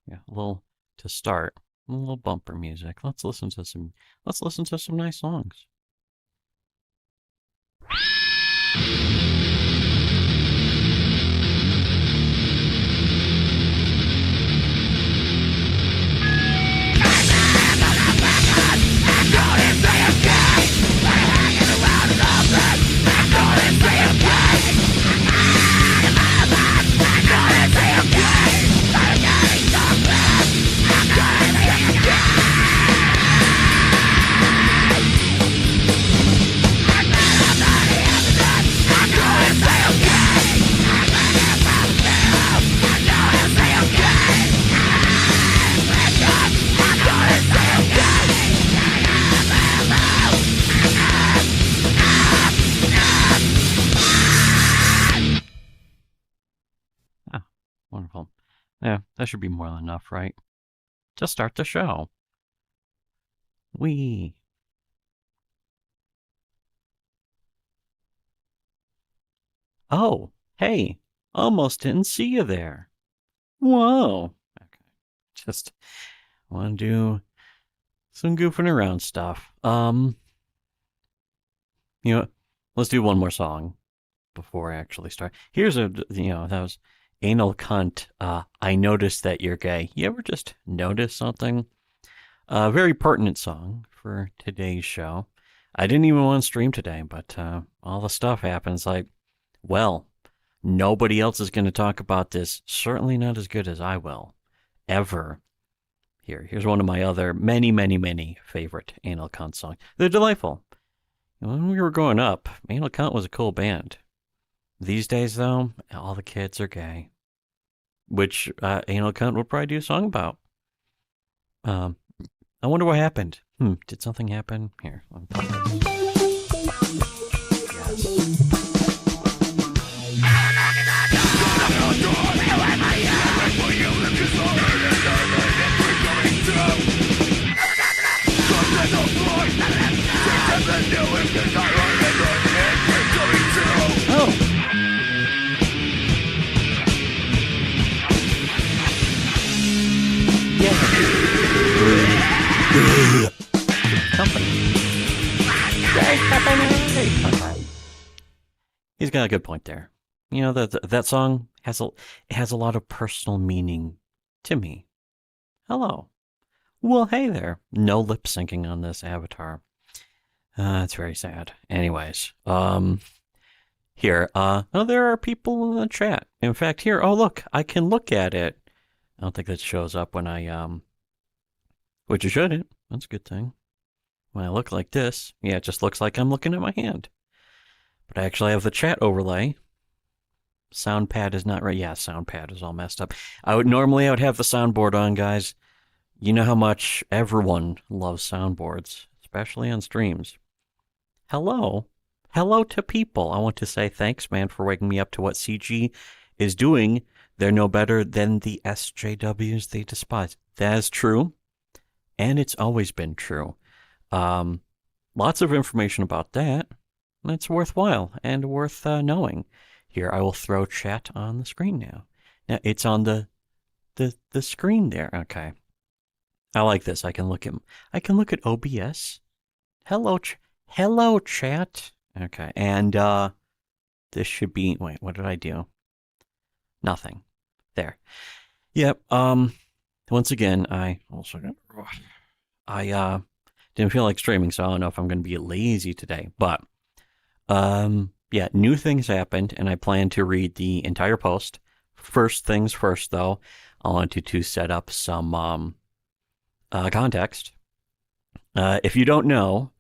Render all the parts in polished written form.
Yeah, a little to start. A little bumper music. Let's listen to some. Let's listen to some nice songs. Ah, wonderful. Yeah, that should be more than enough, right? To start the show. We. Oh, hey, almost didn't see you there. Whoa. Okay. Just want to do some goofing around stuff. You know, let's do one more song before I actually start. Here's that was Anal Cunt. I noticed that you're gay. You ever just notice something? A very pertinent song for today's show. I didn't even want to stream today, but all the stuff happens. Like, well, nobody else is going to talk about this. Certainly not as good as I will, ever. Here's one of my other many favorite Anal Cunt songs. They're delightful. When we were growing up, Anal Cunt was a cool band. These days, though, all the kids are gay, which Anal Cunt would probably do a song about. I wonder what happened. Did something happen? Here, let me play this. Oh. Company. He's got a good point there. You know, that song has a lot of personal meaning to me. Hello. Well, hey there. No lip syncing on this avatar. It's very sad. Anyways, here, there are people in the chat. In fact, here, oh look, I can look at it. I don't think that shows up when I which you shouldn't. That's a good thing. When I look like this, yeah, it just looks like I'm looking at my hand. But I actually have the chat overlay. Sound pad is not right. Yeah, sound pad is all messed up. I would have the soundboard on, guys. You know how much everyone loves soundboards, especially on streams. Hello. Hello to people. I want to say thanks, man, for waking me up to what CG is doing. They're no better than the SJWs they despise. That is true. And it's always been true. Lots of information about that. It's worthwhile and worth knowing. Here, I will throw chat on the screen now. Now, it's on the screen there. Okay. I like this. I can look at OBS. Hello, chat. Okay. And this should be, wait, what did I do? Nothing. There. Yep. Once again, I didn't feel like streaming, so I don't know if I'm going to be lazy today. But yeah, new things happened, and I plan to read the entire post. First things first, though, I wanted to set up some context. If you don't know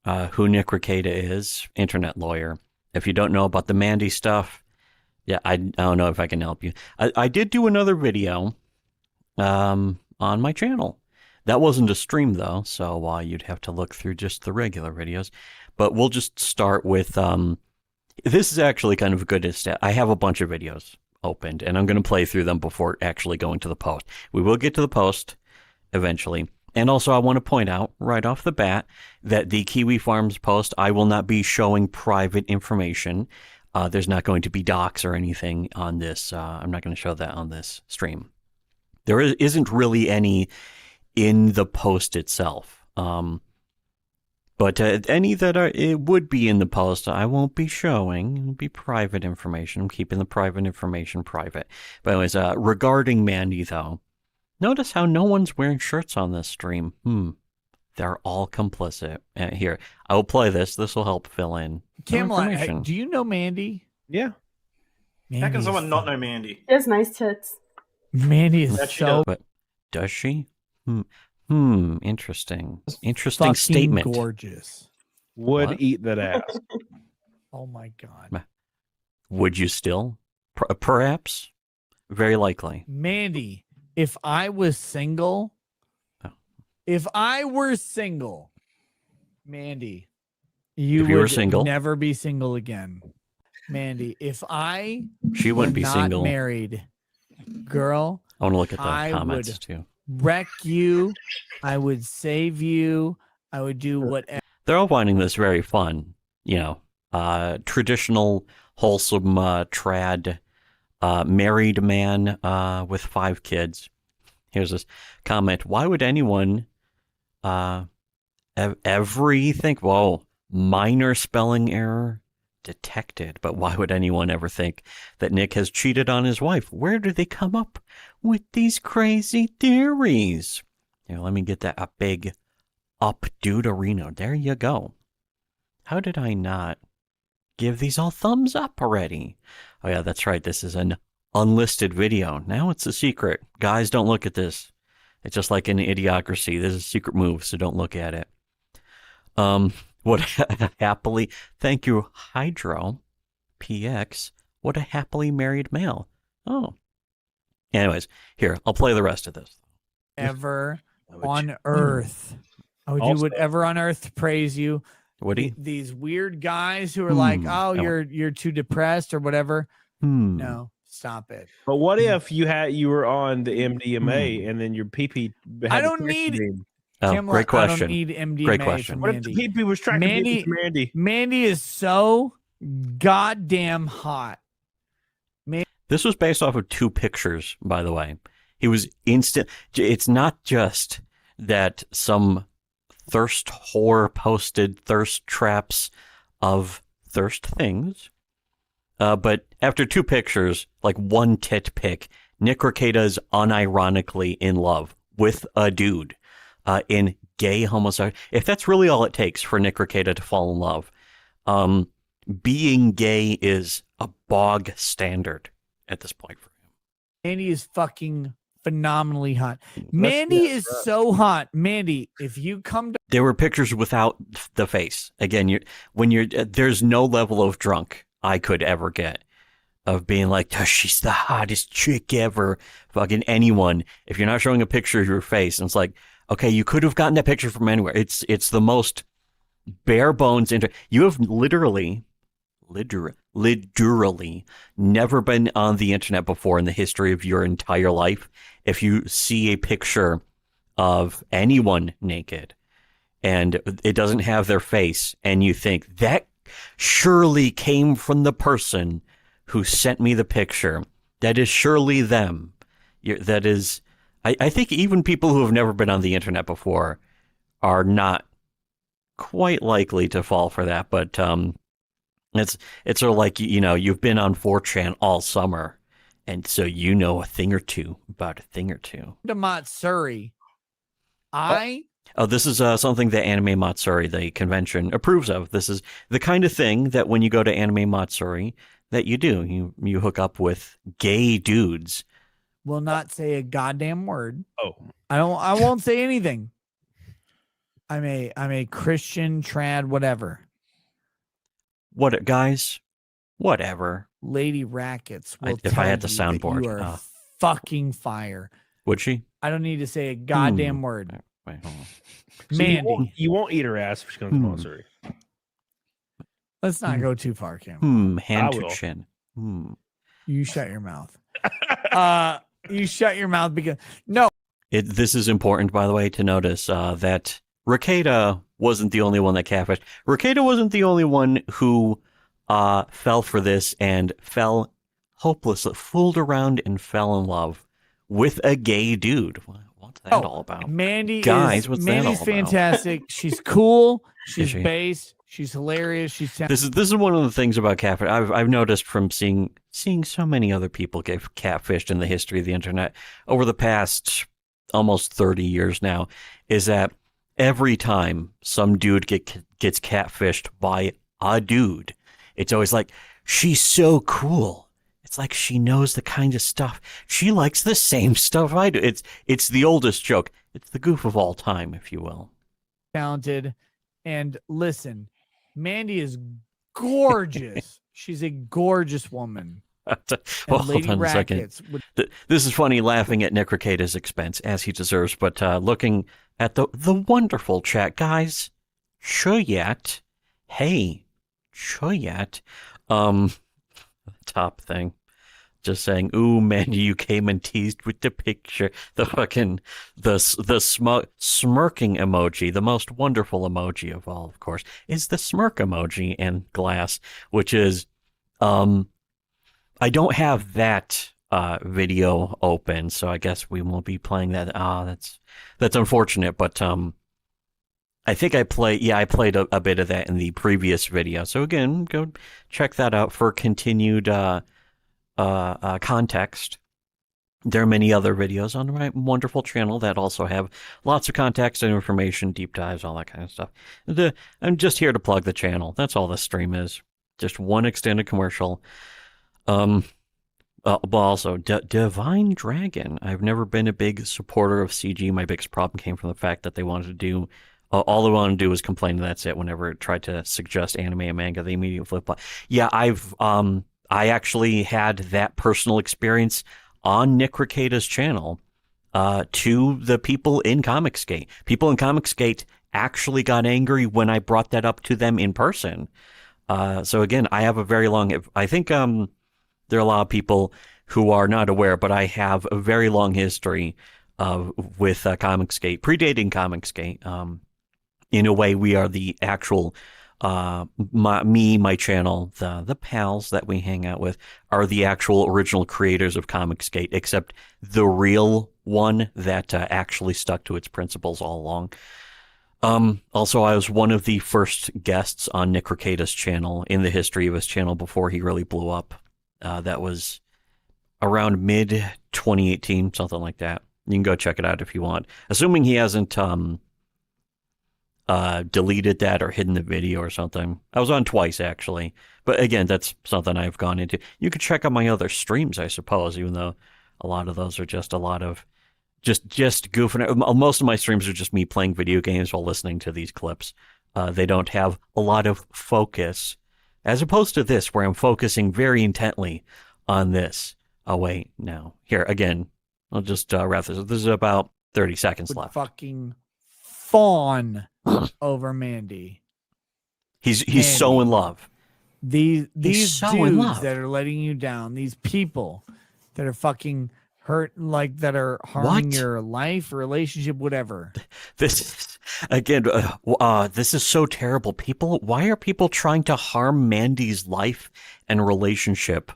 who Nick Rekieta is, internet lawyer. If you don't know about the MANdy stuff, yeah, I don't know if I can help you. I did do another video on my channel. That wasn't a stream, though, so you'd have to look through just the regular videos. But we'll just start with, this is actually kind of a good stat. I have a bunch of videos opened, and I'm going to play through them before actually going to the post. We will get to the post eventually. And also, I want to point out right off the bat that the Kiwi Farms post, I will not be showing private information. There's not going to be docs or anything on this. I'm not going to show that on this stream. There isn't really any in the post itself. But any that it would be in the post, I won't be showing. It'll be private information. I'm keeping the private information private. But anyways, regarding MANdy, though, notice how no one's wearing shirts on this stream. They're all complicit. Here, I will play this. This will help fill in Camelot, do you know MANdy? Yeah. How can someone not know MANdy? She has nice tits. MANdy is That she so But does she? Interesting. Interesting statement. gorgeous. Would What? eat that ass. Oh my God. Would you still? Perhaps? Very likely. MANdy, if I was single, Oh. if I were single, MANdy, If you were would single? never be single again. MANdy, if I She were wouldn't be not single. married, girl, I want to look at the I comments would- too. wreck you, I would save you, I would do whatever. They're all finding this very fun. Traditional, wholesome, trad, married man with 5 kids. Here's this comment. Why would anyone ever think, whoa, minor spelling error detected, but why would anyone ever think that Nick has cheated on his wife? Where do they come up with these crazy theories? Here, let me get that a big up deuterino. There you go. How did I not give these all thumbs up already? Oh yeah, that's right. This is an unlisted video. Now it's a secret. Guys, don't look at this. It's just like in Idiocracy. There's a secret move, so don't look at it. What happily, thank you, Hydro PX. What a happily married male. Oh. Anyways, here, I'll play the rest of this. Ever on earth. I would do Also- whatever on earth to praise you. Woody? These weird guys who are like, oh, you're too depressed or whatever. No, stop it. But what if you were on the MDMA and then your pee-pee had I a don't tracking need- beam? Oh, Camelot, great I don't question. need MDMA Great question. from What if the MANdy. pee-pee was tracking MANdy- beam from MANdy? MANdy is so goddamn hot. This was based off of 2 pictures, by the way. He was instant. It's not just that some thirst whore posted thirst traps of thirst things, but after 2 pictures, like 1 tit pic, Nick Rekieta is unironically in love with a dude in gay homosexuality. If that's really all it takes for Nick Rekieta to fall in love, being gay is a bog standard at this point for him. MANdy is fucking phenomenally hot. MANdy is so hot. MANdy, if you come to There were pictures without the face. Again, there's no level of drunk I could ever get of being like, oh, she's the hottest chick ever. Fucking anyone. If you're not showing a picture of your face, and it's like, okay, you could have gotten that picture from anywhere. It's the most bare bones. You have literally never been on the internet before in the history of your entire life. If you see a picture of anyone naked and it doesn't have their face and you think that surely came from the person who sent me the picture, that is surely them. That is, I think even people who have never been on the internet before are not quite likely to fall for that. But it's sort of like, you've been on 4chan all summer, and so you know a thing or two about a thing or two. Matsuri, Oh, this is something that Anime Matsuri, the convention, approves of. This is the kind of thing that when you go to Anime Matsuri, that you do. You hook up with gay dudes. will not say a goddamn word. Oh, I won't say anything. I'm a Christian, trad, whatever. What, guys? Whatever. Lady Rackets will If I had the tell you that soundboard, you are fucking fire. Would she? I don't need to say a goddamn word. Wait, hold on. so MANdy, you won't eat her ass if she comes to Monster. let's not go too far, Cam. Hand I to will. chin. You shut your mouth. You shut your mouth because This is important, by the way, to notice that Rekieta wasn't the only one that catfished. Rekieta wasn't the only one who fell for this and fell hopelessly, fooled around and fell in love with a gay dude. What's that all about? MANdy Guys, is what's that all MANdy's about? fantastic. She's cool. She's she? based. She's hilarious. She's This is one of the things about catfish I've noticed from seeing so many other people get catfished in the history of the internet over the past almost 30 years now, is that every time some dude gets catfished by a dude, it's always like, she's so cool. It's like she knows the kind of stuff. She likes the same stuff I do. It's the oldest joke. It's the goof of all time, if you will. Talented. And listen, MANdy is gorgeous. She's a gorgeous woman. Well, Lady hold on a second. Rackets would- This is funny, laughing at Nick Rekieta's expense, as he deserves, but looking at the wonderful chat, guys. Chuyat. Hey, Chuyat. Top thing. Just saying, ooh, man, you came and teased with the picture. The fucking, the smirking emoji, the most wonderful emoji of all, of course, is the smirk emoji in Glass, which is, I don't have that video open, so I guess we won't be playing that. That's unfortunate, but I think I played a bit of that in the previous video. So again, go check that out for continued context. There are many other videos on my wonderful channel that also have lots of context and information, deep dives, all that kind of stuff. I'm just here to plug the channel. That's all this stream is. Just one extended commercial. But also, Divine Dragon. I've never been a big supporter of CG. My biggest problem came from the fact that they wanted to do all they wanted to do was complain, and that's it. Whenever it tried to suggest anime and manga, they immediately flip. Yeah, I actually had that personal experience on Nick Rekieta's channel to the people in Comicsgate. People in Comicsgate actually got angry when I brought that up to them in person. So again, I have a very long, I think there are a lot of people who are not aware, but I have a very long history with Comicsgate, predating Comicsgate. In a way, we are the actual, my channel, the pals that we hang out with are the actual original creators of Comicsgate, except the real one that actually stuck to its principles all along. Also, I was one of the first guests on Nick Rekieta's channel in the history of his channel before he really blew up. That was around mid 2018, something like that. You can go check it out if you want. Assuming he hasn't deleted that or hidden the video or something. I was on twice, actually. But again, that's something I've gone into. You could check out my other streams, I suppose, even though a lot of those are just a lot of just goofing. Most of my streams are just me playing video games while listening to these clips. They don't have a lot of focus, as opposed to this, where I'm focusing very intently on this. Oh, wait, no. Here, again, I'll just wrap this up. This is about 30 seconds left. Fucking fawn over MANdy. He's so in love. These so dudes in love. that are letting you down, these people that are fucking hurt, like that are harming your life, relationship, whatever. This again, this is so terrible. Why are people trying to harm MANdy's life and relationship?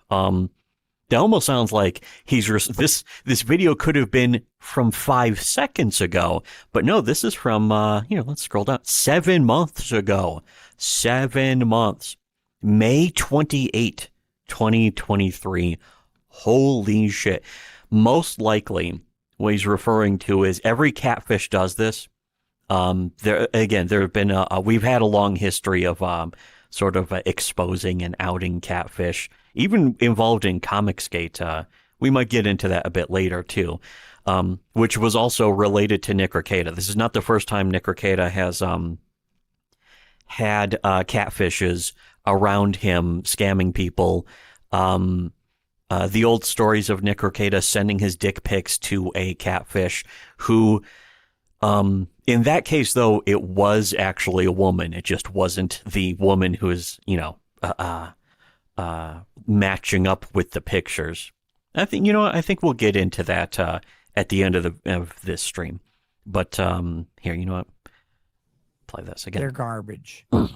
That almost sounds like this video could have been from 5 seconds ago, but no, this is from let's scroll down. 7 months ago. 7 months. May 28, 2023. Holy shit. Most likely what he's referring to is every catfish does this. There have been we've had a long history of sort of exposing and outing catfish, even involved in Comicsgate. We might get into that a bit later too, which was also related to Nick Rekieta. This is not the first time Nick Rekieta has had catfishes around him scamming people. The old stories of Nick Rekieta sending his dick pics to a catfish who, in that case, though, it was actually a woman. It just wasn't the woman who is, matching up with the pictures. I think we'll get into that at the end of this stream. But here, you know what? Play this again. They're garbage. You'll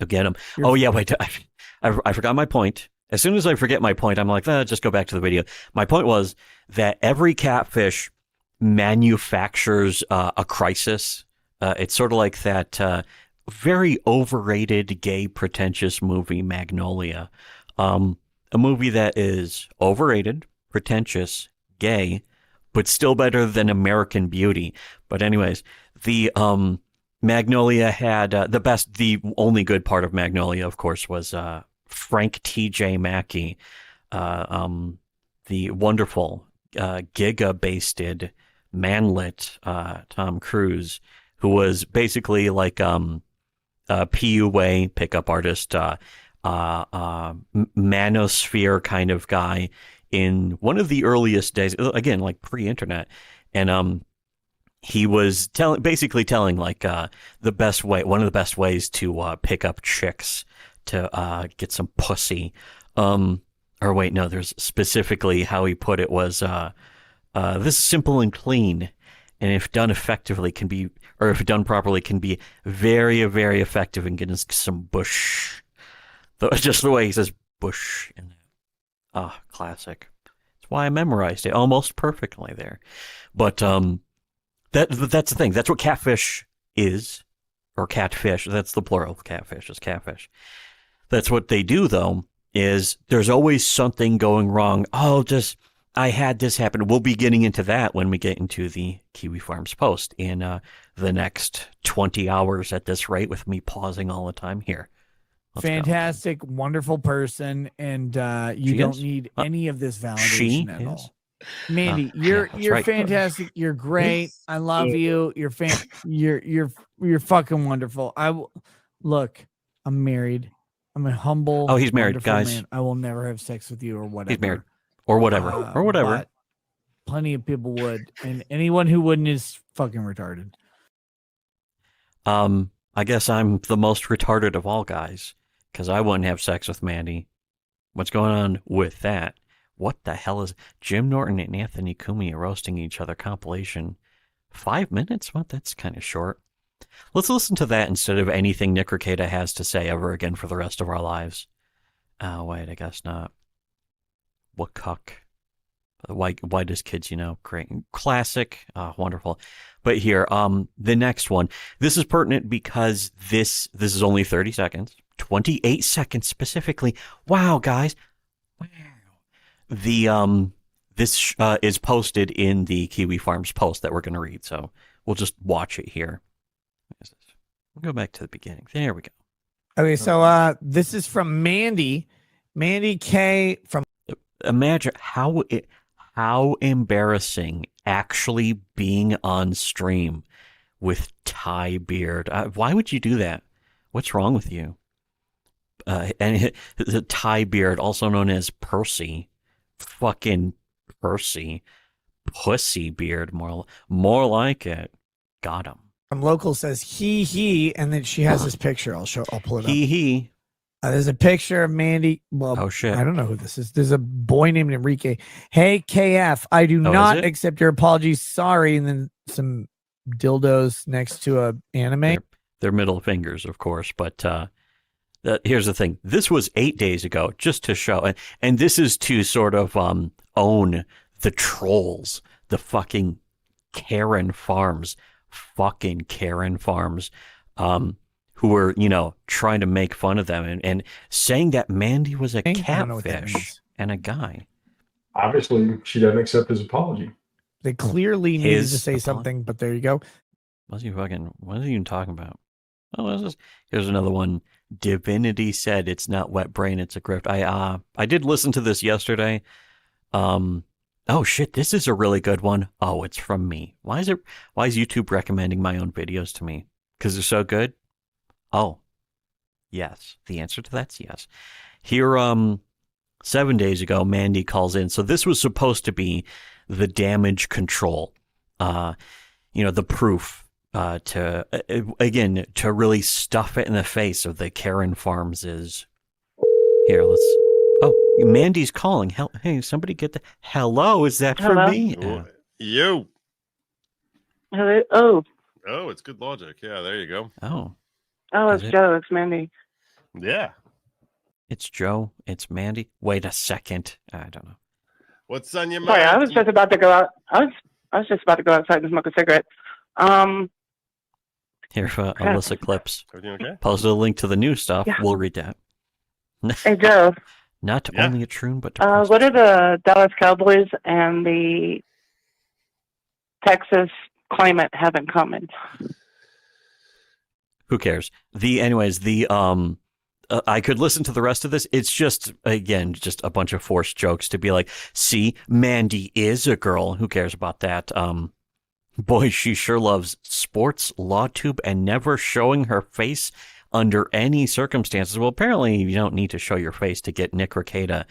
get them. Oh yeah, wait. I forgot my point. As soon as I forget my point, I'm like, just go back to the video. My point was that every catfish manufactures a crisis. It's sort of like that very overrated, gay, pretentious movie, Magnolia. A movie that is overrated, pretentious, gay, but still better than American Beauty. But anyways, the Magnolia had the only good part of Magnolia, of course, was Frank T.J. Mackey, the wonderful giga-basted manlet Tom Cruise, who was basically like a PUA pickup artist, manosphere kind of guy in one of the earliest days, again, like pre-internet. And he was basically telling like one of the best ways to pick up chicks, to get some pussy. Or wait, no, there's specifically how he put it was, this is simple and clean, and if done effectively if done properly, can be very, very effective in getting some bush. Just the way he says bush. Classic. That's why I memorized it almost perfectly there. But that's the thing. That's what catfish is, or catfish. That's the plural of catfish, is catfish. That's what they do, though, is there's always something going wrong. I had this happen. We'll be getting into that when we get into the Kiwi Farms post in the next 20 hours at this rate, with me pausing all the time here. Let's Fantastic, wonderful person, and you don't need any of this validation at all. MANdy, you're right. fantastic. You're great. I love you. You're you're fucking wonderful. Look, I'm married. I'm a humble. Oh, he's married, guys. Man. I will never have sex with you or whatever. He's married, or whatever, But plenty of people would, and anyone who wouldn't is fucking retarded. I guess I'm the most retarded of all guys, because I wouldn't have sex with MANdy. What's going on with that? What the hell is Jim Norton and Anthony Cumia roasting each other compilation? 5 minutes? What? That's kind of short. Let's listen to that instead of anything Nick Rekieta has to say ever again for the rest of our lives. Oh, wait, I guess not. What cuck? Why does kids, great. Classic. Wonderful. But here, the next one. This is pertinent because this is only 30 seconds. 28 seconds specifically. Wow, guys. Wow. This is posted in the Kiwi Farms post that we're going to read, so we'll just watch it here. We'll go back to the beginning. There we go. Okay, so this is from MANdy K from. Imagine how embarrassing actually being on stream with Ty Beard. Why would you do that? What's wrong with you? And the Ty Beard, also known as Percy, fucking Percy, Pussy Beard, more like it. Got him. From Local says he, and then she has this picture. I'll pull it up. He. There's a picture of MANdy. Well, oh shit! I don't know who this is. There's a boy named Enrique. Hey KF, I do not accept your apologies. Sorry, and then some dildos next to a anime. They're middle fingers, of course, but here's the thing. This was 8 days ago, just to show, and this is to sort of own the trolls, the fucking Karen Farms, who were, trying to make fun of them and saying that MANdy was a catfish and a guy. Obviously, she doesn't accept his apology. They clearly needed to say something, but there you go. What is he even talking about? Oh, here's another one. Divinity said it's not wet brain, it's a grift. I did listen to this yesterday. Oh shit, this is a really good one. Oh, it's from me. Why is YouTube recommending my own videos to me? Because they're so good? Oh, yes. The answer to that's yes. Here, 7 days ago, MANdy calls in. So this was supposed to be the damage control, the proof to really stuff it in the face of the Karen Farms is. Here, MANdy's calling. Hey, somebody get the. Hello, is that for me? Yo. Hello. Oh. Oh, it's good logic. Yeah, there you go. Oh. Oh, it's Joe. It's MANdy. Yeah. It's Joe. It's Mandy. Wait a second. I don't know. What's on your mind? Sorry, I was just about to go out. I was just about to go outside and smoke a cigarette. Here, Alyssa Clips. Everything okay? Posted a link to the new stuff. Yeah. We'll read that. Hey Joe, Not Yeah. only a troon, but what do the Dallas Cowboys and the Texas climate have in common? who cares? I could listen to the rest of this. It's just, again, just a bunch of forced jokes to be like, see, Mandy is a girl. Who cares about that? Boy, she sure loves sports, law tube, and never showing her face under any circumstances. Well, apparently you don't need to show your face to get Nick Rekieta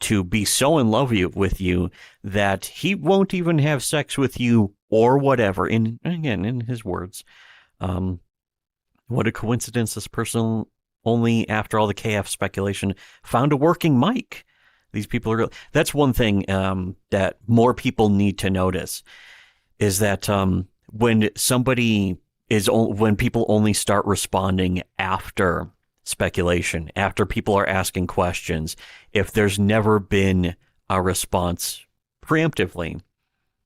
to be so in love with you that he won't even have sex with you or whatever. In his words, what a coincidence! This person only after all the KF speculation found a working mic. These people are. That's one thing that more people need to notice is that when people only start responding after speculation, after people are asking questions, if there's never been a response preemptively.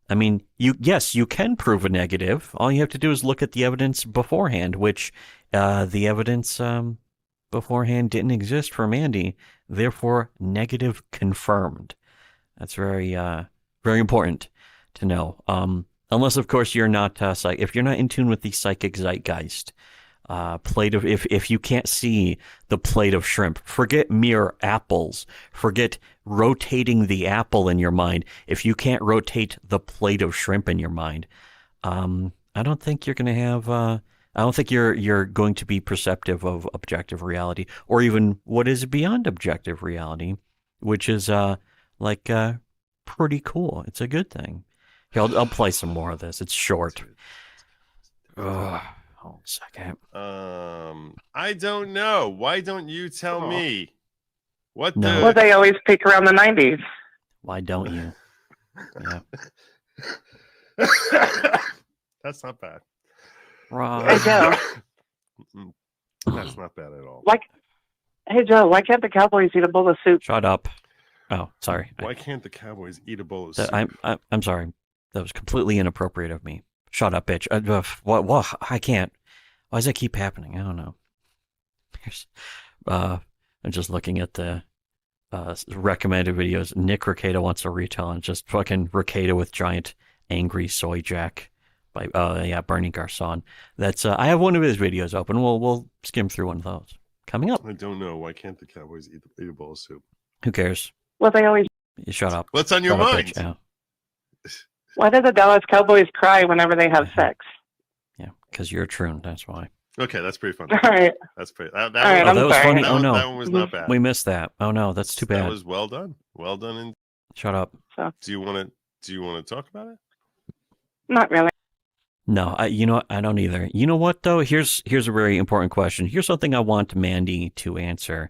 I mean, you can prove a negative. All you have to do is look at the evidence beforehand, which the evidence beforehand didn't exist for MANdy. Therefore, negative confirmed. That's very, very important to know. Unless, of course, you're not if you're not in tune with the psychic zeitgeist. If you can't see the plate of shrimp, forget mere apples. Forget rotating the apple in your mind. If you can't rotate the plate of shrimp in your mind, I don't think you're going to have. I don't think you're going to be perceptive of objective reality, or even what is beyond objective reality, which is pretty cool. It's a good thing. Here, I'll play some more of this. It's short. Hold a second. I don't know. Why don't you tell me? What No. the? Well, they always peak around the 90s. Why don't you? Yeah. That's not bad. Hey Joe, That's not bad at all. hey Joe, why can't the Cowboys eat a bowl of soup? Shut up. Oh, sorry. Why can't the Cowboys eat a bowl of soup? I'm sorry. That was completely inappropriate of me. Shut up, bitch. What? I can't. Why does that keep happening? I don't know. I'm just looking at the recommended videos. Nick Rekieta wants a retell, and just fucking Rekieta with giant angry soy jack by Bernie Garcon. That's I have one of his videos open. We'll skim through one of those coming up. I don't know. Why can't the Cowboys eat a bowl of soup? Who cares? Well, they always. You shut up. What's on your Shut up, mind? bitch. Yeah. Why do the Dallas Cowboys cry whenever they have sex? Yeah, because you're a troon. That's why. Okay, that's pretty funny. All right. That's pretty. All right, that I'm was sorry. funny. That Oh one, no, that one was not bad. we missed that. Oh no, that's too bad. That was well done. Well done. And Shut up. do you want to talk about it? Not really. No, you know what? I don't either. You know what though? Here's a very important question. Here's something I want MANdy to answer.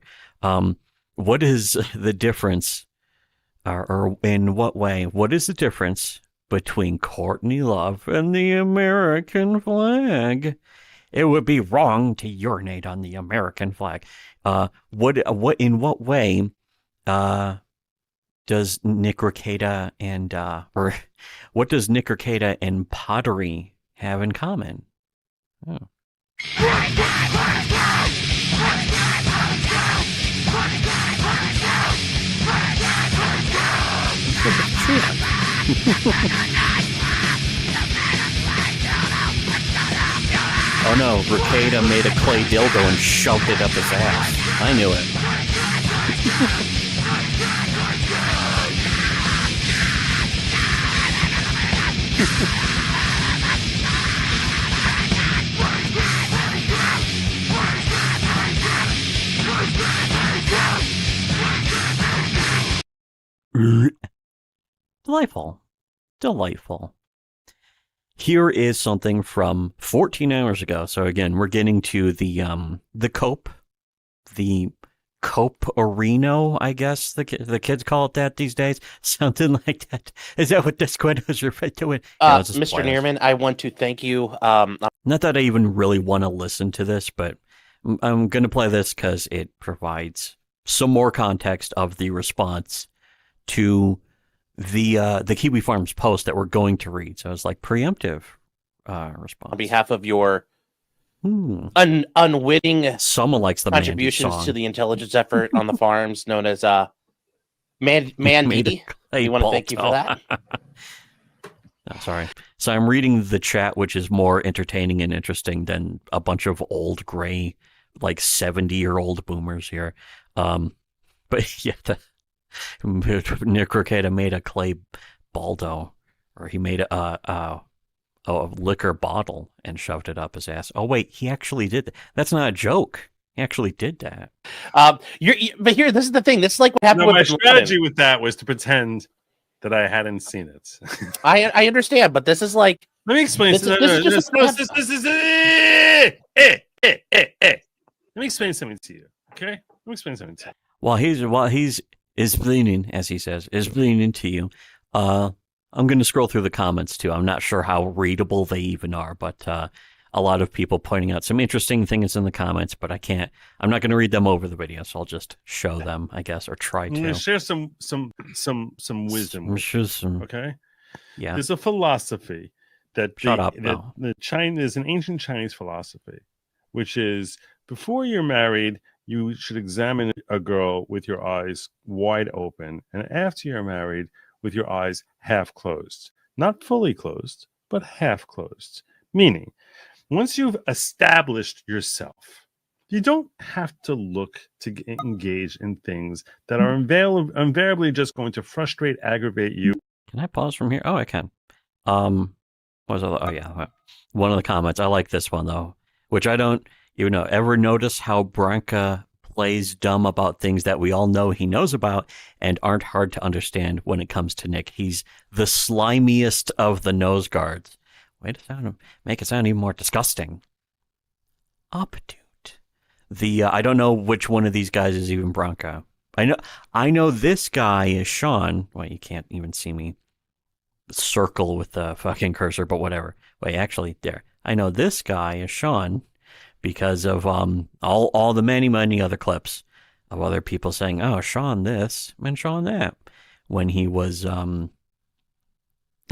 What is the difference, or in what way? What is the difference between Courtney Love and the American flag? It would be wrong to urinate on the American flag. In what way does Nick Rekieta and or what does Nick Rekieta and pottery have in common? Oh. Oh no, Rekieta made a clay dildo and shoved it up his ass. I knew it. Delightful. Here is something from 14 hours ago. So again, we're getting to the cope, the cope-orino, I guess the kids call it that these days. Something like that. Is that what Discord was referred to it? Mr. Neerman, I want to thank you. Not that I even really want to listen to this, but I'm going to play this because it provides some more context of the response to the Kiwi Farms post that we're going to read. So it's like preemptive response. On behalf of your unwitting someone likes the contributions song to the intelligence effort on the farms, known as MANdy. We want to thank you for that. I'm sorry. So I'm reading the chat, which is more entertaining and interesting than a bunch of old gray, like 70-year-old boomers here. But yeah, Nick Rekieta made a clay baldo, or he made a liquor bottle and shoved it up his ass. Oh wait, he actually did that. That's not a joke. He actually did that. But here, this is the thing. This is like what happened. My strategy with that was to pretend that I hadn't seen it. I understand, but this is like. Let me explain. Let me explain something to you. Okay, let me explain something to you. While he's bleeding, as he says, is bleeding to you. I'm going to scroll through the comments too. I'm not sure how readable they even are, but a lot of people pointing out some interesting things in the comments, but I'm not going to read them over the video, so I'll just show them, I guess, or try to. I'm going to share some wisdom. Okay? Yeah. There's a philosophy that there's an ancient Chinese philosophy, which is before you're married, you should examine a girl with your eyes wide open, and after you're married, with your eyes half closed. Not fully closed, but half closed. Meaning, once you've established yourself, you don't have to look to engage in things that are invariably just going to frustrate, aggravate you. Can I pause from here? Oh, I can. What was it? Oh, yeah. One of the comments. I like this one, though, which I don't even know. Ever notice how Branca plays dumb about things that we all know he knows about and aren't hard to understand when it comes to Nick? He's the slimiest of the nose guards. Way to make it sound even more disgusting. Obtute. I don't know which one of these guys is even Branca. I know this guy is Sean. Well, you can't even see me circle with the fucking cursor, but whatever. Wait, actually, there. I know this guy is Sean because of all the many other clips of other people saying, "Oh, Sean this and Sean that," when he was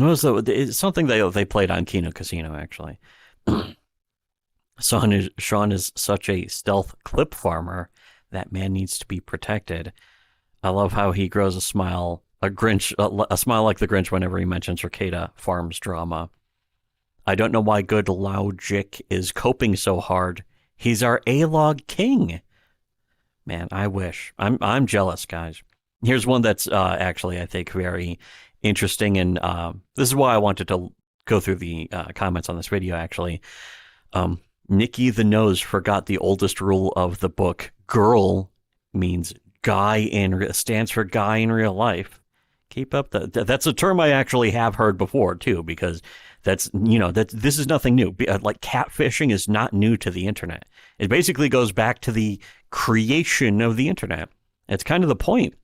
it's something they played on Kino Casino actually. Sean is such a stealth clip farmer. That man needs to be protected. I love how he grows a smile like the Grinch whenever he mentions Rekieta Farms drama. I don't know why good Logic is coping so hard. He's our A-log king. Man, I wish. I'm jealous, guys. Here's one that's actually, I think, very interesting, and this is why I wanted to go through the comments on this video, actually. Nicky the Nose forgot the oldest rule of the book. Girl means stands for guy in real life. Keep up that's a term I actually have heard before too, because this is nothing new. Like catfishing is not new to the internet. It basically goes back to the creation of the internet. It's kind of the point,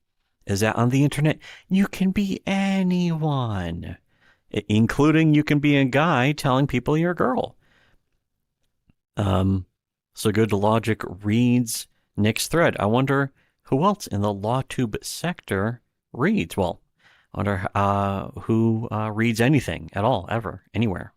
is that on the internet you can be anyone, including you can be a guy telling people you're a girl. So Good Logic reads Nick's thread. I wonder who else in the LawTube sector reads. Well, I wonder who reads anything at all, ever, anywhere.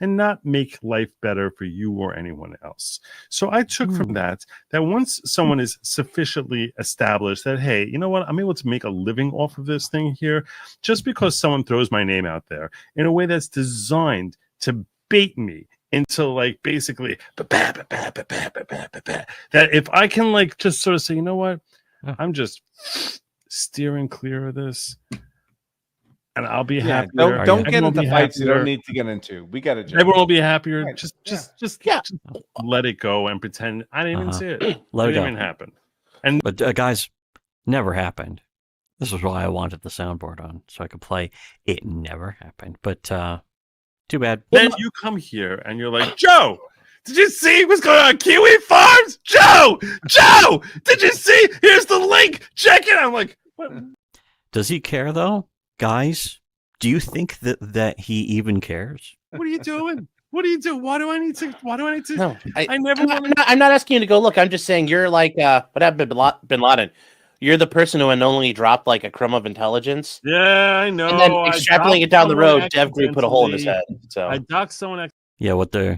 And not make life better for you or anyone else. So I took from that once someone is sufficiently established that, hey, you know what, I'm able to make a living off of this thing here, just because someone throws my name out there in a way that's designed to bait me into like basically that if I can like just sort of say, you know what, I'm just steering clear of this, and I'll be happy. Don't get into fights you don't need to get into. We got to. Everyone will be happier. Right. Just let it go and pretend I didn't even see it. It didn't even happen. But guys, never happened. This is why I wanted the soundboard on, so I could play. It never happened. But too bad. Then you come here and you're like, Joe, did you see what's going on? Kiwi Farms? Joe, did you see? Here's the link. Check it. I'm like, what? Does he care though? Guys, do you think that he even cares? What are you doing? What do you do? Why do I need to? No, I never. I'm not asking you to go look. I'm just saying you're like what happened to Bin Laden? You're the person who unknowingly dropped like a crumb of intelligence. Yeah, I know. And then extrapolating it down the road, Dev Group put a hole in his head. So I doxed someone Yeah,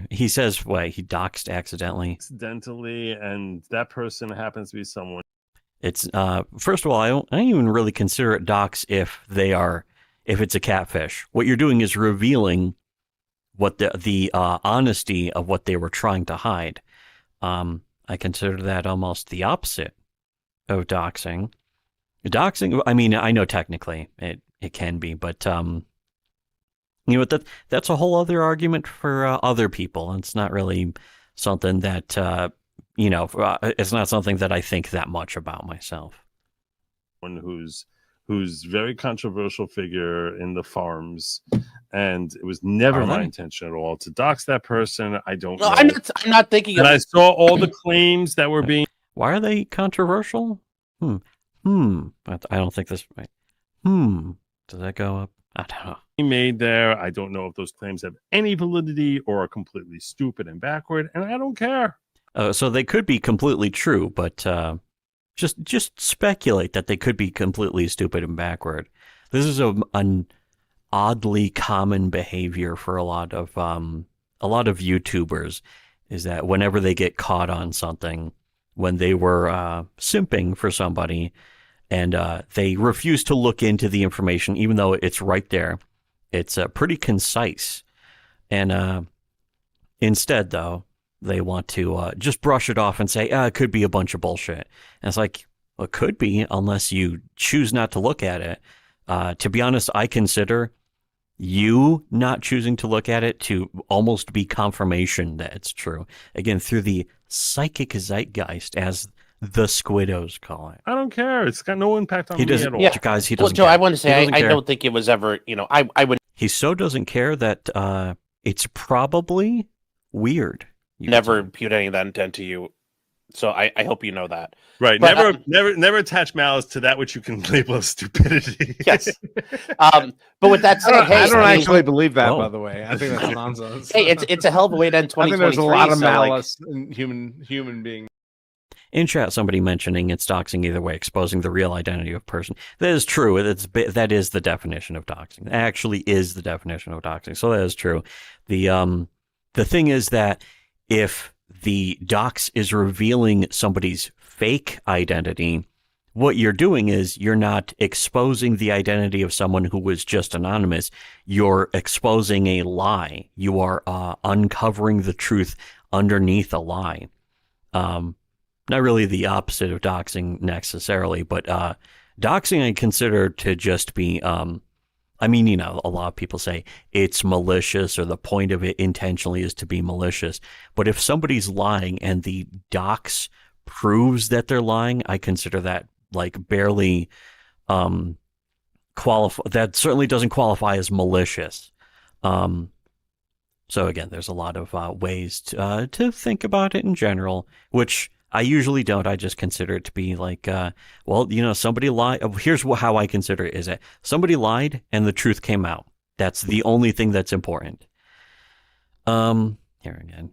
he says, he doxed accidentally, and that person happens to be someone. It's first of all, I don't even really consider it dox if it's a catfish. What you're doing is revealing what the honesty of what they were trying to hide. I consider that almost the opposite of doxing. Doxing, I mean, I know technically it can be, but that's a whole other argument for other people. It's not really something that it's not something that I think that much about myself. One who's very controversial figure in the farms, and it was never my intention at all to dox that person. I don't know. I'm not thinking. And I saw all the claims that were being. Why are they controversial? I don't think this. Does that go up? I don't know. Made there. I don't know if those claims have any validity or are completely stupid and backward, and I don't care. So they could be completely true, but just speculate that they could be completely stupid and backward. This is an oddly common behavior for a lot of YouTubers, is that whenever they get caught on something, when they were simping for somebody, and they refuse to look into the information, even though it's right there, it's pretty concise, and instead though, they want to just brush it off and say, it could be a bunch of bullshit. And it's like, well, it could be, unless you choose not to look at it. To be honest, I consider you not choosing to look at it to almost be confirmation that it's true. Again, through the psychic zeitgeist, as the Squiddos call it. I don't care. It's got no impact on me at all. Yeah. Guys, he doesn't care. I want to say, I don't think it was ever, I would. He so doesn't care that it's probably weird. Never impute any of that intent to you. So I hope you know that. Right. But, never attach malice to that which you can label as stupidity. Yes. But with that said, I don't actually believe that, by the way. I think that's nonsense. Hey, it's a hell of a way to end 2023. I think there's a lot of malice in human beings. In chat, somebody mentioning it's doxing either way, exposing the real identity of a person. That is true. That is the definition of doxing. That actually is the definition of doxing. So that is true. The thing is that if the dox is revealing somebody's fake identity, what you're doing is you're not exposing the identity of someone who was just anonymous. You're exposing a lie. You are uncovering the truth underneath a lie. Not really the opposite of doxing necessarily, but doxing I consider to just be, a lot of people say it's malicious, or the point of it intentionally is to be malicious. But if somebody's lying and the dox proves that they're lying, I consider that like barely qualify. That certainly doesn't qualify as malicious. So again, there's a lot of ways to think about it in general, which I usually don't. I just consider it to be like, somebody lied. Here's how I consider it: is that somebody lied and the truth came out. That's the only thing that's important. Here again,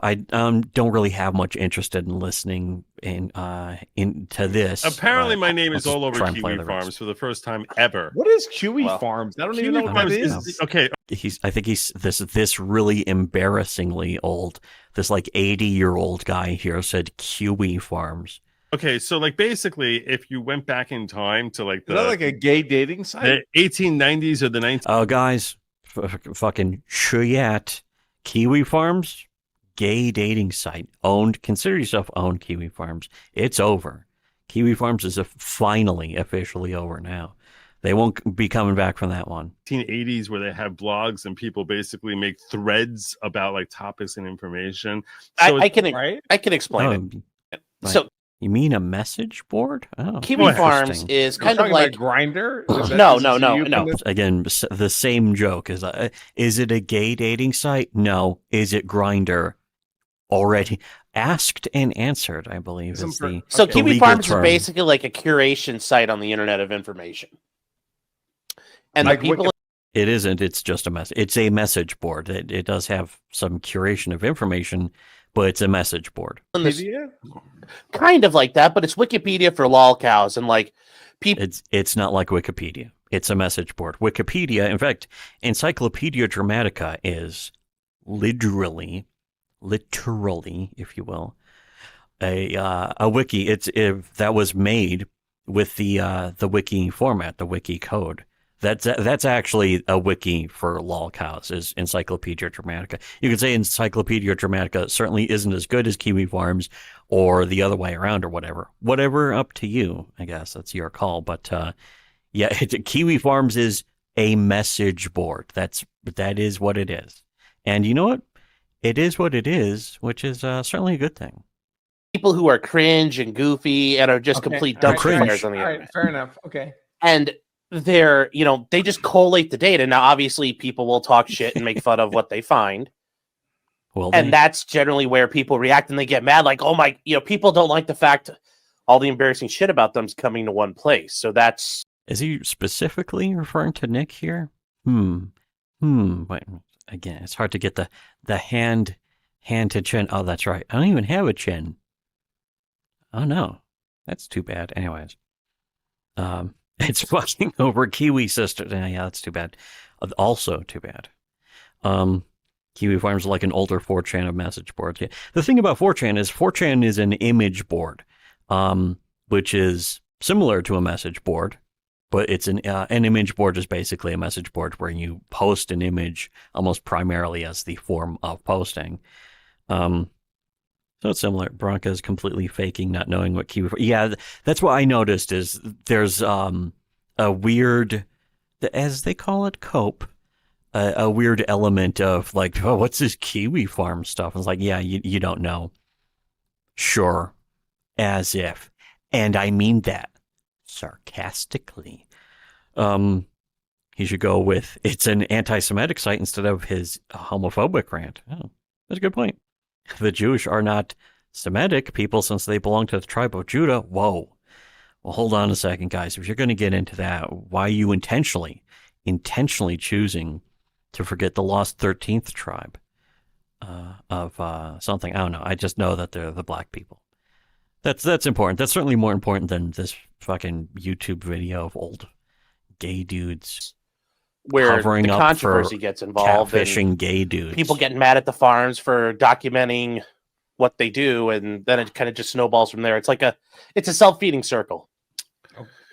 I don't really have much interest in listening into this. Apparently, my name is all over Kiwi Farms for the first time ever. What is Kiwi Farms? I don't even know what that is. Okay, I think he's this really embarrassingly old. This like 80-year-old guy here said Kiwi Farms. Okay, so like basically, if you went back in time to like is that like a gay dating site? The 1890s or the 1990s. Oh, guys, fucking Chuyat. Kiwi Farms, gay dating site, owned. Consider yourself owned Kiwi Farms. It's over. Kiwi Farms is finally officially over now. They won't be coming back from that one. 1980s, where they have blogs and people basically make threads about like topics and information. So I can explain it. So you mean a message board? Oh, Kiwi Farms is kind of like Grindr. No. Again, the same joke is it a gay dating site? No. Is it Grindr? Already asked and answered, I believe. So Kiwi Farms is basically like a curation site on the internet of information. And like the people It isn't. It's just a message. It's a message board. It does have some curation of information, but it's a message board. Kind of like that, but it's Wikipedia for lol cows and like people. It's not like Wikipedia. It's a message board. Wikipedia, in fact, Encyclopedia Dramatica is literally, if you will, a wiki. That was made with the wiki format, the wiki code. That's actually a wiki for lol cows, is Encyclopedia Dramatica. You could say Encyclopedia Dramatica certainly isn't as good as Kiwi Farms or the other way around or whatever. Whatever, up to you, I guess. That's your call. But Kiwi Farms is a message board. That is what it is. And you know what? It is what it is, which is certainly a good thing. People who are cringe and goofy and are just complete dumb fires on the internet. Fair enough. Okay. And they're, they just collate the data. Now, obviously, people will talk shit and make fun of what they find. And that's generally where people react and they get mad. Like, oh my, people don't like the fact all the embarrassing shit about them's coming to one place. So that's. Is he specifically referring to Nick here? Wait, again, it's hard to get the hand to chin. Oh, that's right. I don't even have a chin. Oh no, that's too bad. Anyways, it's fucking over Kiwi sister. Yeah, that's too bad. Also too bad. Kiwi Farms is like an older 4chan of message boards. Yeah. The thing about 4chan is an image board, which is similar to a message board, but it's an image board is basically a message board where you post an image almost primarily as the form of posting. So it's similar. Bronca is completely faking, not knowing what Kiwi. Yeah, that's what I noticed. Is there's a weird, as they call it, cope, a weird element of like, oh, what's this Kiwi Farm stuff? It's like, yeah, you don't know. Sure, as if, and I mean that sarcastically. He should go with it's an anti-Semitic site instead of his homophobic rant. Oh, that's a good point. The Jewish are not Semitic people since they belong to the tribe of Judah. Whoa. Well, hold on a second, guys. If you're going to get into that, why are you intentionally choosing to forget the lost 13th tribe of something? I don't know. I just know that they're the black people. That's important. That's certainly more important than this fucking YouTube video of old gay dudes where covering the up controversy for gets involved. Catfishing gay dudes. People getting mad at the farms for documenting what they do, and then it kind of just snowballs from there. It's like it's a self-feeding circle.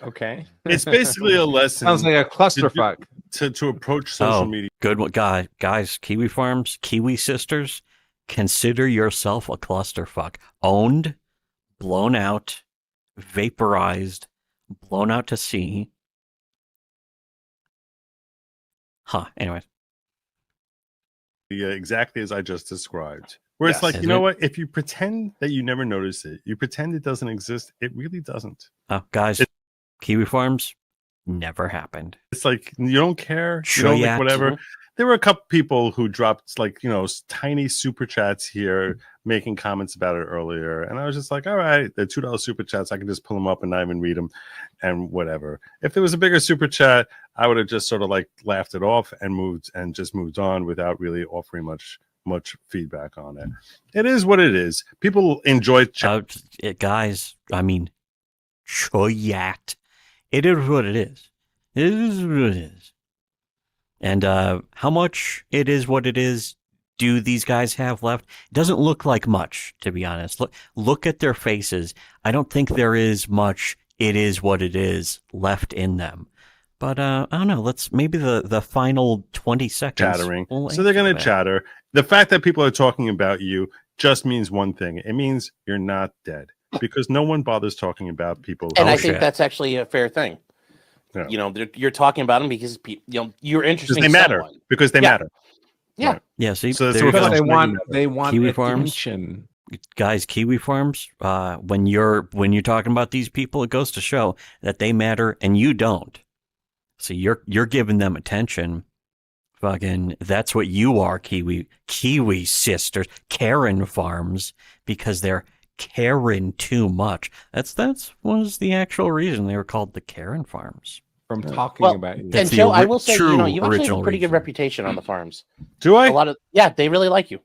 Okay. It's basically a lesson. Sounds like a clusterfuck. To approach social media. Good one, guys. Kiwi Farms, Kiwi sisters, consider yourself a clusterfuck. Owned, blown out, vaporized, blown out to sea. Anyways. Yeah, exactly as I just described. Where it's Yes. like, Is you know it? what? If you pretend that you never noticed it, you pretend it doesn't exist, it really doesn't. Guys, Kiwi Farms never happened. It's like you don't care. Sure, You don't yeah. like whatever. There were a couple people who dropped tiny super chats here making comments about it earlier. And I was just like, all right, the $2 super chats, I can just pull them up and not even read them and whatever. If there was a bigger super chat, I would have just sort of like laughed it off and moved on without really offering much feedback on it. It is what it is. People enjoy chat. Guys, I mean, choyat. It is what it is. It is what it is. And how much it is what it is do these guys have left? It doesn't look like much, to be honest. Look at their faces. I don't think there is much it is what it is left in them. But I don't know. Let's maybe the final 20 seconds. Chattering. So they're going to chatter. The fact that people are talking about you just means one thing. It means you're not dead because no one bothers talking about people. And I think that's actually a fair thing. Yeah. You're talking about them because you're interested. Because they matter. Because they matter. Yeah. Right. Yeah. See, so because they want Kiwi attention. Farms. Guys, Kiwi Farms. When you're talking about these people, it goes to show that they matter and you don't. So you're giving them attention. Fucking, that's what you are, Kiwi sisters, Karen Farms, because they're caring too much. That was the actual reason they were called the Karen Farms. from talking about you. And Joe, I will say, you actually have a pretty good reputation on the farms. Do I? They really like you.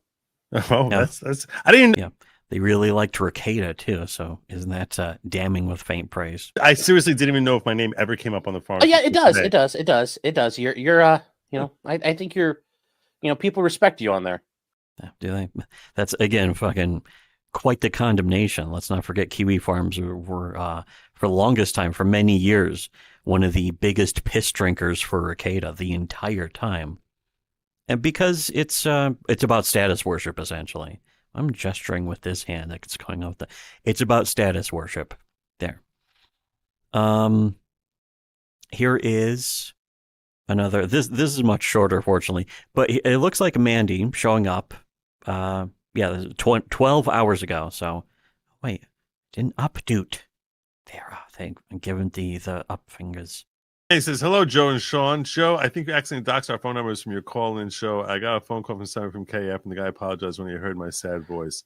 Oh, yeah. that's I didn't. Yeah, they really liked Rekieta too. So isn't that damning with faint praise? I seriously didn't even know if my name ever came up on the farm. Oh, yeah, it does. It does. It does. It does. You're I think you're, people respect you on there. Do they? That's again fucking quite the condemnation. Let's not forget Kiwi Farms were for the longest time, for many years, one of the biggest piss drinkers for Rekieta the entire time. And because it's about status worship, essentially. I'm gesturing with this hand that's going out the. It's about status worship. There. Here is another. This is much shorter, fortunately, but it looks like MANdy showing up. 12 hours ago. So, wait, didn't update. There, I think I'm giving the up fingers. He says, hello, Joe and Sean. Joe, I think you accidentally doxed our phone numbers from your call-in show. I got a phone call from someone from KF, and the guy apologized when he heard my sad voice.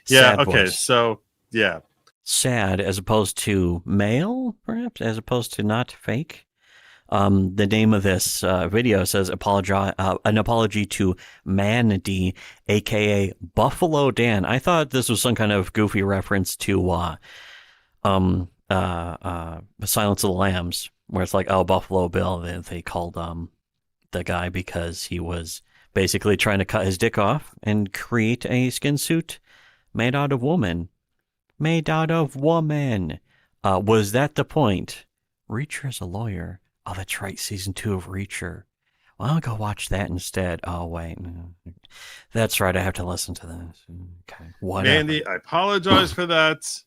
Yeah, sad okay, voice. So, yeah. Sad as opposed to male, perhaps, as opposed to not fake. The name of this video says an apology to MANdy, aka Buffalo Dan. I thought this was some kind of goofy reference to Silence of the Lambs, where it's like, oh, Buffalo Bill. They called the guy because he was basically trying to cut his dick off and create a skin suit made out of woman. Made out of woman. Was that the point? Reacher's a lawyer. Oh, that's right. Season 2 of Reacher. Well, I'll go watch that instead. Oh, wait. That's right. I have to listen to this. Okay. Whatever. MANdy, I apologize for that.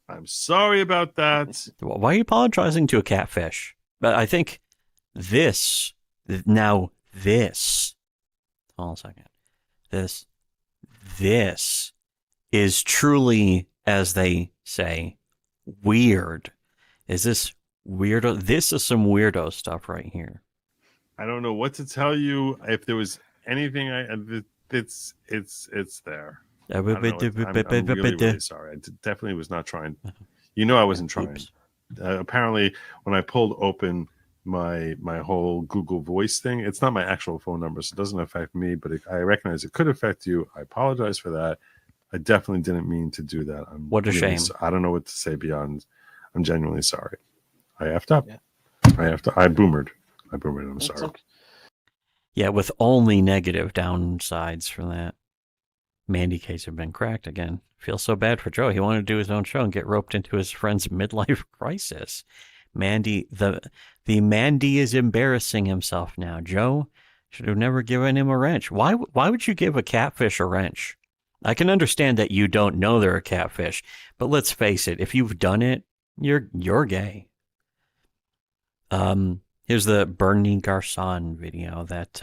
I'm sorry about that. Why are you apologizing to a catfish? But I think this. Hold on a second. This is truly, as they say, weird. Is this weirdo? This is some weirdo stuff right here. I don't know what to tell you. If there was anything, it's there. I'm really sorry. I definitely was not trying. I wasn't trying. Apparently, when I pulled open my whole Google Voice thing, it's not my actual phone number, so it doesn't affect me. But I recognize it could affect you. I apologize for that. I definitely didn't mean to do that. What a shame. I don't know what to say beyond. I'm genuinely sorry. I effed up. Yeah. I boomered. I'm sorry. Okay. Yeah, with only negative downsides for that. MANdy case have been cracked again. Feels so bad for Joe. He wanted to do his own show and get roped into his friend's midlife crisis. MANdy, the MANdy is embarrassing himself now. Joe should have never given him a wrench. Why would you give a catfish a wrench? I can understand that you don't know they're a catfish, but let's face it, if you've done it, you're gay. Here's the Bernie Garcon video that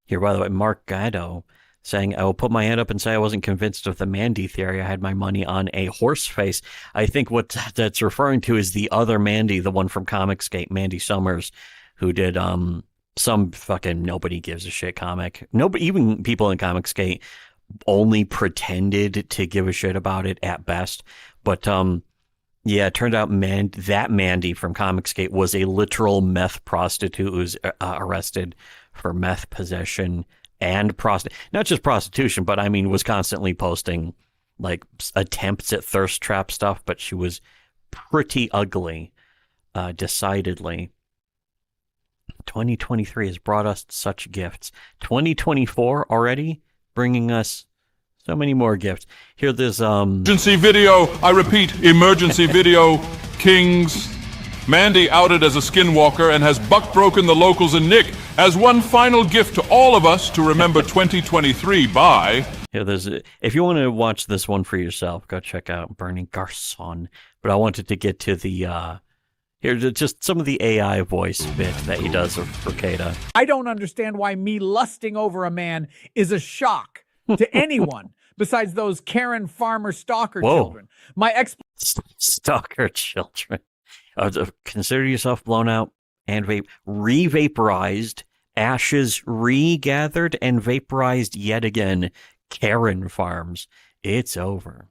here, by the way, Mark Gatto saying, I will put my hand up and say I wasn't convinced of the MANdy theory. I had my money on a horse face. I think what that's referring to is the other MANdy, the one from Comicsgate, Mandy Summers, who did some fucking nobody gives a shit comic. Nobody, even people in Comicsgate, only pretended to give a shit about it at best. But yeah, it turned out that MANdy from Comicsgate was a literal meth prostitute who was arrested for meth possession and not just prostitution, but I mean was constantly posting like attempts at thirst trap stuff. But she was pretty ugly, decidedly. 2023 has brought us such gifts. 2024 already bringing us so many more gifts. Here, there's emergency video. I repeat, emergency video. Kings. MANdy outed as a skinwalker and has buck broken the locals and Nick as one final gift to all of us to remember 2023 by. Yeah, if you want to watch this one for yourself, go check out Bernie Garcon. But I wanted to get to the here's just some of the AI voice bit that he does of Rekieta. I don't understand why me lusting over a man is a shock to anyone besides those Karen farmer stalker children. My stalker children. Consider yourself blown out and re-vaporized, ashes regathered and vaporized yet again. Karen Farms. It's over.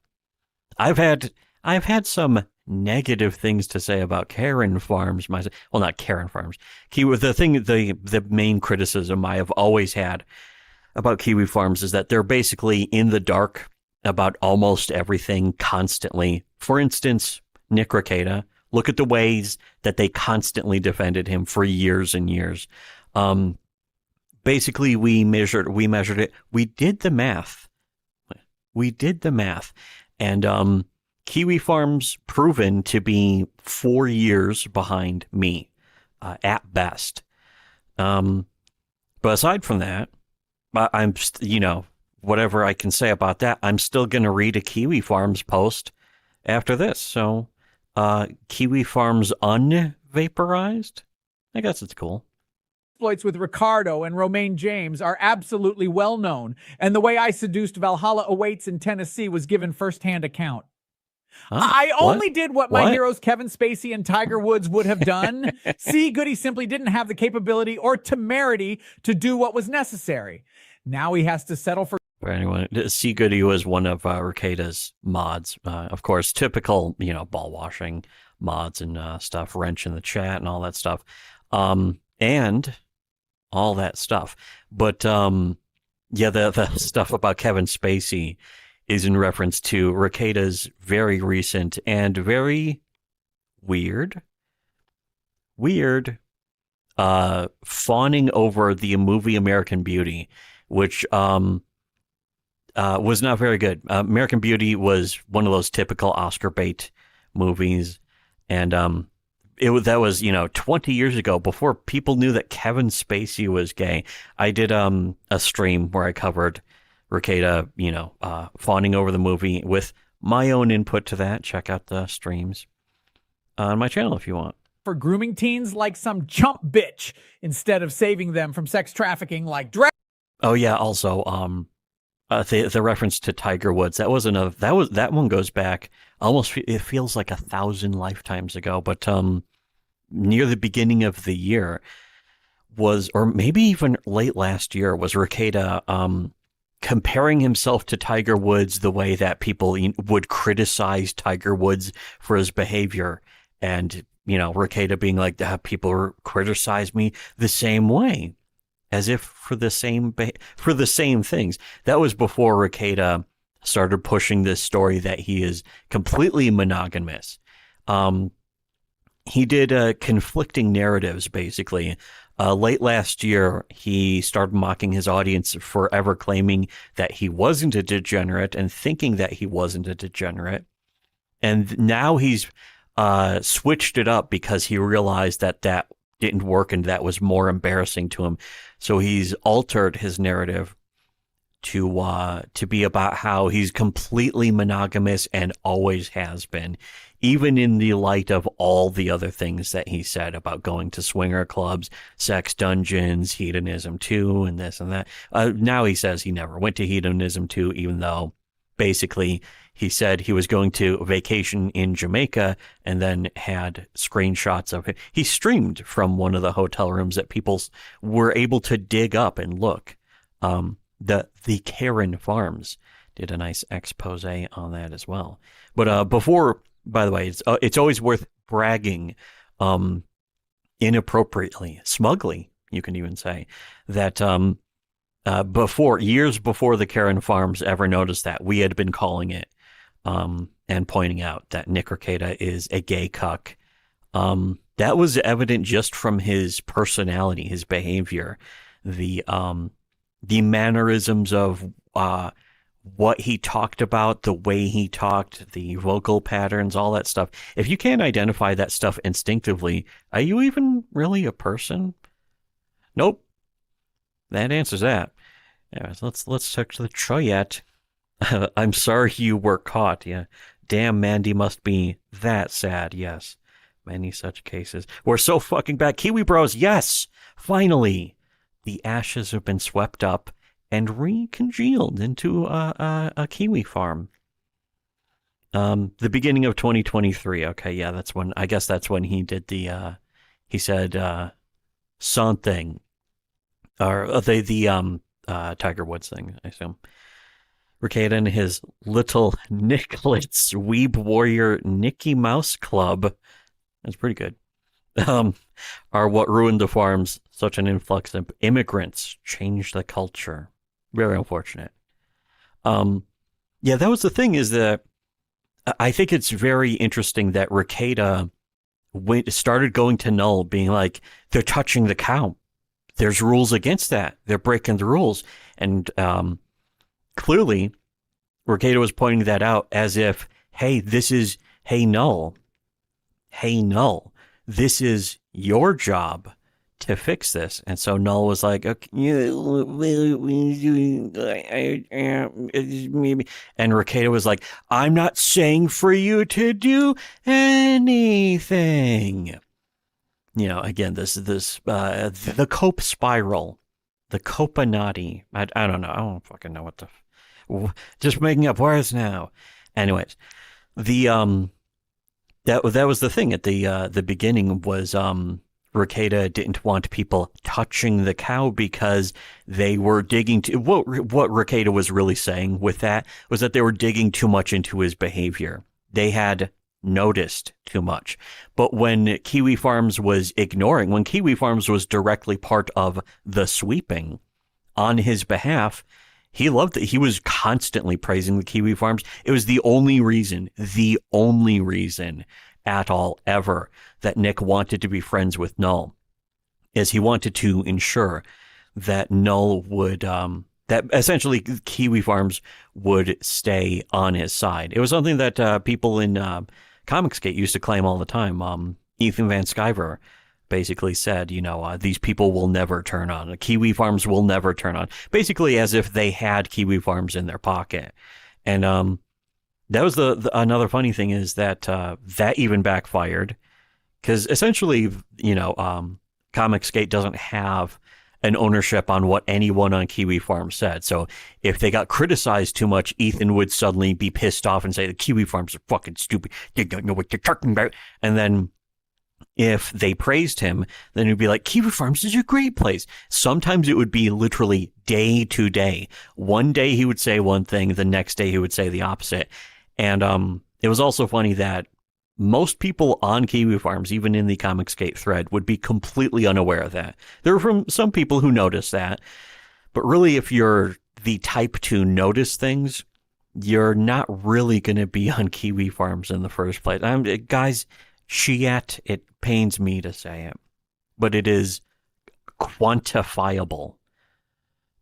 I've had I've had some negative things to say about Karen Farms myself. Well, not Karen Farms. The main criticism I have always had about Kiwi Farms is that they're basically in the dark about almost everything constantly. For instance, Nick Rekieta, look at the ways that they constantly defended him for years and years. Basically, we measured it. We did the math. And Kiwi Farms proven to be 4 years behind me, at best. But aside from that, I'm, whatever I can say about that, I'm still going to read a Kiwi Farms post after this. So, Kiwi Farms unvaporized? I guess it's cool. Exploits with Ricardo and Romaine James are absolutely well known, and the way I seduced Valhalla Awaits in Tennessee was given firsthand account. Huh? I only did what my What? heroes Kevin Spacey and Tiger Woods would have done. C. Goody simply didn't have the capability or temerity to do what was necessary. Now he has to settle for. For anyone, C. Goody was one of Rekieta's mods. Of course, typical, ball washing mods and stuff, wrench in the chat and all that stuff. And all that stuff. But the stuff about Kevin Spacey is in reference to Rekieta's very recent and very weird fawning over the movie American Beauty, which was not very good. American Beauty was one of those typical Oscar bait movies, and that was 20 years ago, before people knew that Kevin Spacey was gay. I did a stream where I covered Rekieta, fawning over the movie with my own input to that. Check out the streams on my channel if you want. For grooming teens like some chump bitch instead of saving them from sex trafficking like drag. Oh yeah, also the reference to Tiger Woods, that one goes back almost, it feels like 1,000 lifetimes ago, but near the beginning of the year or maybe even late last year, was Rekieta comparing himself to Tiger Woods the way that people would criticize Tiger Woods for his behavior, and Rekieta being like, people criticize me the same way, as if for the same things. That was before Rekieta started pushing this story that he is completely monogamous. He did conflicting narratives, basically. Late last year, he started mocking his audience for ever claiming that he wasn't a degenerate and thinking that he wasn't a degenerate. And now he's switched it up because he realized that didn't work and that was more embarrassing to him. So he's altered his narrative to be about how he's completely monogamous and always has been, even in the light of all the other things that he said about going to swinger clubs, sex dungeons, hedonism 2, and this and that. Now he says he never went to hedonism 2, even though basically he said he was going to vacation in Jamaica and then had screenshots of it. He streamed from one of the hotel rooms that people were able to dig up and look. The Karen Farms did a nice expose on that as well. But before, by the way, it's always worth bragging inappropriately, smugly, you can even say, that years before the Karen Farms ever noticed that, we had been calling it and pointing out that Nick Rekieta is a gay cuck. That was evident just from his personality, his behavior, the mannerisms of what he talked about, the way he talked, the vocal patterns, all that stuff. If you can't identify that stuff instinctively, are you even really a person? Nope. That answers that. Anyways, let's talk to the Troyette. I'm sorry you were caught. Yeah. Damn, MANdy must be that sad. Yes. Many such cases. We're so fucking bad. Kiwi Bros, yes! Finally! The ashes have been swept up and recongealed into a Kiwi farm. The beginning of 2023. Okay, yeah, that's when he did he said something, or the Tiger Woods thing, I assume. Rekieta and his little Nicholas Weeb Warrior Nicky Mouse Club, that's pretty good, are what ruined the farms. Such an influx of immigrants changed the culture. Very unfortunate. Yeah, that was the thing, is that I think it's very interesting that Rekieta started going to Null being like, they're touching the cow. There's rules against that. They're breaking the rules. And clearly, Rekieta was pointing that out as if, hey, Null, this is your job to fix this. And so Null was like, okay, and Rekieta was like, I'm not saying for you to do anything. Again, the cope spiral, the copanati. I don't know. I don't fucking know what just making up words now. Anyways, that was the thing at the beginning was, Rekieta didn't want people touching the cow because they were digging what Rekieta was really saying with that was that they were digging too much into his behavior. They had noticed too much. But when Kiwi Farms was directly part of the sweeping on his behalf, he loved it. He was constantly praising the Kiwi Farms. It was the only reason at all ever that Nick wanted to be friends with Null, is he wanted to ensure that Null would, that essentially Kiwi Farms would stay on his side. It was something that people in Comicsgate used to claim all the time. Ethan Van Sciver basically said, these people will never turn on. Kiwi Farms will never turn on. Basically as if they had Kiwi Farms in their pocket. And that was another funny thing is that that even backfired, because essentially, Comicsgate doesn't have an ownership on what anyone on Kiwi Farms said. So if they got criticized too much, Ethan would suddenly be pissed off and say the Kiwi Farms are fucking stupid. They don't know what they're talking about. And then if they praised him, then he'd be like, Kiwi Farms is a great place. Sometimes it would be literally day to day. One day he would say one thing, the next day he would say the opposite. And it was also funny that most people on Kiwi Farms, even in the Comicsgate thread, would be completely unaware of that. There were some people who noticed that, but really if you're the type to notice things, you're not really going to be on Kiwi Farms in the first place. Guys, shit, it pains me to say it, but it is quantifiable.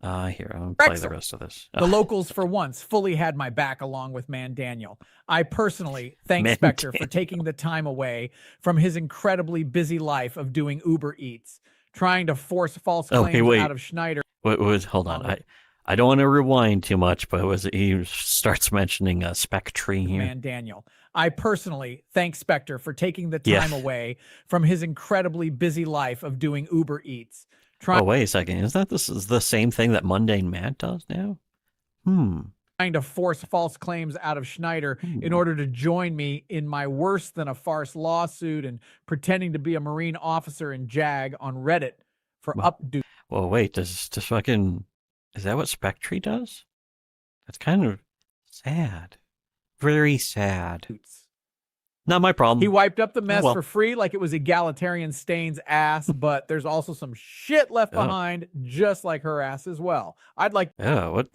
Here, I'm going to play the rest of this. The locals, for once, fully had my back along with Man Daniel. I personally thank Spectre for taking the time away from his incredibly busy life of doing Uber Eats, trying to force false claims out of Schneider. Hold on. I don't want to rewind too much, but he starts mentioning Spectre here. Man Daniel. I personally thank Spectre for taking the time away from his incredibly busy life of doing Uber Eats. Wait a second. This is the same thing that Mundane Matt does now? Trying to force false claims out of Schneider in order to join me in my worse than a farce lawsuit and pretending to be a Marine officer in JAG on Reddit for updo. Well, wait, does fucking... Is that what Spectre does? That's kind of sad. Very sad. Not my problem. He wiped up the mess for free like it was egalitarian Stain's ass, but there's also some shit left behind, just like her ass as well. I'd like... what?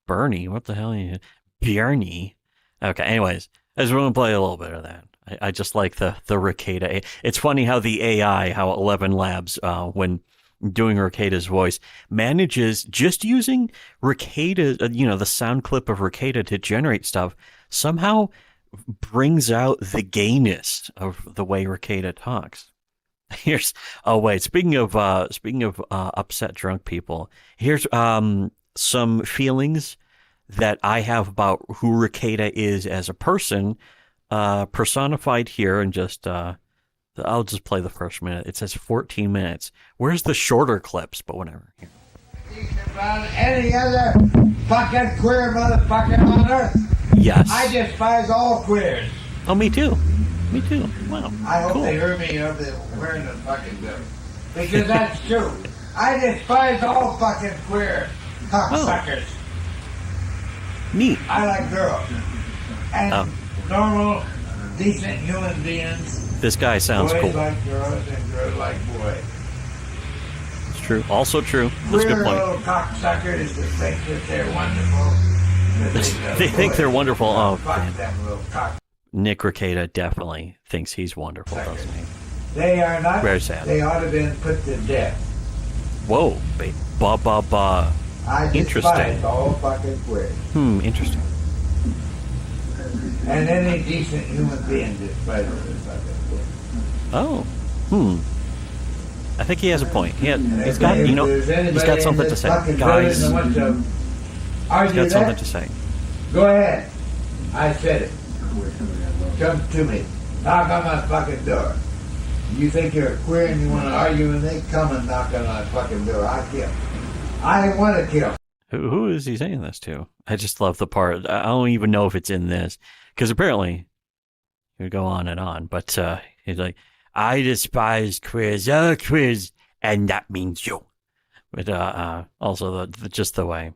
Bernie, what the hell are you... Bjarni? Okay, anyways, I just want to play a little bit of that. I just like the Rekieta. It's funny how the AI, how 11 Labs, when doing Rekieta's voice, manages, just using Rekieta, the sound clip of Rekieta to generate stuff, somehow brings out the gayness of the way Rekieta talks. Here's speaking of upset drunk people, here's some feelings that I have about who Rekieta is as a person, personified here, and I'll just play the first minute. It says 14 minutes. Where's the shorter clips? But whatever. Here. About any other fucking queer motherfucker on earth. Yes. I despise all queers. Oh, me too. Me too. Wow. I hope they heard me over there wearing the fucking bill. Because that's true. I despise all fucking queers. Cocksuckers. Neat. I like girls. And normal, decent human beings. This guy sounds boys cool. like girls and girls like boys. It's true. Also true. That's a good point. Little cocksuckers that think that they're wonderful. They think they're wonderful. Oh, fuck man. them little cock. Nick Rekieta definitely thinks he's wonderful, doesn't he? They are not. Very sad. They ought to have been put to death. Whoa. Ba. I Interesting. despise all fucking queers. Interesting. And any decent human being despises this fucking queer. Oh. I think he has a point. He's got, he's got something to say. Guys, he's got something to say. Go ahead. I said it. Come to me. Knock on my fucking door. You think you're a queer and you want to argue with me? Come and knock on my fucking door. I kill. I want to kill. Who is he saying this to? I just love the part. I don't even know if it's in this. Because apparently, he would go on and on. But he's like, I despise queers, and that means you. But also, just the way.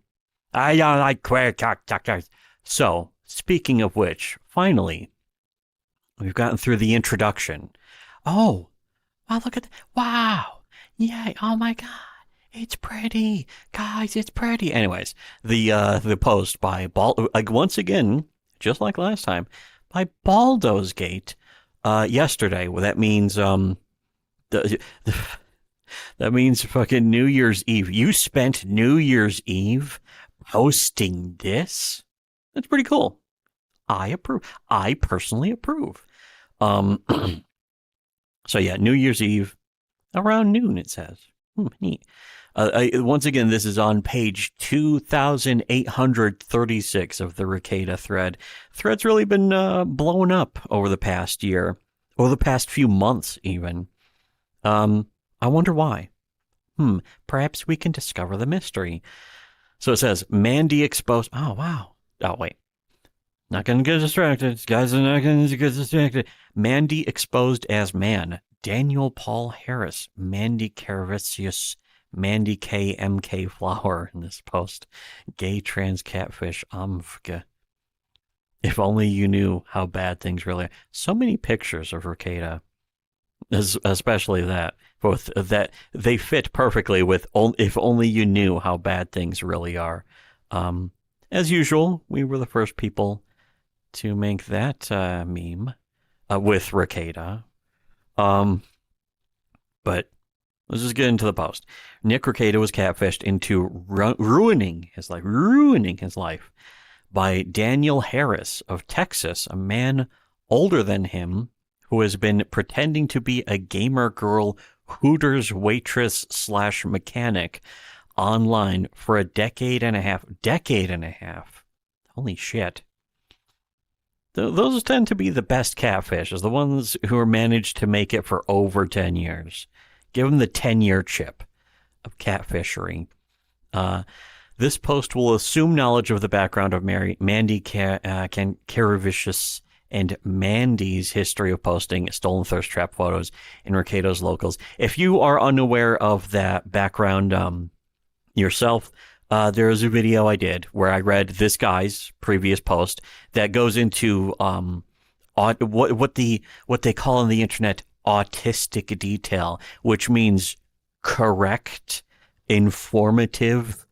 I don't like queer cocksuckers. So, speaking of which, finally, we've gotten through the introduction. Oh, wow, look at that. Wow. Yay. Oh, my God. It's pretty. Guys, it's pretty. Anyways, the post by once again, just like last time, by Baldosgate yesterday. Well, that means that means fucking New Year's Eve. You spent New Year's Eve posting this? That's pretty cool. I approve. I personally approve. So yeah, New Year's Eve around noon, it says. Neat. Once again, this is on page 2,836 of the Rekieta thread. Thread's really been blowing up over the past year, or the past few months even. I wonder why. Perhaps we can discover the mystery. So it says, MANdy exposed... Oh, wow. Oh, wait. Not going to get distracted. Guys are not going to get distracted. MANdy exposed as man. Daniel Paul Harris. MANdy Caravicius. MANdy K. MK Flower in this post. Gay trans catfish. If only you knew how bad things really are. So many pictures of Rekieta. Especially that. Both that they fit perfectly with if only you knew how bad things really are. As usual, we were the first people to make that meme with Rekieta. But let's just get into the post. Nick Rekieta was catfished into ruining his life by Daniel Harris of Texas, a man older than him who has been pretending to be a gamer girl Hooters waitress / mechanic online for a decade and a half. Holy shit. Those tend to be the best catfish, is the ones who are managed to make it for over 10 years. Give them the 10-year chip of catfishery. This post will assume knowledge of the background of MANdy Caravicius and MANdy's history of posting stolen thirst trap photos in Rekieta's locals. If you are unaware of that background yourself, there is a video I did where I read this guy's previous post that goes into what they call on the internet autistic detail, which means correct, informative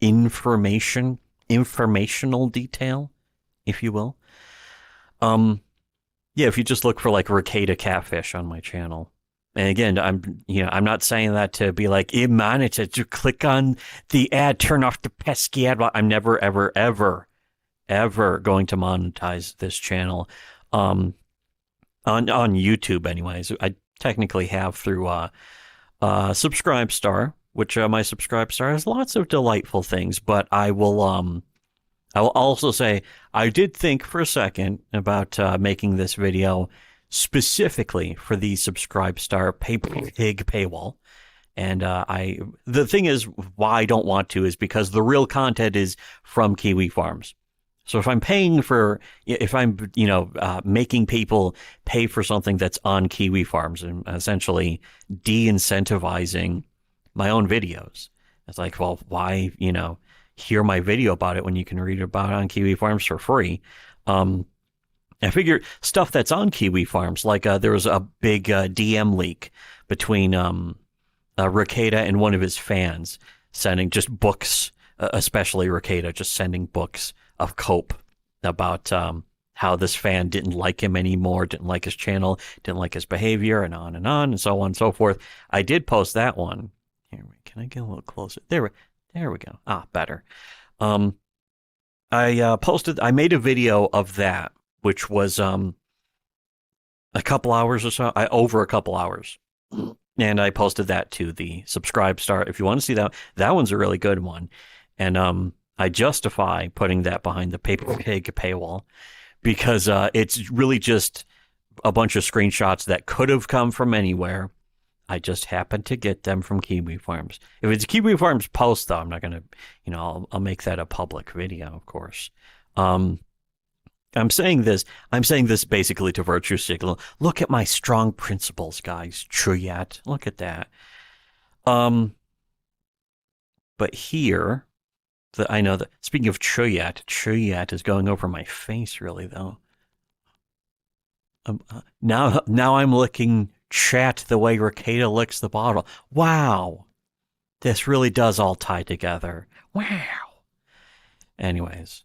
informational detail, if you will. Yeah, if you just look for like Rekieta catfish on my channel. And again, I'm not saying that to be like, monetize, to click on the ad, turn off the pesky ad. I'm never, ever, ever, ever going to monetize this channel. On YouTube anyways. I technically have through Subscribestar, which my Subscribestar has lots of delightful things, but I will also say I did think for a second about making this video specifically for the Subscribestar pig paywall. And the thing is why I don't want to is because the real content is from Kiwi Farms. So if I'm making people pay for something that's on Kiwi Farms and essentially de-incentivizing my own videos, it's like, well, why, hear my video about it when you can read about it on Kiwi Farms for free. I figure stuff that's on Kiwi Farms, like there was a big DM leak between Rekieta and one of his fans sending just books, especially Rekieta, just sending books of cope about how this fan didn't like him anymore, didn't like his channel, didn't like his behavior, and and so on and so forth. I did post that one. Here, can I get a little closer? There we go. Better. I made a video of that, which was a couple hours or so, over a couple hours. And I posted that to the subscribe star. If you want to see that one's a really good one. And I justify putting that behind the Paper Pig paywall because it's really just a bunch of screenshots that could have come from anywhere. I just happened to get them from Kiwi Farms. If it's a Kiwi Farms post, though, I'm not going to, I'll make that a public video, of course. I'm saying this basically to virtue signal. Look at my strong principles, guys. Chuyat. Look at that. But here, I know that, speaking of Chuyat is going over my face, really, though. Now I'm licking chat the way Rekieta licks the bottle. Wow. This really does all tie together. Wow. Anyways.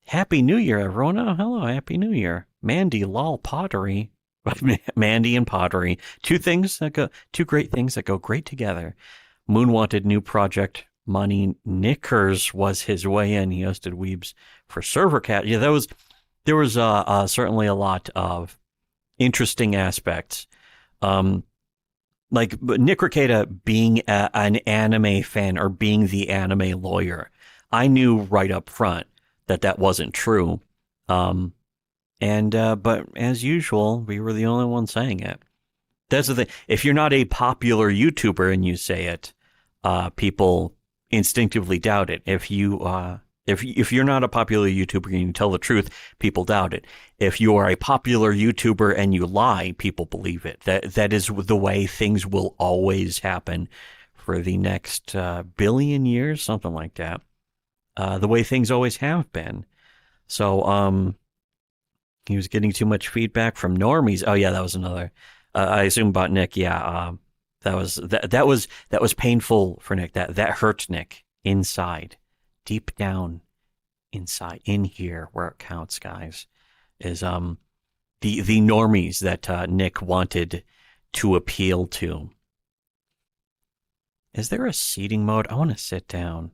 Happy New Year, everyone. Oh, hello. Happy New Year. MANdy, lol, pottery. MANdy and pottery. Two great things that go great together. Moon wanted new project money. Knickers was his way in. He hosted Weebs for Server Cat. Yeah, there was certainly a lot of interesting aspects. Like Nick Rekieta being an anime fan or being the anime lawyer. I knew right up front that wasn't true. But as usual, we were the only ones saying it. That's the thing. If you're not a popular YouTuber and you say it, people instinctively doubt it. If you're not a popular YouTuber and you tell the truth, people doubt it. If you are a popular YouTuber and you lie, people believe it. That is the way things will always happen for the next billion years, something like that. The way things always have been. So he was getting too much feedback from normies. Oh yeah, that was another. I assume about Nick. Yeah, that was painful for Nick. That hurt Nick inside. Deep down inside, in here where it counts, guys, is the normies that Nick wanted to appeal to. Is there a seating mode? I want to sit down.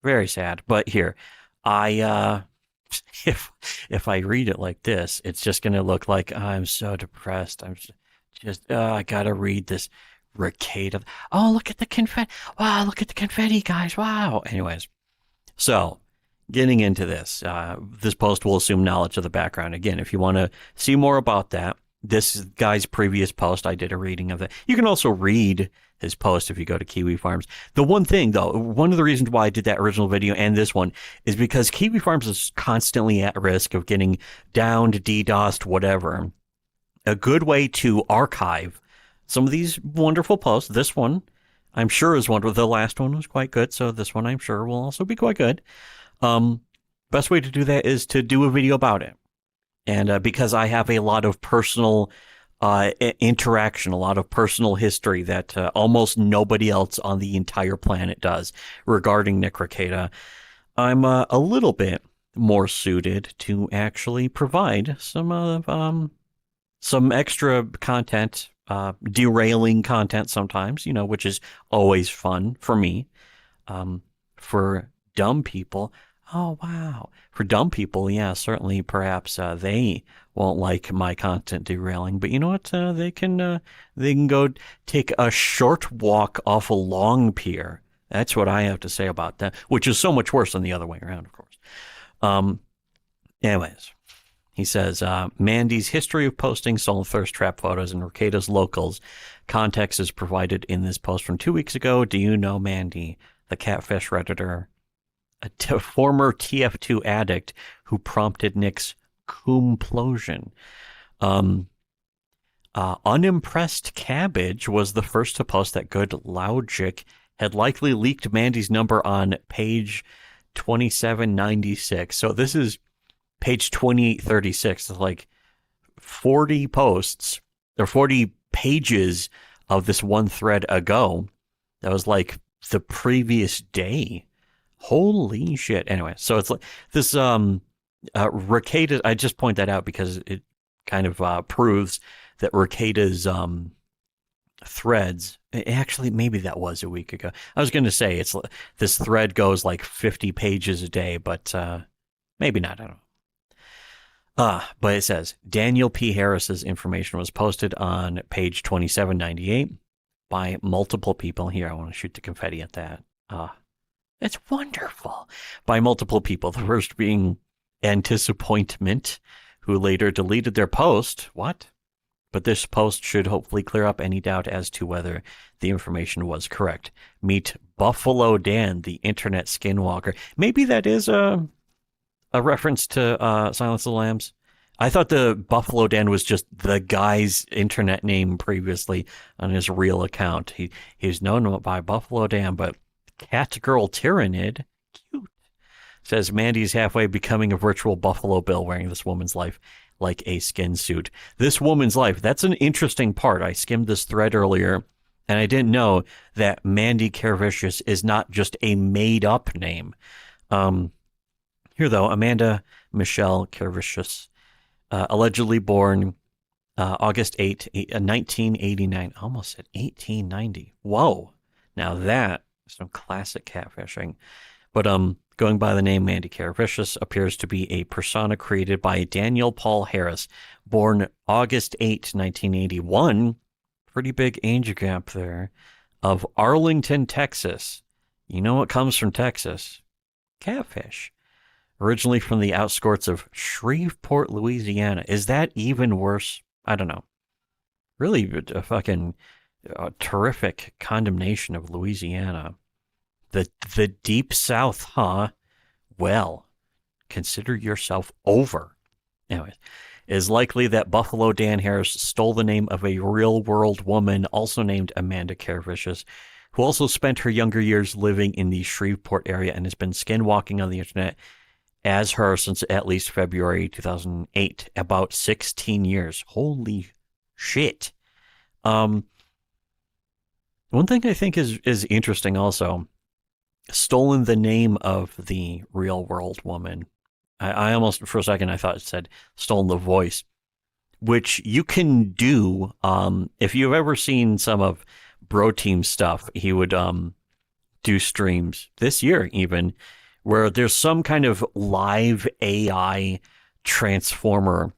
Very sad. But here, if I read it like this, it's just going to look like I'm so depressed. I'm just I gotta read this Rekieta. Oh, look at the confetti. Wow, look at the confetti, guys. Wow. Anyways, so getting into this, this post will assume knowledge of the background. Again, if you want to see more about that, this guy's previous post, I did a reading of it. You can also read his post if you go to Kiwi Farms. The one thing, though, one of the reasons why I did that original video and this one is because Kiwi Farms is constantly at risk of getting downed, DDoSed, whatever. A good way to archive some of these wonderful posts. This one, I'm sure, is wonderful. The last one was quite good, so this one, I'm sure, will also be quite good. Best way to do that is to do a video about it. And because I have a lot of personal interaction, a lot of personal history that almost nobody else on the entire planet does regarding Nick Rekieta, I'm a little bit more suited to actually provide some extra content, derailing content sometimes, which is always fun for me. For dumb people, oh, wow. For dumb people, yeah, certainly perhaps they won't like my content derailing. But you know what? They can go take a short walk off a long pier. That's what I have to say about that, which is so much worse than the other way around, of course. Anyways, he says, MANdy's history of posting stolen thirst trap photos and Rekieta's locals. Context is provided in this post from 2 weeks ago. Do you know MANdy, the catfish Redditor? A former TF2 addict who prompted Nick's complosion. Unimpressed Cabbage was the first to post that Good Logic had likely leaked Mandy's number on page 2796. So this is page 2836. Like 40 posts or 40 pages of this one thread ago. That was like the previous day. Holy shit. Anyway, so it's like this Rekieta, I just point that out because it kind of proves that Rekieta's threads, actually maybe that was a week ago. I was going to say this thread goes like 50 pages a day, but maybe not, I don't know. But it says Daniel P. Harris's information was posted on page 2798 by multiple people. Here, I want to shoot the confetti at that. It's wonderful. By multiple people. The first being Antisappointment, who later deleted their post. What? But this post should hopefully clear up any doubt as to whether the information was correct. Meet Buffalo Dan, the internet skinwalker. Maybe that is a reference to Silence of the Lambs. I thought the Buffalo Dan was just the guy's internet name previously on his real account. He's known by Buffalo Dan, but Catgirl Tyrannid, cute, says Mandy's halfway becoming a virtual Buffalo Bill wearing this woman's life like a skin suit. This woman's life, that's an interesting part. I skimmed this thread earlier, and I didn't know that MANdy Caravicious is not just a made-up name. Here, though, Amanda Michelle Caravicious, allegedly born August 8, 1989. Almost said 1890. Whoa. Now that is some classic catfishing. But going by the name MANdy Caravicious appears to be a persona created by Daniel Paul Harris, born August 8, 1981. Pretty big age gap there. Of Arlington, Texas. You know what comes from Texas? Catfish. Originally from the outskirts of Shreveport, Louisiana. Is that even worse? I don't know. Really a fucking terrific condemnation of Louisiana. The deep south, huh? Well, consider yourself over. Anyways, it is likely that Buffalo Dan Harris stole the name of a real-world woman also named Amanda Caravicious, who also spent her younger years living in the Shreveport area and has been skinwalking on the internet as her since at least February 2008, about 16 years. Holy shit. One thing I think is interesting also, stolen the name of the real world woman. I almost, for a second, I thought it said stolen the voice, which you can do. If you've ever seen some of Bro Team stuff, he would do streams this year even, where there's some kind of live AI transformer.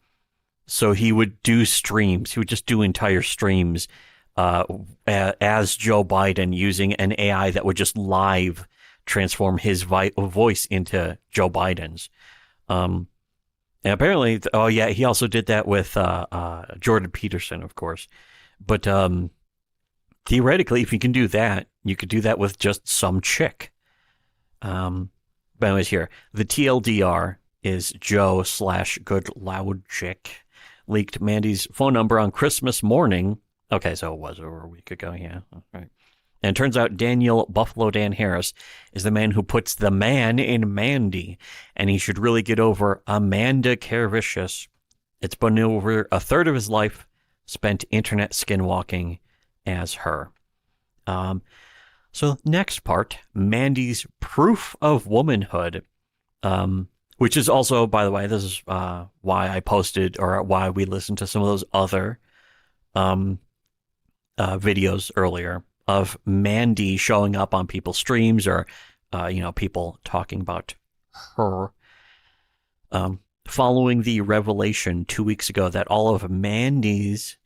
So he would do streams. He would just do entire streams as Joe Biden using an AI that would just live transform his voice into Joe Biden's. And apparently, oh yeah, he also did that with Jordan Peterson, of course. But theoretically, if you can do that, you could do that with just some chick. But anyways, here, the TLDR is Joe/Good Loud Chick leaked Mandy's phone number on Christmas morning. Okay, so it was over a week ago, yeah. All right. And it turns out Daniel Buffalo Dan Harris is the man who puts the man in MANdy, and he should really get over Amanda Caravicious. It's been over a third of his life spent internet skinwalking as her. So next part, MANdy's proof of womanhood, which is also, by the way, this is why I posted or why we listened to some of those other videos earlier of MANdy showing up on people's streams or, people talking about her. Following the revelation 2 weeks ago that all of MANdy's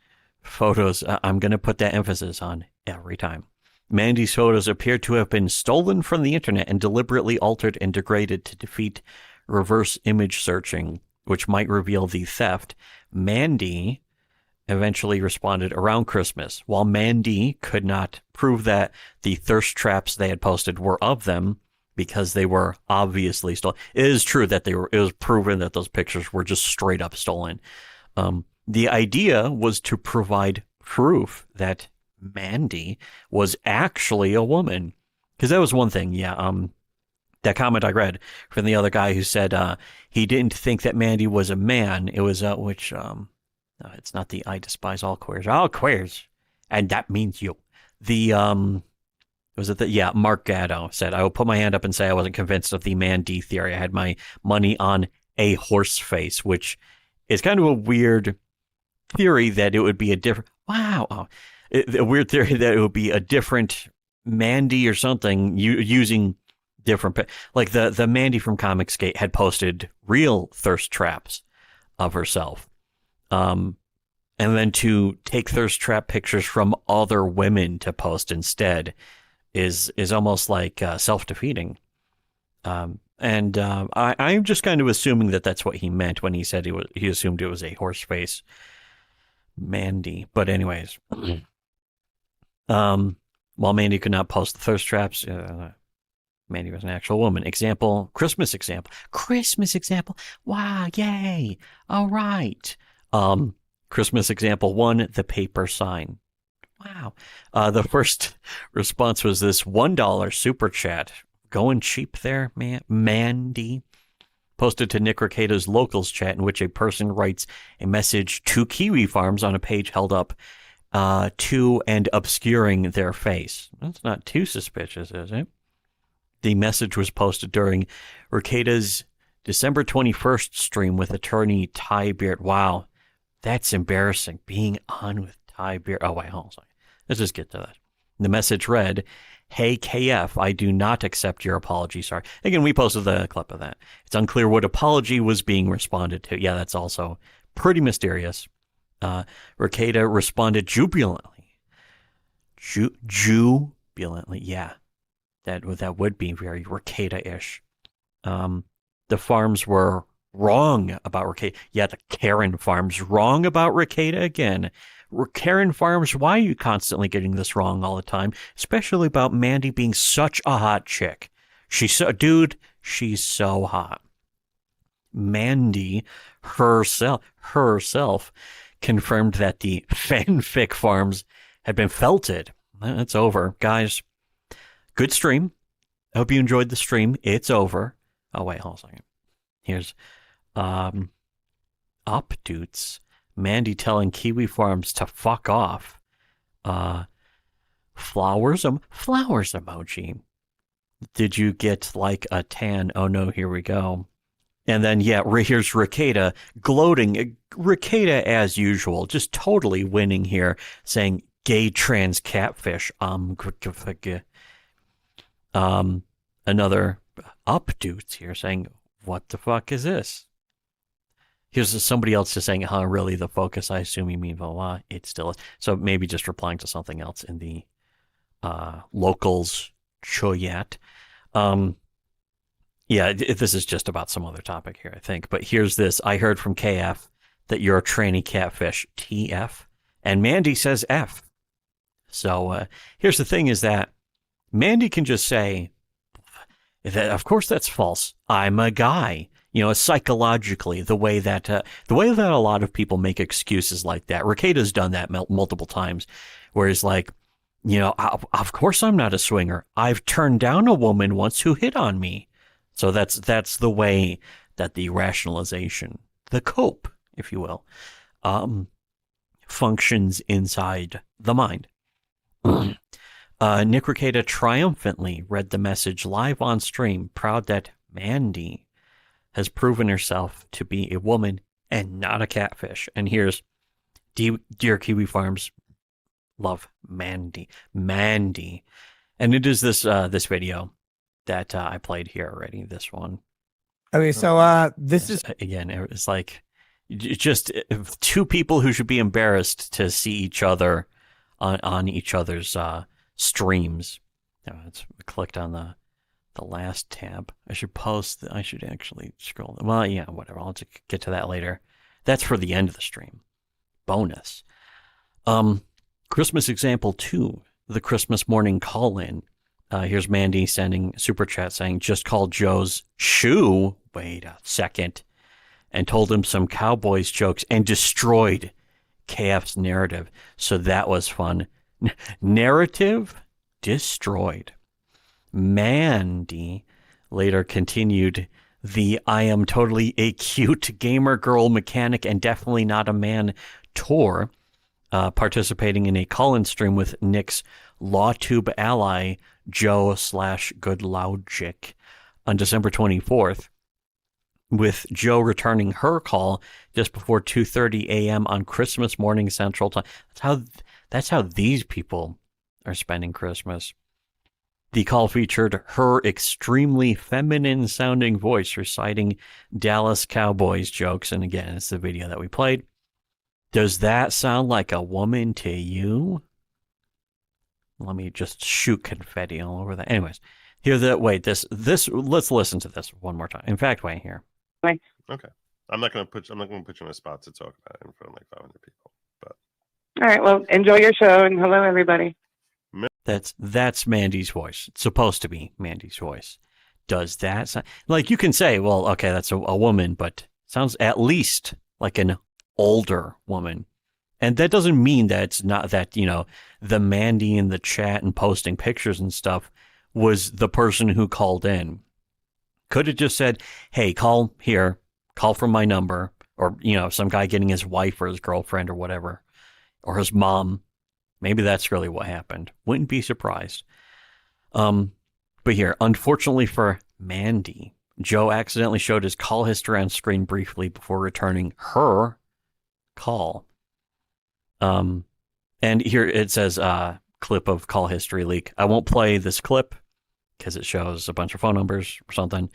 photos, I'm going to put that emphasis on every time. MANdy's photos appear to have been stolen from the internet and deliberately altered and degraded to defeat reverse image searching, which might reveal the theft. MANdy eventually responded around Christmas. While MANdy could not prove that the thirst traps they had posted were of them because they were obviously stolen. It is true that it was proven that those pictures were just straight up stolen. The idea was to provide proof that MANdy was actually a woman. Because that was one thing, that comment I read from the other guy who said he didn't think that MANdy was a man. It was, it's not the I despise all queers. All queers. And that means you. Mark Gatto said, I will put my hand up and say I wasn't convinced of the MANdy theory. I had my money on a horse face, which is kind of a weird theory that it would be a different, a weird theory that it would be a different MANdy or something using different, like the MANdy from Comicsgate had posted real thirst traps of herself. And then to take thirst trap pictures from other women to post instead is almost like self-defeating. I'm just kind of assuming that that's what he meant when he said he assumed it was a horse face MANdy. But anyways, while MANdy could not post the thirst traps, MANdy was an actual woman. Christmas example. Wow, yay. All right. Christmas example 1, the paper sign. Wow. The first response was this $1 super chat. Going cheap there, MANdy. Posted to Nick Rekieta's locals chat, in which a person writes a message to Kiwi Farms on a page held up to and obscuring their face. That's not too suspicious, is it? The message was posted during Rekieta's December 21st stream with attorney Ty Beard. Wow. That's embarrassing, being on with Ty Beard. Oh, wait, hold on a second. Let's just get to that. The message read, "Hey, KF, I do not accept your apology. Sorry." Again, we posted the clip of that. It's unclear what apology was being responded to. Yeah, that's also pretty mysterious. Rekieta responded jubilantly. Jubilantly, yeah. That would be very Rekieta-ish. The farms were wrong about Rekieta. Yeah, the Karen Farms wrong about Rekieta again. Karen Farms, why are you constantly getting this wrong all the time? Especially about MANdy being such a hot chick. She's so hot. MANdy herself confirmed that the fanfic farms had been felted. It's over. Guys, good stream. I hope you enjoyed the stream. It's over. Oh, wait, hold on a second. Here's updates. MANdy telling Kiwi Farms to fuck off. Flowers emoji. Did you get like a tan? Oh no, here we go. And then here's Rekieta gloating. Rekieta as usual, just totally winning here, saying gay trans catfish. Another updates here saying, what the fuck is this? Here's somebody else just saying, really, the focus, I assume you mean voila. It still is. So maybe just replying to something else in the locals choyat. This is just about some other topic here, I think. But here's this. I heard from KF that you're a tranny catfish, TF. And MANdy says F. So here's the thing is that MANdy can just say, that, of course that's false. I'm a guy. Psychologically, the way that a lot of people make excuses like that. Rekieta's done that multiple times, where he's like, of course I'm not a swinger. I've turned down a woman once who hit on me. So that's the way that the rationalization, the cope, if you will, functions inside the mind. Nick Rekieta triumphantly read the message live on stream, proud that MANdy has proven herself to be a woman and not a catfish. And here's Dear Kiwi Farms, love MANdy. And it is this video that I played here already, this one. Okay, so this is... Again, it's like just two people who should be embarrassed to see each other on each other's streams. It's clicked on the last tab. I should actually scroll. Well, yeah, whatever. I'll just get to that later. That's for the end of the stream. Bonus. Christmas example 2, the Christmas morning call-in. Here's MANdy sending super chat saying, just call Joe's shoe. Wait a second. and told him some Cowboys jokes and destroyed KF's narrative. So that was fun. Narrative destroyed. MANdy later continued the I am totally a cute gamer girl mechanic and definitely not a man tour, participating in a call-in stream with Nick's LawTube ally, Joe/Good Logic, on December 24th, with Joe returning her call just before 2:30 a.m. on Christmas morning Central Time. That's how these people are spending Christmas. The call featured her extremely feminine-sounding voice reciting Dallas Cowboys jokes, and again, it's the video that we played. Does that sound like a woman to you? Let me just shoot confetti all over that. Anyways, this. Let's listen to this one more time. In fact, wait here. Okay, I'm not gonna put you on a spot to talk about it in front of like 500 people. But all right, well, enjoy your show and hello everybody. That's MANdy's voice. It's supposed to be MANdy's voice. Does that sound like, you can say, well, okay, that's a woman, but it sounds at least like an older woman. And that doesn't mean that it's not that, the MANdy in the chat and posting pictures and stuff was the person who called in. Could have just said, hey, call from my number, or, some guy getting his wife or his girlfriend or whatever, or his mom. Maybe that's really what happened. Wouldn't be surprised. But here, unfortunately for MANdy, Joe accidentally showed his call history on screen briefly before returning her call. And here it says, clip of call history leak. I won't play this clip because it shows a bunch of phone numbers or something.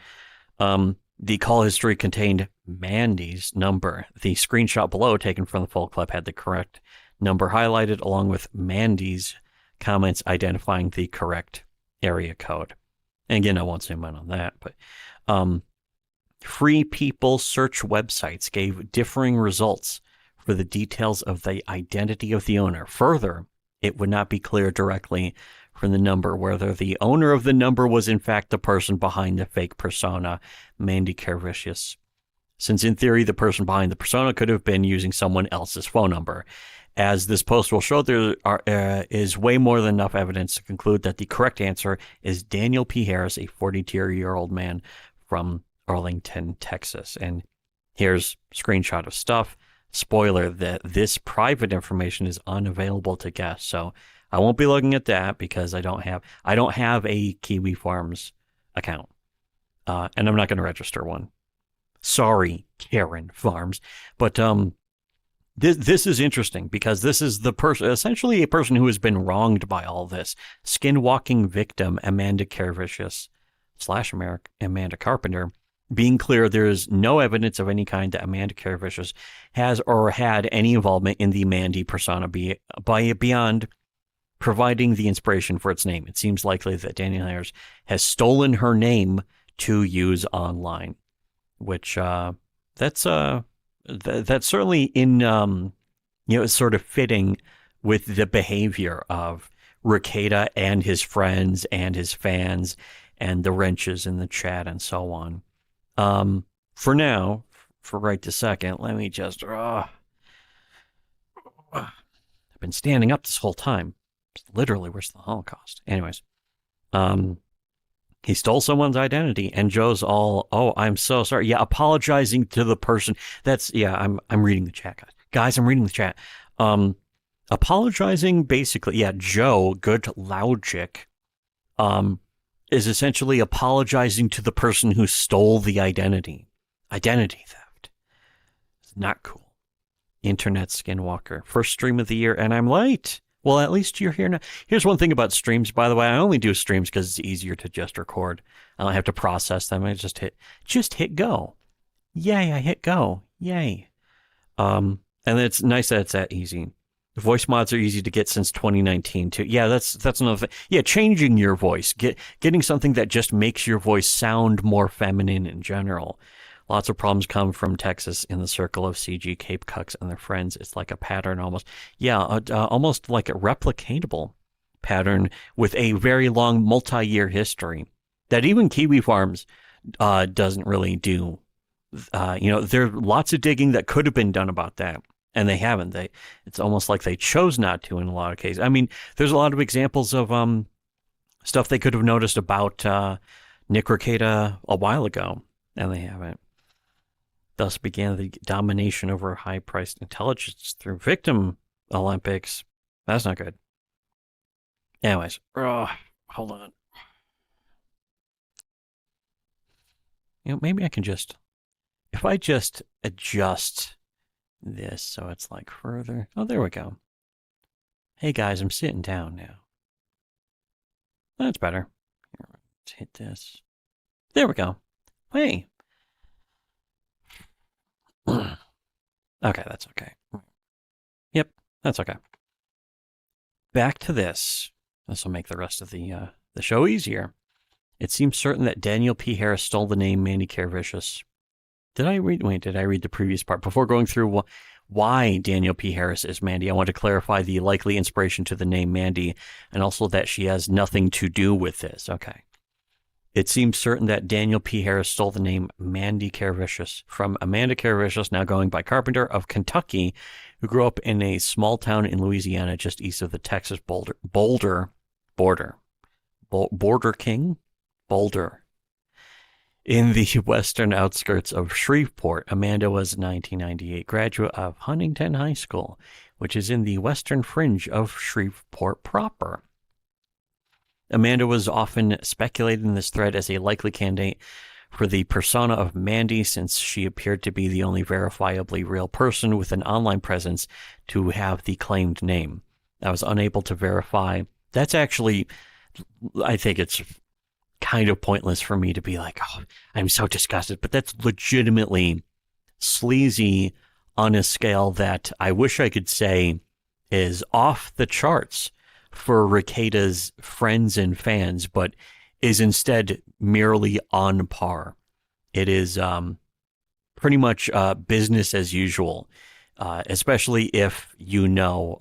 The call history contained MANdy's number. The screenshot below, taken from the full clip, had the correct number highlighted along with MANdy's comments identifying the correct area code. And again, I won't zoom in on that, but free people search websites gave differing results for the details of the identity of the owner. Further, it would not be clear directly from the number whether the owner of the number was in fact the person behind the fake persona, MANdy Carvicious, since in theory the person behind the persona could have been using someone else's phone number. As this post will show, there is way more than enough evidence to conclude that the correct answer is Daniel P. Harris, a 42-year-old man from Arlington, Texas. And here's a screenshot of stuff. Spoiler that this private information is unavailable to guests. So I won't be looking at that because I don't have a Kiwi Farms account. And I'm not going to register one. Sorry, Karen Farms. But This is interesting because this is the person, essentially a person who has been wronged by all this. Skinwalking victim Amanda Carvicious / Amanda Carpenter. Being clear, there is no evidence of any kind that Amanda Carvicious has or had any involvement in the MANdy persona beyond providing the inspiration for its name. It seems likely that Daniel Harris has stolen her name to use online, which that's certainly in, sort of fitting with the behavior of Rekieta and his friends and his fans and the wrenches in the chat and so on. For now, for right this second, let me just, I've been standing up this whole time. Literally, where's the Holocaust? Anyways, he stole someone's identity, and Joe's all, oh, I'm so sorry. Yeah, apologizing to the person. I'm reading the chat, guys. Guys, I'm reading the chat. Apologizing, basically, Joe, Good Logic, is essentially apologizing to the person who stole the identity. Identity theft. It's not cool. Internet Skinwalker. First stream of the year, and I'm late. Well, at least you're here now. Here's one thing about streams, by the way. I only do streams because it's easier to just record. I don't have to process them. I just hit go. Yay, I hit go. Yay. And it's nice that it's that easy. Voice mods are easy to get since 2019 too. Yeah, that's another thing. Yeah, changing your voice. Getting something that just makes your voice sound more feminine in general. Lots of problems come from Texas in the circle of CG Cape Cucks and their friends. It's like a pattern almost. Yeah, almost like a replicatable pattern with a very long multi-year history that even Kiwi Farms doesn't really do there are lots of digging that could have been done about that, and they haven't. It's almost like they chose not to in a lot of cases. I mean, there's a lot of examples of stuff they could have noticed about Nick Rekieta a while ago, and they haven't. Thus began the domination over high-priced intelligence through victim Olympics. That's not good. Anyways, hold on. Maybe I can if I just adjust this so it's like further. Oh, there we go. Hey guys, I'm sitting down now. That's better. Here, let's hit this. There we go. Hey. Okay, that's okay. Yep, that's okay. Back to this. This will make the rest of the show easier. It seems certain that Daniel P. Harris stole the name MANdy Caravicious. Did I read the previous part? Before going through why Daniel P. Harris is MANdy, I want to clarify the likely inspiration to the name MANdy, and also that she has nothing to do with this. Okay. It seems certain that Daniel P. Harris stole the name MANdy Caravicious from Amanda Caravicious, now going by Carpenter, of Kentucky, who grew up in a small town in Louisiana just east of the Texas Boulder in the western outskirts of Shreveport. Amanda was a 1998 graduate of Huntington High School, which is in the western fringe of Shreveport proper. Amanda was often speculated in this thread as a likely candidate for the persona of MANdy, since she appeared to be the only verifiably real person with an online presence to have the claimed name. I was unable to verify. That's actually, I think it's kind of pointless for me to be like, oh, I'm so disgusted, but that's legitimately sleazy on a scale that I wish I could say is off the charts for Rekieta's friends and fans, but is instead merely on par. It is pretty much business as usual, especially if you know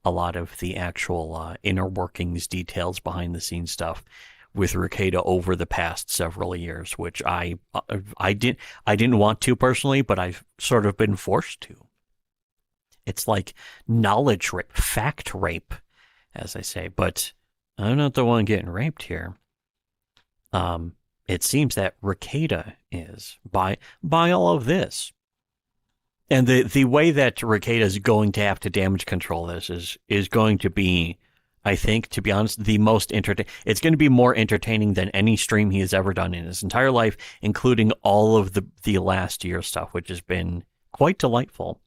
a lot of the actual inner workings, details, behind the scenes stuff with Rekieta over the past several years, which I didn't want to personally, but I've sort of been forced to. It's like knowledge rape, fact rape, as I say, but I'm not the one getting raped here. It seems that Rekieta is by all of this. And the way that Rekieta is going to have to damage control this is going to be, I think, to be honest, the most entertaining. It's going to be more entertaining than any stream he has ever done in his entire life, including all of the last year stuff, which has been quite delightful.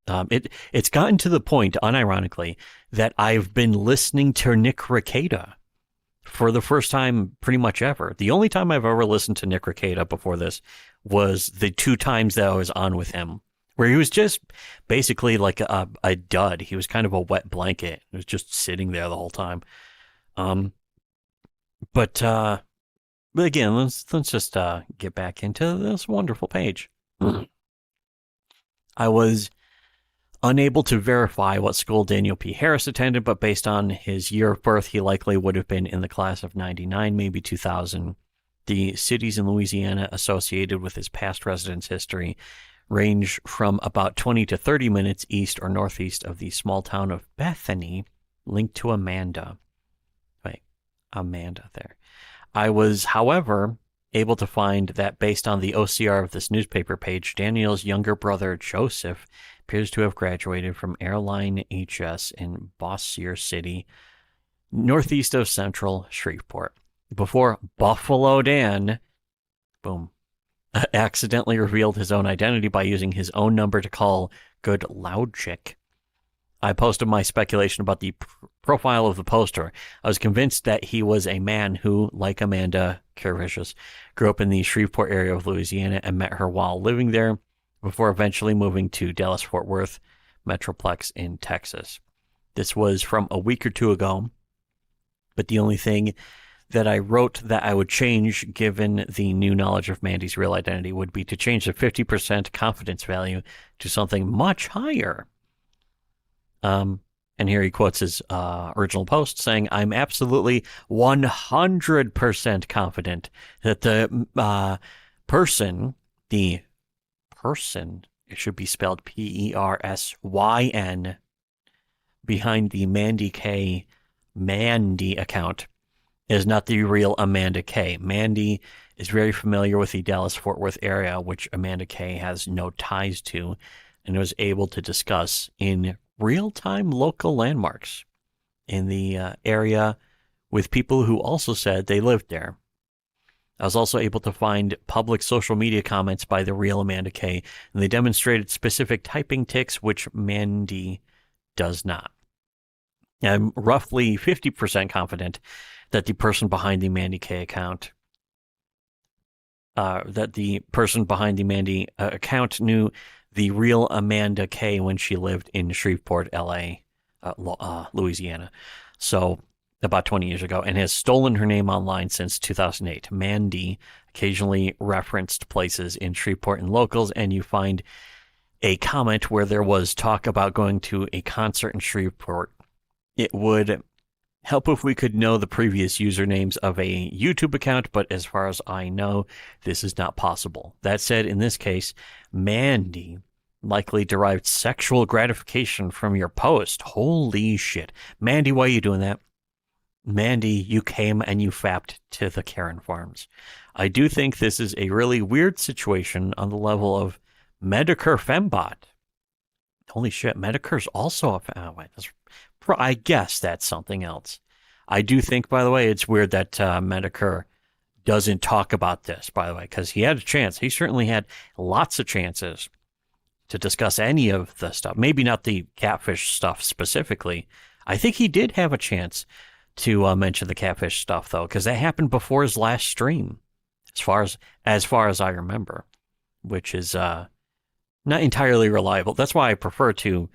It's gotten to the point, unironically, that I've been listening to Nick Rekieta for the first time pretty much ever. The only time I've ever listened to Nick Rekieta before this was the 2 times that I was on with him, where he was just basically like a dud. He was kind of a wet blanket. He was just sitting there the whole time. But again, let's just get back into this wonderful page. I was unable to verify what school Daniel P. Harris attended, but based on his year of birth, he likely would have been in the class of 99, maybe 2000. The cities in Louisiana associated with his past residence history range from about 20 to 30 minutes east or northeast of the small town of Bethany, linked to Amanda. Wait, Amanda there. I was, however, able to find that based on the OCR of this newspaper page, Daniel's younger brother, Joseph, appears to have graduated from Airline HS in Bossier City, northeast of central Shreveport, before Buffalo Dan, boom, accidentally revealed his own identity by using his own number to call Good Loud Chick. I posted my speculation about the profile of the poster. I was convinced that he was a man who, like Amanda Caravicious, grew up in the Shreveport area of Louisiana and met her while living there, before eventually moving to Dallas-Fort Worth Metroplex in Texas. This was from a week or 2 ago, but the only thing that I wrote that I would change, given the new knowledge of MANdy's real identity, would be to change the 50% confidence value to something much higher. And here he quotes his original post saying, I'm absolutely 100% confident that the person the person, it should be spelled Persyn, behind the MANdy K MANdy account is not the real Amanda K. MANdy is very familiar with the Dallas-Fort Worth area, which Amanda K has no ties to, and was able to discuss in real-time local landmarks in the area with people who also said they lived there. I was also able to find public social media comments by the real Amanda K, and they demonstrated specific typing tics, which MANdy does not. I'm roughly 50% confident that the person behind the MANdy K account, account knew the real Amanda K when she lived in Shreveport, Louisiana. So about 20 years ago, and has stolen her name online since 2008. MANdy occasionally referenced places in Shreveport and locals, and you find a comment where there was talk about going to a concert in Shreveport. It would help if we could know the previous usernames of a YouTube account, but as far as I know, this is not possible. That said, in this case, MANdy likely derived sexual gratification from your post. Holy shit. MANdy, why are you doing that? MANdy, you came and you fapped to the Karen Farms. I do think this is a really weird situation on the level of Medicare Fembot. Holy shit, Medicare's also I guess that's something else. I do think, by the way, it's weird that Medicare doesn't talk about this, by the way, because he had a chance. He certainly had lots of chances to discuss any of the stuff. Maybe not the catfish stuff specifically. I think he did have a chance to mention the catfish stuff, though, because that happened before his last stream, as far as I remember, which is not entirely reliable. That's why I prefer to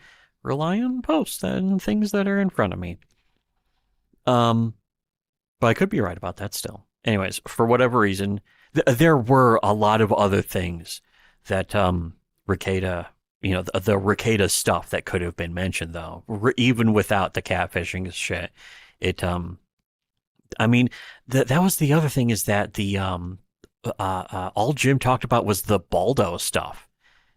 rely on posts and things that are in front of me. But I could be right about that still. Anyways, for whatever reason, there were a lot of other things that Rekieta, the Rekieta stuff that could have been mentioned, though, even without the catfishing shit. That was the other thing, is that the all Jim talked about was the Baldo stuff.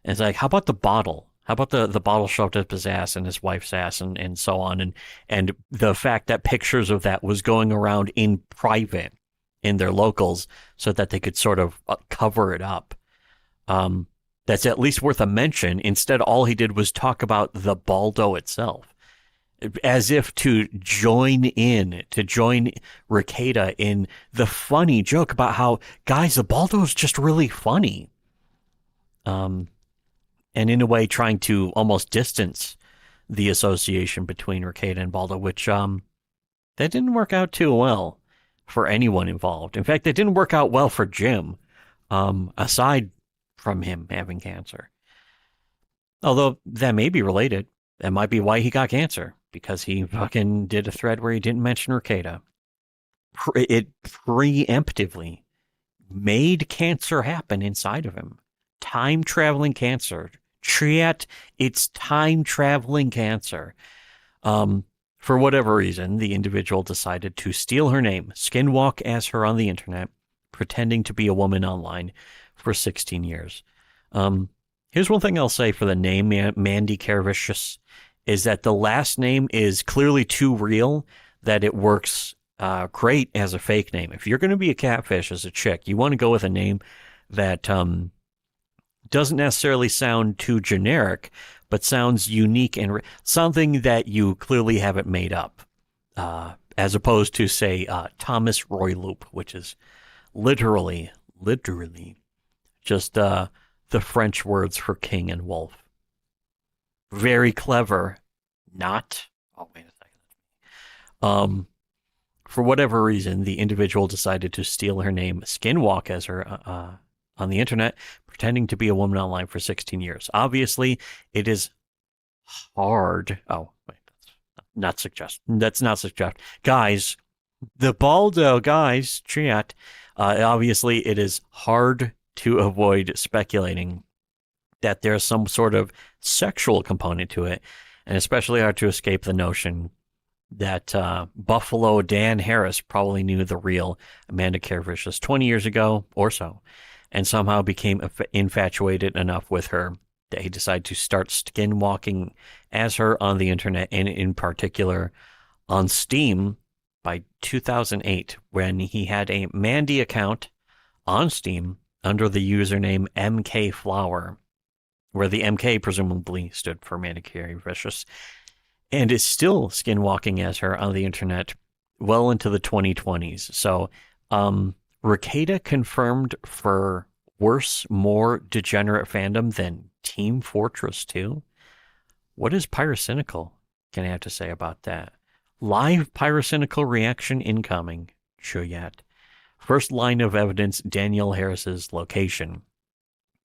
And it's like, how about the bottle? How about the bottle shoved up his ass and his wife's ass and so on? And the fact that pictures of that was going around in private in their locals so that they could sort of cover it up. That's at least worth a mention. Instead, all he did was talk about the Baldo itself, as if to join Rekieta in the funny joke about how, guys, the Baldo is just really funny. And in a way trying to almost distance the association between Rekieta and Baldo, which that didn't work out too well for anyone involved. In fact, it didn't work out well for Jim, aside from him having cancer. Although that may be related. That might be why he got cancer, because he fucking did a thread where he didn't mention Rekieta. It preemptively made cancer happen inside of him. Time-traveling cancer. Triat, it's time-traveling cancer. For whatever reason, the individual decided to steal her name, skinwalk as her on the internet, pretending to be a woman online for 16 years. Here's one thing I'll say for the name MANdy Carvicious, is that the last name is clearly too real that it works great as a fake name. If you're going to be a catfish as a chick, you want to go with a name that doesn't necessarily sound too generic, but sounds unique and something that you clearly haven't made up, as opposed to, say, Thomas Roy Loop, which is literally just the French words for king and wolf. Very clever. Not. Oh, wait a second. For whatever reason, the individual decided to steal her name, skinwalk as her on the internet, pretending to be a woman online for 16 years. Obviously, it is hard. Oh, wait, that's not suggest. Guys, the Baldo, guys, chat. Obviously, it is hard to avoid speculating that there's some sort of sexual component to it, and especially hard to escape the notion that Buffalo Dan Harris probably knew the real Amanda Carvicious 20 years ago or so, and somehow became infatuated enough with her that he decided to start skinwalking as her on the internet, and in particular on Steam by 2008, when he had a MANdy account on Steam under the username MKFlower, where the MK presumably stood for Manicure Vicious, and is still skinwalking as her on the internet well into the 2020s. So, Rekieta confirmed for worse, more degenerate fandom than Team Fortress 2. What is Pyrocynical gonna have to say about that? Live Pyrocynical reaction incoming. Chuyat. First line of evidence, Danielle Harris's location.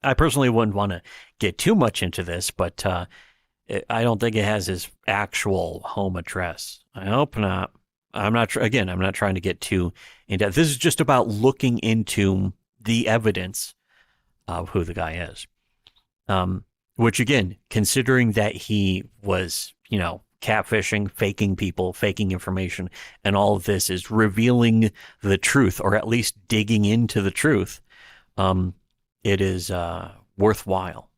I personally wouldn't want to get too much into this, but I don't think it has his actual home address. I hope not. I'm not trying to get too in depth. This is just about looking into the evidence of who the guy is. Which again, considering that he was, catfishing, faking people, faking information, and all of this is revealing the truth, or at least digging into the truth. It is worthwhile,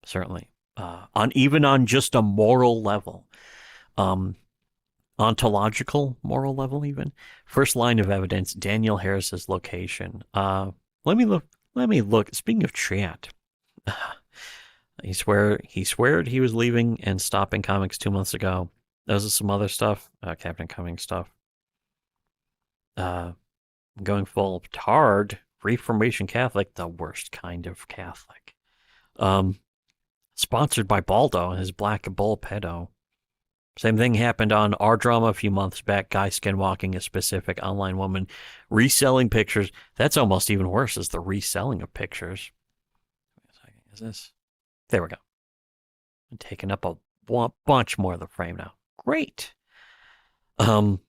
certainly, on just a moral level, ontological moral level, even. First line of evidence: Danielle Harris's location. Let me look. Speaking of chat, he swore he was leaving and stopping comics 2 months ago. Those are some other stuff, Captain Cummings stuff. Going full tard. Reformation Catholic, the worst kind of Catholic. Sponsored by Baldo and his Black Bull pedo. Same thing happened on our drama a few months back. Guy skinwalking a specific online woman, reselling pictures. That's almost even worse, is the reselling of pictures. Is this? There we go. I'm taking up a bunch more of the frame now. Great. A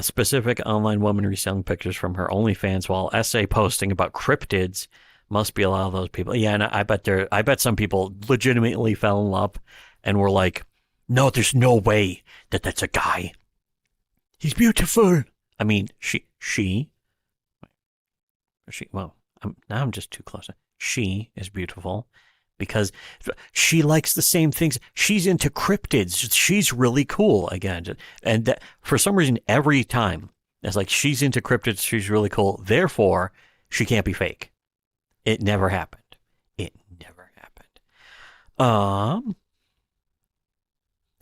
specific online woman reselling pictures from her OnlyFans while essay posting about cryptids. Must be a lot of those people. Yeah, and I bet some people legitimately fell in love and were like, no, there's no way that's a guy. He's beautiful. I mean, well, now I'm just too close. She is beautiful because she likes the same things. She's into cryptids. She's really cool again. And that, for some reason, every time it's like she's into cryptids, she's really cool. Therefore, she can't be fake. It never happened.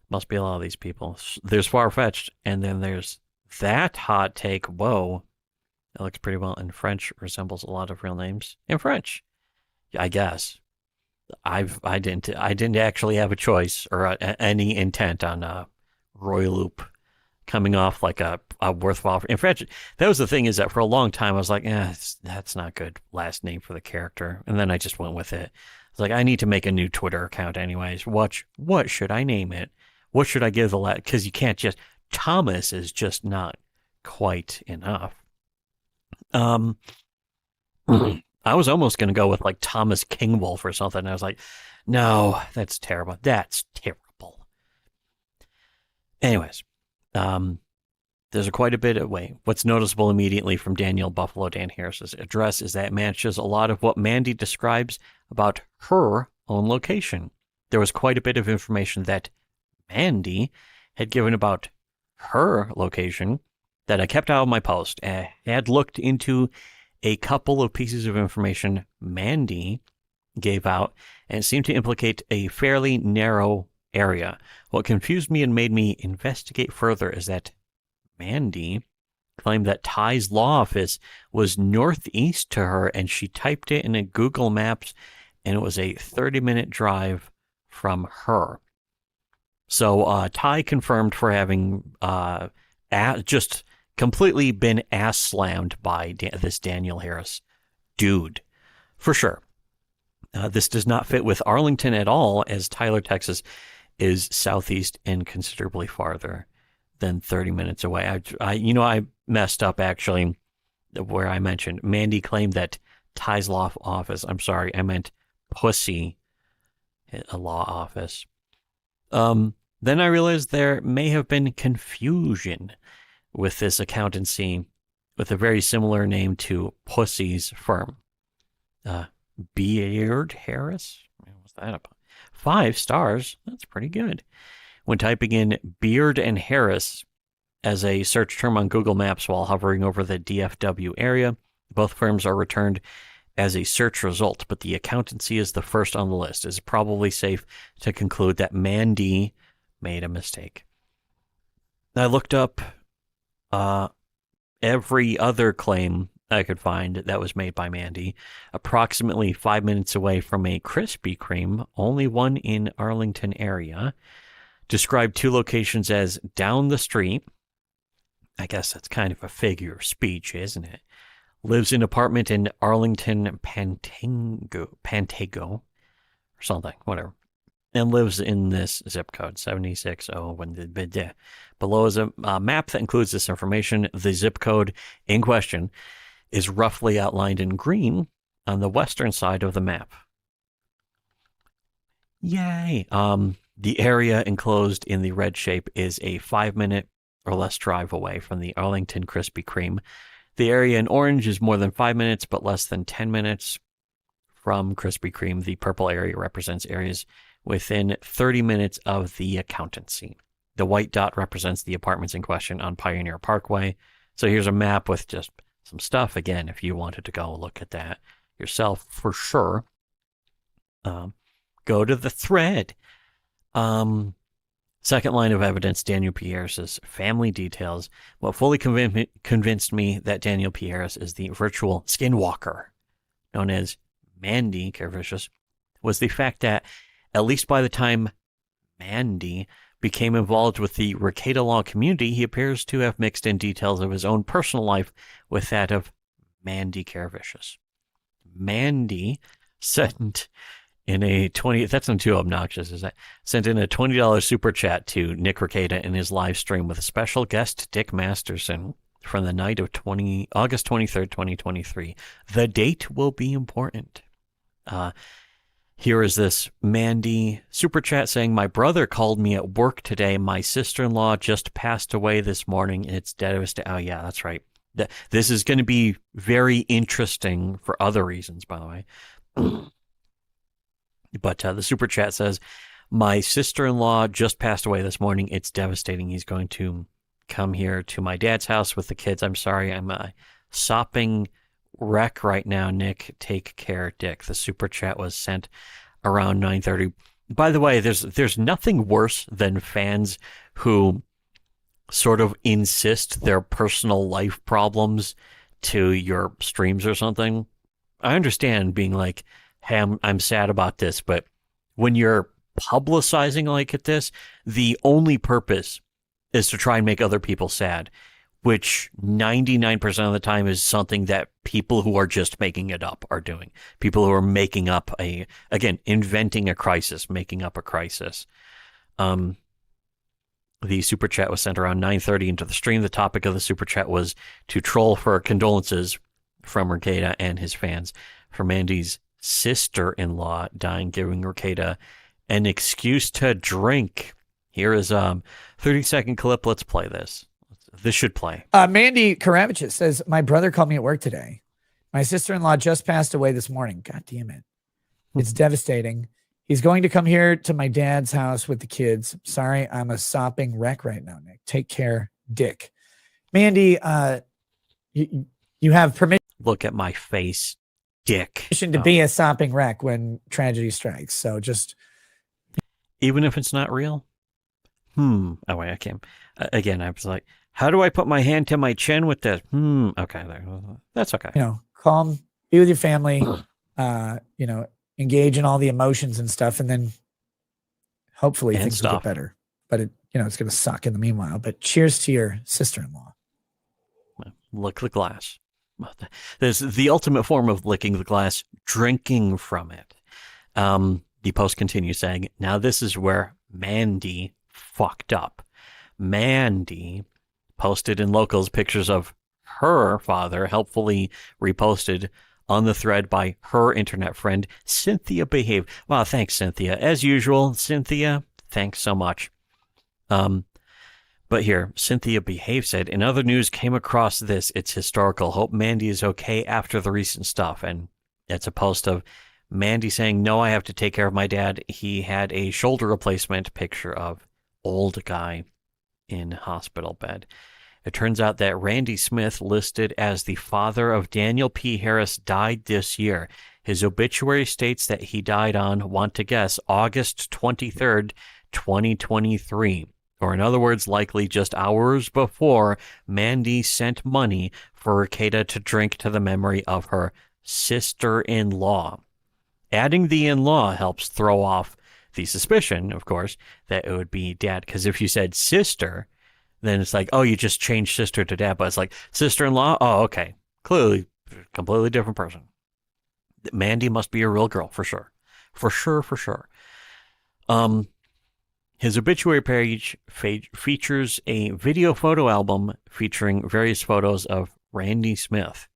Must be a lot of these people. There's Far-Fetched, and then there's that hot take. Whoa. That looks pretty well in French. Resembles a lot of real names in French. I guess. I didn't actually have a choice or any intent on Roy Loop coming off like a worthwhile. In French, that was the thing, is that for a long time I was like, that's not good last name for the character, and then I just went with it. It's like, I need to make a new Twitter account anyways. What should I name it? What should I give the last? Because you can't just, Thomas is just not quite enough. I was almost going to go with like Thomas Kingwolf or something. And I was like, no, that's terrible. That's terrible. Anyways, there's quite a bit of what's noticeable immediately from Danielle Buffalo Dan Harris's address is that it matches a lot of what MANdy describes about her own location. There was quite a bit of information that MANdy had given about her location that I kept out of my post. I had looked into a couple of pieces of information MANdy gave out, and it seemed to implicate a fairly narrow area. What confused me and made me investigate further is that MANdy claimed that Ty's law office was northeast to her, and she typed it in a Google Maps, and it was a 30-minute drive from her. So Ty confirmed for having just completely been ass slammed by this Danielle Harris dude, for sure. This does not fit with Arlington at all, as Tyler, Texas is southeast and considerably farther than 30 minutes away. I messed up actually where I mentioned MANdy claimed that Ty's law office. I'm sorry, I meant Pussy, a law office. Then I realized there may have been confusion with this accountancy with a very similar name to Pussy's firm. Beard Harris? What's that about? 5 stars. That's pretty good. When typing in Beard and Harris as a search term on Google Maps while hovering over the DFW area, both firms are returned as a search result, but the accountancy is the first on the list. It's probably safe to conclude that MANdy made a mistake. I looked up every other claim I could find that was made by MANdy. Approximately 5 minutes away from a Krispy Kreme, only one in Arlington area. Described 2 locations as down the street. I guess that's kind of a figure of speech, isn't it? Lives in apartment in Arlington, Pantego, or something, whatever. And lives in this zip code, 760. Below is a map that includes this information. The zip code in question is roughly outlined in green on the western side of the map. Yay! The area enclosed in the red shape is a 5-minute or less drive away from the Arlington Krispy Kreme. The area in orange is more than 5 minutes, but less than 10 minutes from Krispy Kreme. The purple area represents areas within 30 minutes of the accountancy. The white dot represents the apartments in question on Pioneer Parkway. So here's a map with just some stuff. Again, if you wanted to go look at that yourself, for sure, go to the thread. Second line of evidence, Daniel P. Harris's family details. What fully convinced me that Daniel P. Harris is the virtual skinwalker, known as MANdy Carevicious, was the fact that, at least by the time MANdy became involved with the Rekieta law community, he appears to have mixed in details of his own personal life with that of MANdy Carevicious. MANdy sent in a that's not too obnoxious, is that? Sent in a $20 super chat to Nick Rekieta in his live stream with a special guest, Dick Masterson, from the night of August 23rd, 2023. The date will be important. Here is this MANdy super chat saying, my brother called me at work today. My sister-in-law just passed away this morning. It's devastating. Oh, yeah, that's right. This is going to be very interesting for other reasons, by the way. But the super chat says, my sister-in-law just passed away this morning. It's devastating. He's going to come here to my dad's house with the kids. I'm sorry. I'm a sopping wreck right now, Nick. Take care, Dick. The super chat was sent around 9:30. By the way, there's nothing worse than fans who sort of insist their personal life problems to your streams or something. I understand being like, hey, I'm sad about this, but when you're publicizing like this, the only purpose is to try and make other people sad, which 99% of the time is something that people who are just making it up are doing. People who are making up inventing a crisis, making up a crisis. The super chat was sent around 9:30 into the stream. The topic of the super chat was to troll for condolences from Rekieta and his fans for MANdy's sister-in-law dying, giving Rekieta an excuse to drink. Here is a 30-second clip. Let's play this. This should play. MANdy Carevicious says, my brother called me at work today. My sister-in-law just passed away this morning. God damn it. It's devastating. He's going to come here to my dad's house with the kids. Sorry, I'm a sopping wreck right now, Nick. Take care, Dick. MANdy, you have permission. Look at my face, Dick. To be a sopping wreck when tragedy strikes. So just. Even if it's not real? Oh, wait, I can't. Again, I was like, how do I put my hand to my chin with this? Okay, there. That's okay. Calm, be with your family, engage in all the emotions and stuff, and then hopefully things will get better. But it's going to suck in the meanwhile. But cheers to your sister-in-law. Lick the glass. There's the ultimate form of licking the glass, drinking from it. The post continues saying, now this is where MANdy fucked up. MANdy posted in locals pictures of her father, helpfully reposted on the thread by her internet friend, Cynthia Behave. Wow, thanks, Cynthia. As usual, Cynthia, thanks so much. But here, Cynthia Behave said, in other news, came across this. It's historical. Hope MANdy is okay after the recent stuff. And it's a post of MANdy saying, no, I have to take care of my dad. He had a shoulder replacement, picture of old guy in hospital bed. It turns out that Randy Smith, listed as the father of Daniel P. Harris, died this year. His obituary states that he died on, want to guess, August 23rd, 2023. Or in other words, likely just hours before MANdy sent money for Rekieta to drink to the memory of her sister-in-law. Adding the in-law helps throw off the suspicion, of course, that it would be dad. Because if you said sister, then it's like, oh, you just changed sister to dad. But it's like, sister-in-law? Oh, okay. Clearly, completely different person. MANdy must be a real girl, for sure. For sure. His obituary page features a video photo album featuring various photos of Randy Smith.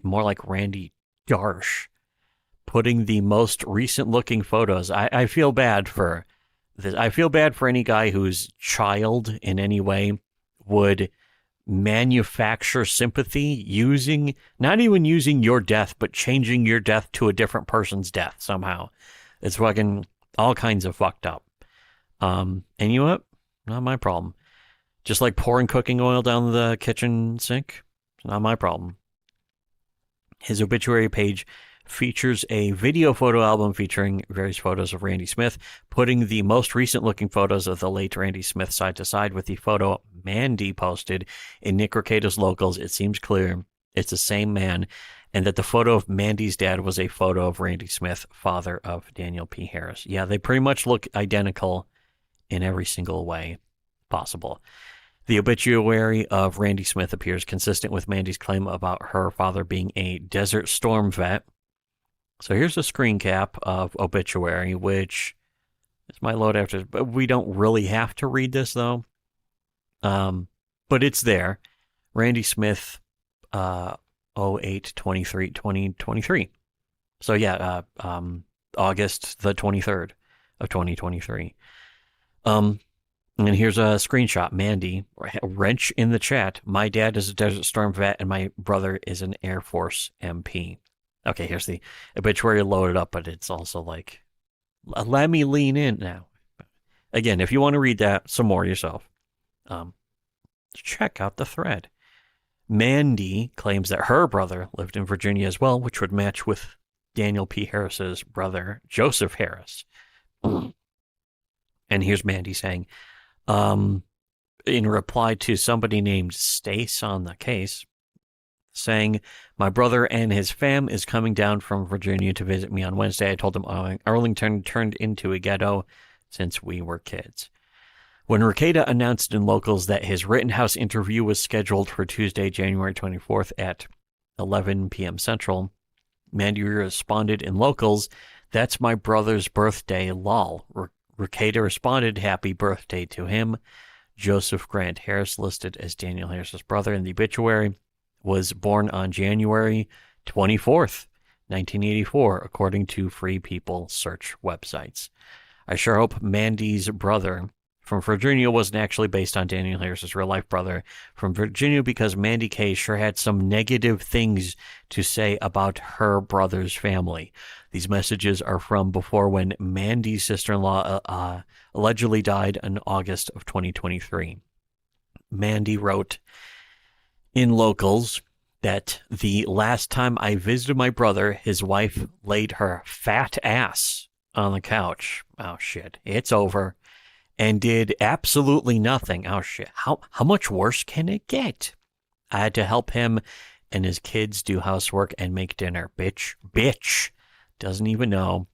More like Randy Darsh. Putting the most recent looking photos. I feel bad for this. I feel bad for any guy whose child in any way would manufacture sympathy not even using your death, but changing your death to a different person's death somehow. It's fucking all kinds of fucked up. And you know what? Not my problem. Just like pouring cooking oil down the kitchen sink. It's not my problem. His obituary page features a video photo album featuring various photos of Randy Smith, putting the most recent looking photos of the late Randy Smith side to side with the photo MANdy posted in Nick Rekieta's locals. It seems clear it's the same man, and that the photo of MANdy's dad was a photo of Randy Smith, father of Daniel P. Harris. Yeah, they pretty much look identical in every single way possible. The obituary of Randy Smith appears consistent with MANdy's claim about her father being a Desert Storm vet. So here's a screen cap of obituary, which this might load after, but we don't really have to read this though. But it's there. Randy Smith, 08/23/2023. So yeah, August the 23rd of 2023. And here's a screenshot. MANdy, wrench in the chat. My dad is a Desert Storm vet and my brother is an Air Force MP. Okay, here's the obituary loaded up, but it's also like, let me lean in now. Again, if you want to read that some more yourself, check out the thread. MANdy claims that her brother lived in Virginia as well, which would match with Daniel P. Harris's brother, Joseph Harris. And here's MANdy saying, in reply to somebody named Stace on the case, saying, my brother and his fam is coming down from Virginia to visit me on Wednesday. I told him Arlington turned into a ghetto since we were kids. When Rekieta announced in locals that his Rittenhouse interview was scheduled for Tuesday, January 24th at 11 p.m. Central, MANdy responded in locals, that's my brother's birthday, lol. Rekieta responded, happy birthday to him. Joseph Grant Harris, listed as Daniel Harris's brother in the obituary, was born on January 24th, 1984, according to Free People search websites. I sure hope MANdy's brother from Virginia wasn't actually based on Daniel Harris's real-life brother from Virginia, because MANdy K sure had some negative things to say about her brother's family. These messages are from before when MANdy's sister-in-law allegedly died in August of 2023. MANdy wrote in locals that the last time I visited my brother, his wife laid her fat ass on the couch. Oh, shit. It's over. And did absolutely nothing. Oh, shit. How much worse can it get? I had to help him and his kids do housework and make dinner. Bitch. Doesn't even know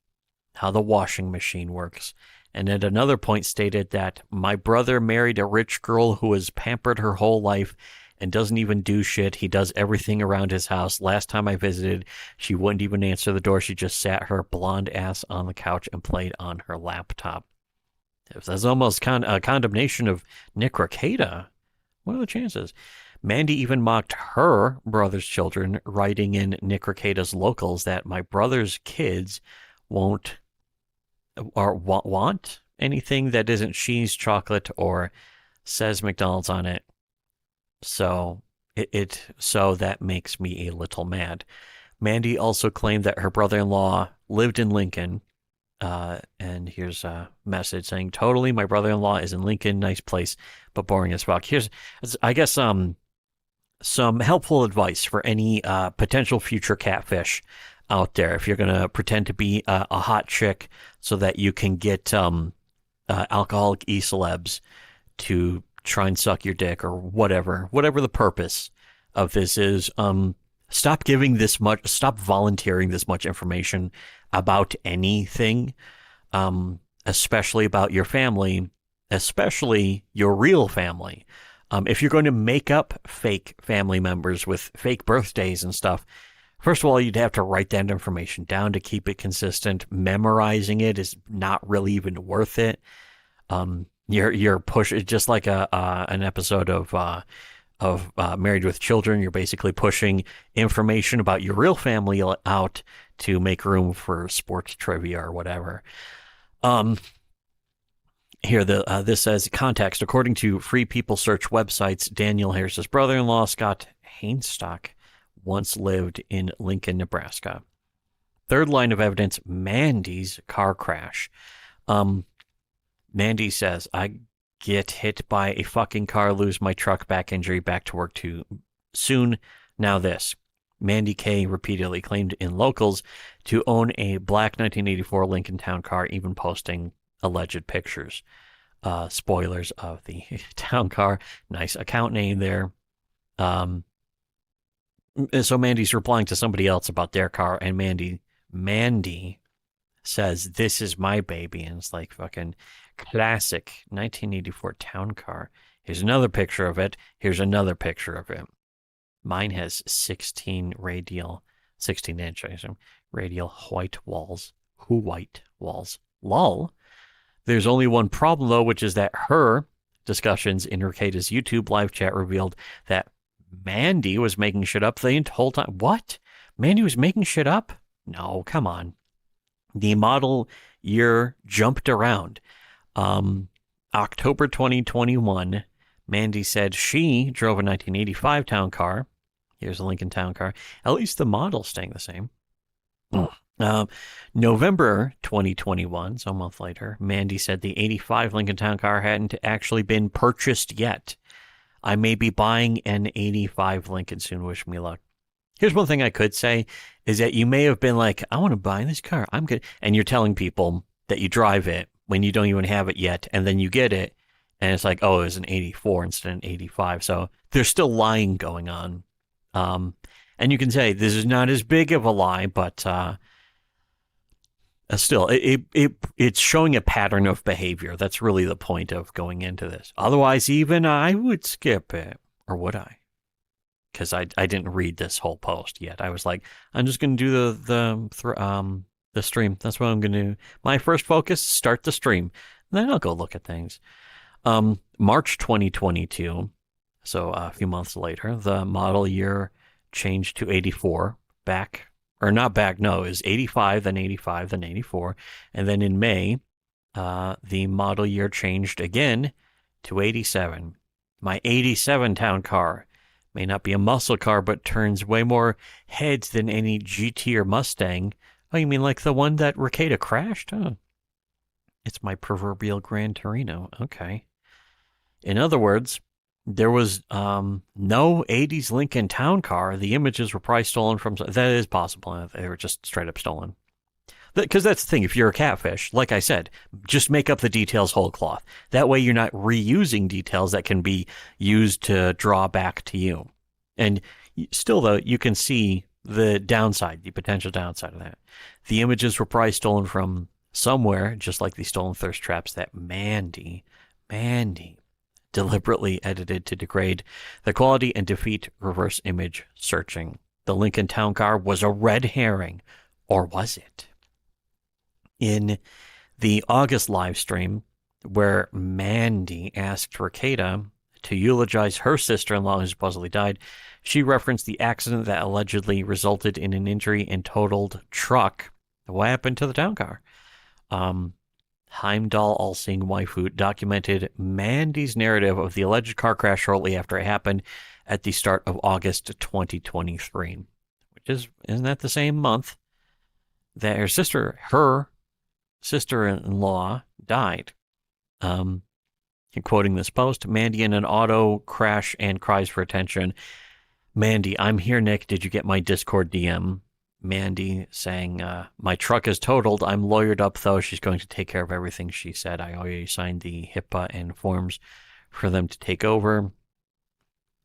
how the washing machine works. And at another point stated that my brother married a rich girl who was pampered her whole life and doesn't even do shit. He does everything around his house. Last time I visited, she wouldn't even answer the door. She just sat her blonde ass on the couch and played on her laptop. That's almost a condemnation of Nick Rekieta. What are the chances? MANdy even mocked her brother's children, writing in Nick Rekieta's locals that my brother's kids won't or want anything that isn't cheese, chocolate, or says McDonald's on it. So so that makes me a little mad. MANdy also claimed that her brother-in-law lived in Lincoln. And here's a message saying, totally, my brother-in-law is in Lincoln, nice place, but boring as fuck. Here's, I guess, some helpful advice for any potential future catfish out there. If you're going to pretend to be a hot chick so that you can get alcoholic e-celebs to try and suck your dick or whatever the purpose of this is, stop volunteering this much information about anything, especially about your family, especially your real family. If you're going to make up fake family members with fake birthdays and stuff, first of all, you'd have to write that information down to keep it consistent. Memorizing it is not really even worth it. You're pushing, just like an episode of Married with Children. You're basically pushing information about your real family out to make room for sports trivia or whatever. Here, this says, context. According to Free People Search websites, Daniel Harris's brother-in-law, Scott Hainstock, once lived in Lincoln, Nebraska. Third line of evidence, MANdy's car crash. MANdy says, I get hit by a fucking car, lose my truck, back injury, back to work too soon. Now this. MANdy K repeatedly claimed in locals to own a black 1984 Lincoln Town car, even posting alleged pictures. Spoilers of the town car. Nice account name there. So MANdy's replying to somebody else about their car, and MANdy says, this is my baby. And it's like fucking classic 1984 town car. Here's another picture of it. Here's another picture of it. Mine has 16 inch, I assume, radial white walls. White walls. Lol. There's only one problem, though, which is that her discussions in Rekieta's YouTube live chat revealed that MANdy was making shit up the whole time. What? MANdy was making shit up? No, come on. The model year jumped around. October 2021, MANdy said she drove a 1985 town car. Here's a Lincoln town car. At least the model's staying the same. November 2021, so a month later, MANdy said the 85 Lincoln town car hadn't actually been purchased yet. I may be buying an 85 Lincoln soon. Wish me luck. Here's one thing I could say is that you may have been like, I want to buy this car. I'm good. And you're telling people that you drive it when you don't even have it yet. And then you get it. And it's like, oh, it was an 84 instead of an 85. So there's still lying going on. And you can say this is not as big of a lie, but still, it's showing a pattern of behavior. That's really the point of going into this. Otherwise, even I would skip it. Or would I? Because I didn't read this whole post yet. I was like, I'm just going to do the stream. That's what I'm going to do. My first focus, start the stream. Then I'll go look at things. March 2022, so a few months later, the model year changed to 84. It was 85, then 85, then 84. And then in May, the model year changed again to 87. My 87 town car may not be a muscle car, but turns way more heads than any GT or Mustang. Oh, you mean like the one that Rekieta crashed? Oh, it's my proverbial Gran Torino. Okay. In other words, there was no 80s Lincoln town car. The images were probably stolen from... That is possible. They were just straight up stolen. Because that's the thing. If you're a catfish, like I said, just make up the details whole cloth. That way you're not reusing details that can be used to draw back to you. And still, though, you can see the downside, the potential downside of that. The images were probably stolen from somewhere, just like the stolen thirst traps that MANdy deliberately edited to degrade the quality and defeat reverse image searching. The Lincoln town car was a red herring, or was it? In the August live stream, where MANdy asked Rekieta to eulogize her sister-in-law who supposedly died, she referenced the accident that allegedly resulted in an injury and totaled truck. What happened to the town car? Heimdall all-seeing waifu documented MANdy's narrative of the alleged car crash shortly after it happened at the start of August 2023, isn't that the same month that her sister-in-law died. Quoting this post, MANdy in an auto crash and cries for attention. MANdy, I'm here, Nick. Did you get my Discord DM? MANdy saying, my truck is totaled. I'm lawyered up, though. She's going to take care of everything, she said. I already signed the HIPAA and forms for them to take over.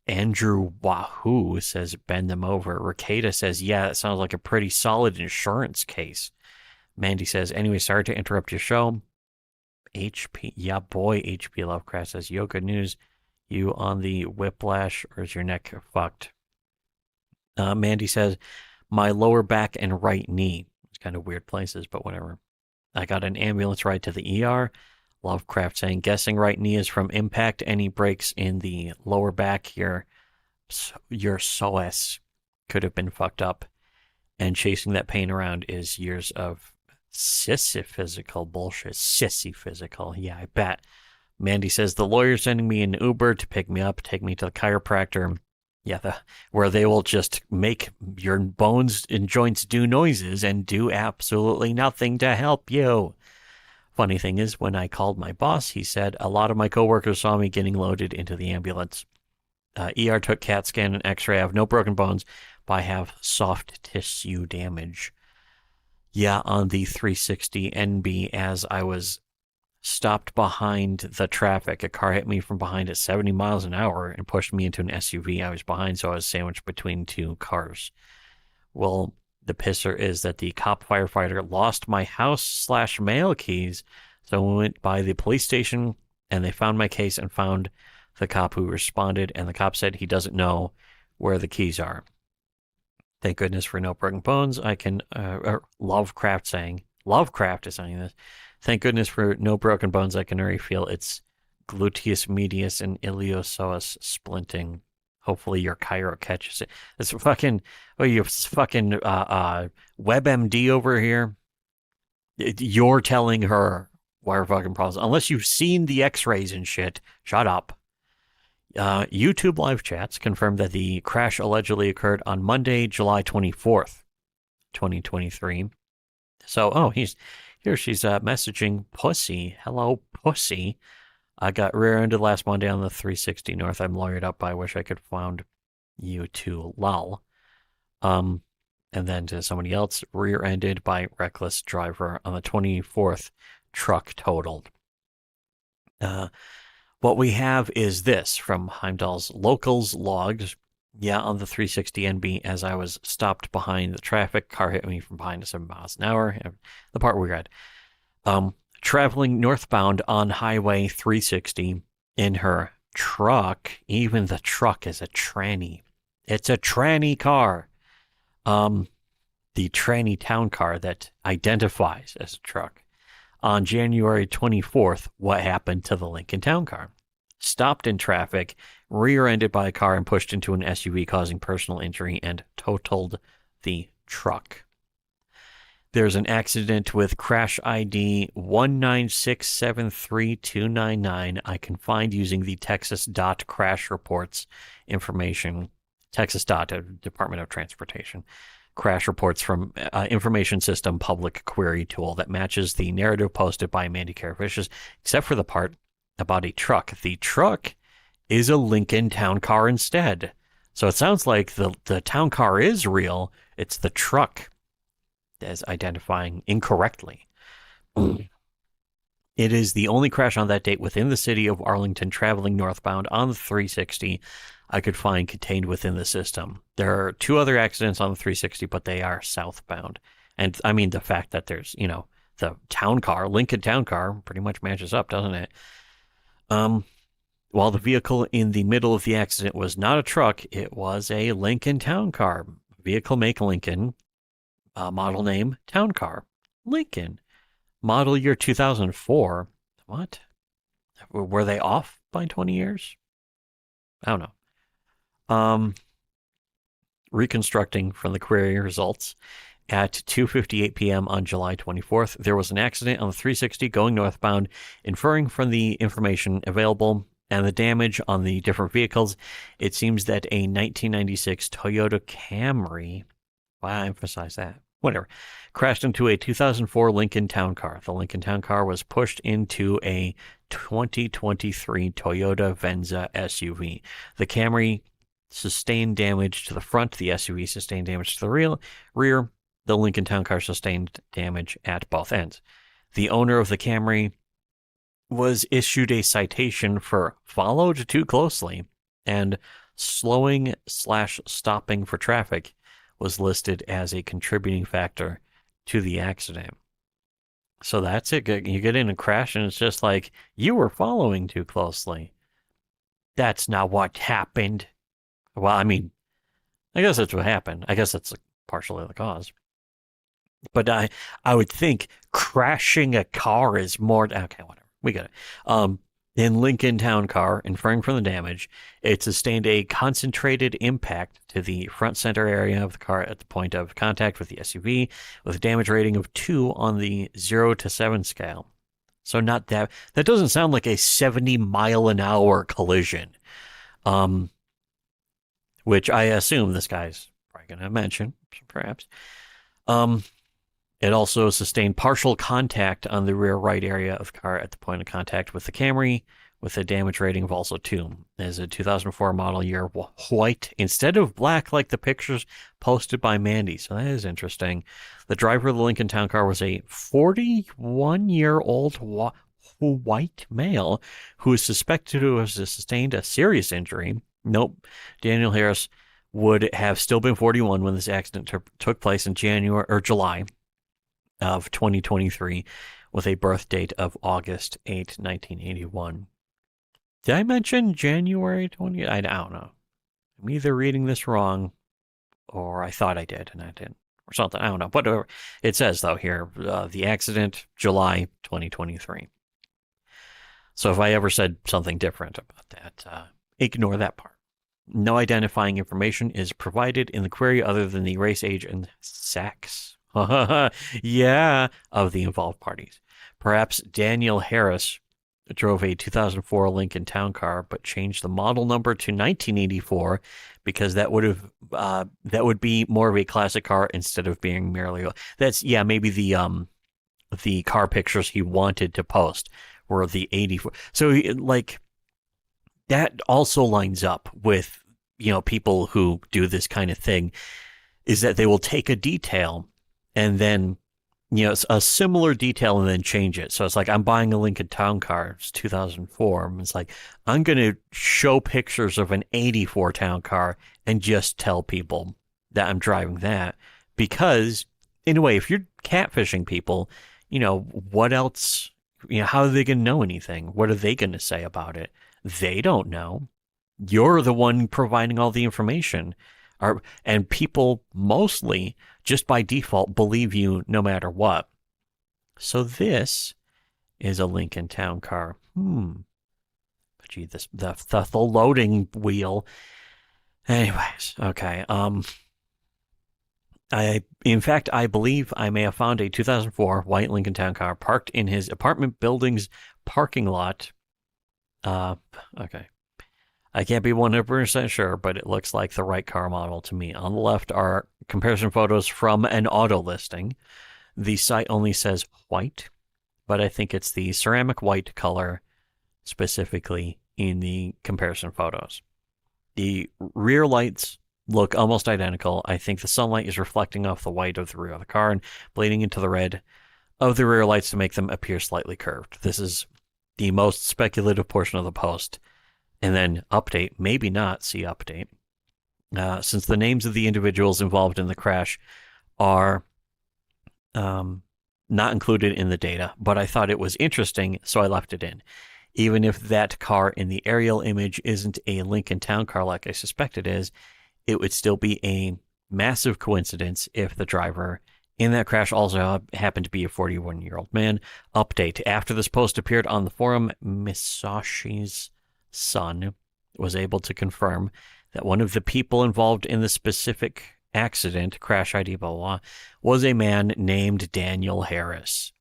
Andrew Wahoo says, bend them over. Rekieta says, yeah, that sounds like a pretty solid insurance case. MANdy says, anyway, sorry to interrupt your show. HP Lovecraft says, yo, good news. You on the whiplash or is your neck fucked? MANdy says, my lower back and right knee. It's kind of weird places, but whatever. I got an ambulance ride to the ER. Lovecraft saying, guessing right knee is from impact. Any breaks in the lower back, your psoas could have been fucked up. And chasing that pain around is years of sissy physical bullshit. Sissy physical. Yeah, I bet. MANdy says, the lawyer's sending me an Uber to pick me up, take me to the chiropractor. Yeah, where they will just make your bones and joints do noises and do absolutely nothing to help you. Funny thing is, when I called my boss, he said, a lot of my coworkers saw me getting loaded into the ambulance. ER took CAT scan and x-ray. I have no broken bones, but I have soft tissue damage. Yeah, on the 360 NB, as I was stopped behind the traffic, a car hit me from behind at 70 miles an hour and pushed me into an SUV. I was behind, so I was sandwiched between two cars. Well, the pisser is that the cop firefighter lost my house/mail keys, so we went by the police station and they found my case and found the cop who responded, and the cop said he doesn't know where the keys are. Thank goodness for no broken bones. I can, Lovecraft is saying this. Thank goodness for no broken bones. I can already feel its gluteus medius and iliopsoas splinting. Hopefully your chiro catches it. It's fucking, you fucking WebMD over here. You're telling her why her fucking problems. Unless you've seen the x-rays and shit, shut up. YouTube live chats confirmed that the crash allegedly occurred on Monday, July 24th, 2023. So, she's messaging Pussy. Hello, Pussy. I got rear-ended last Monday on the 360 North. I'm lawyered up. I wish I could found you too. Lol. And then to somebody else, rear-ended by reckless driver on the 24th. Truck totaled. What we have is this from Heimdall's locals logs. Yeah, on the 360 NB, as I was stopped behind the traffic, car hit me from behind at 7 miles an hour. The part we read. Traveling northbound on Highway 360 in her truck. Even the truck is a tranny. It's a tranny car. The tranny town car that identifies as a truck. On January 24th, what happened to the Lincoln town car? Stopped in traffic, rear-ended by a car and pushed into an SUV, causing personal injury and totaled the truck. There's an accident with crash ID 196732999 I can find using the Texas DOT crash reports information. Texas DOT, Department of Transportation. Crash reports from information system public query tool that matches the narrative posted by MANdy Catfish, except for the part about a truck. The truck is a Lincoln town car instead. So it sounds like the town car is real. It's the truck as identifying incorrectly. It is the only crash on that date within the city of Arlington traveling northbound on the 360 I could find contained within the system. There are 2 other accidents on the 360, but they are southbound. And I mean, the fact that there's, the town car, Lincoln town car, pretty much matches up, doesn't it? While the vehicle in the middle of the accident was not a truck, it was a Lincoln town car. Vehicle make Lincoln. Model name, town car. Lincoln. Model year 2004. What? Were they off by 20 years? I don't know. Reconstructing from the query results, At 2:58 p.m. on July 24th, there was an accident on the 360 going northbound. Inferring from the information available and the damage on the different vehicles, it seems that a 1996 Toyota Camry, I emphasize that, whatever, crashed into a 2004 Lincoln Town Car. The Lincoln Town Car was pushed into a 2023 Toyota Venza SUV. The Camry sustained damage to the front. The SUV sustained damage to the rear. The Lincoln Town Car sustained damage at both ends. The owner of the Camry was issued a citation for followed too closely, and slowing/stopping for traffic was listed as a contributing factor to the accident. So that's it. You get in a crash and it's just like, you were following too closely. That's not what happened. Well, I mean, I guess that's what happened. I guess that's partially the cause. But I would think crashing a car is more... Okay, whatever. We got it. In Lincoln Town Car, inferring from the damage, it sustained a concentrated impact to the front center area of the car at the point of contact with the SUV, with a damage rating of 2 on the 0 to 7 scale. So not that... That doesn't sound like a 70-mile-an-hour collision. Which I assume this guy's probably going to mention, perhaps. It also sustained partial contact on the rear right area of the car at the point of contact with the Camry, with a damage rating of also 2. It is a 2004 model year white instead of black like the pictures posted by MANdy. So that is interesting. The driver of the Lincoln Town Car was a 41-year-old white male who is suspected to have sustained a serious injury. Nope. Daniel Harris would have still been 41 when this accident took place in July of 2023, with a birth date of August 8, 1981. Did I mention January 20? I don't know. I'm either reading this wrong, or I thought I did, and I didn't, or something. I don't know. Whatever it says, though, here, the accident, July 2023. So if I ever said something different about that, ignore that part. No identifying information is provided in the query other than the race, age, and sex. Yeah, of the involved parties. Perhaps Daniel Harris drove a 2004 Lincoln Town Car, but changed the model number to 1984 because that would be more of a classic car instead of being merely... Maybe the car pictures he wanted to post were the 84. So like that also lines up with, people who do this kind of thing, is that they will take a detail and then, it's a similar detail and then change it. So it's like, I'm buying a Lincoln Town Car, it's 2004. And it's like, I'm going to show pictures of an 84 Town Car and just tell people that I'm driving that. Because, in a way, if you're catfishing people, what else, how are they going to know anything? What are they going to say about it? They don't know. You're the one providing all the information. And people mostly, just by default, believe you no matter what. So this is a Lincoln Town Car. But gee, the loading wheel. Anyways, okay. I believe I may have found a 2004 white Lincoln Town Car parked in his apartment building's parking lot. Okay. I can't be 100% sure, but it looks like the right car model to me. On the left are comparison photos from an auto listing. The site only says white, but I think it's the ceramic white color specifically in the comparison photos. The rear lights look almost identical. I think the sunlight is reflecting off the white of the rear of the car and bleeding into the red of the rear lights to make them appear slightly curved. This is the most speculative portion of the post. And then update, maybe not see update. Since the names of the individuals involved in the crash are not included in the data, but I thought it was interesting, so I left it in. Even if that car in the aerial image isn't a Lincoln Town Car like I suspect it is, it would still be a massive coincidence if the driver in that crash also happened to be a 41-year-old man. Update. After this post appeared on the forum, Misashi's son was able to confirm that one of the people involved in the specific accident, crash ID, blah, blah, blah, was a man named Daniel Harris.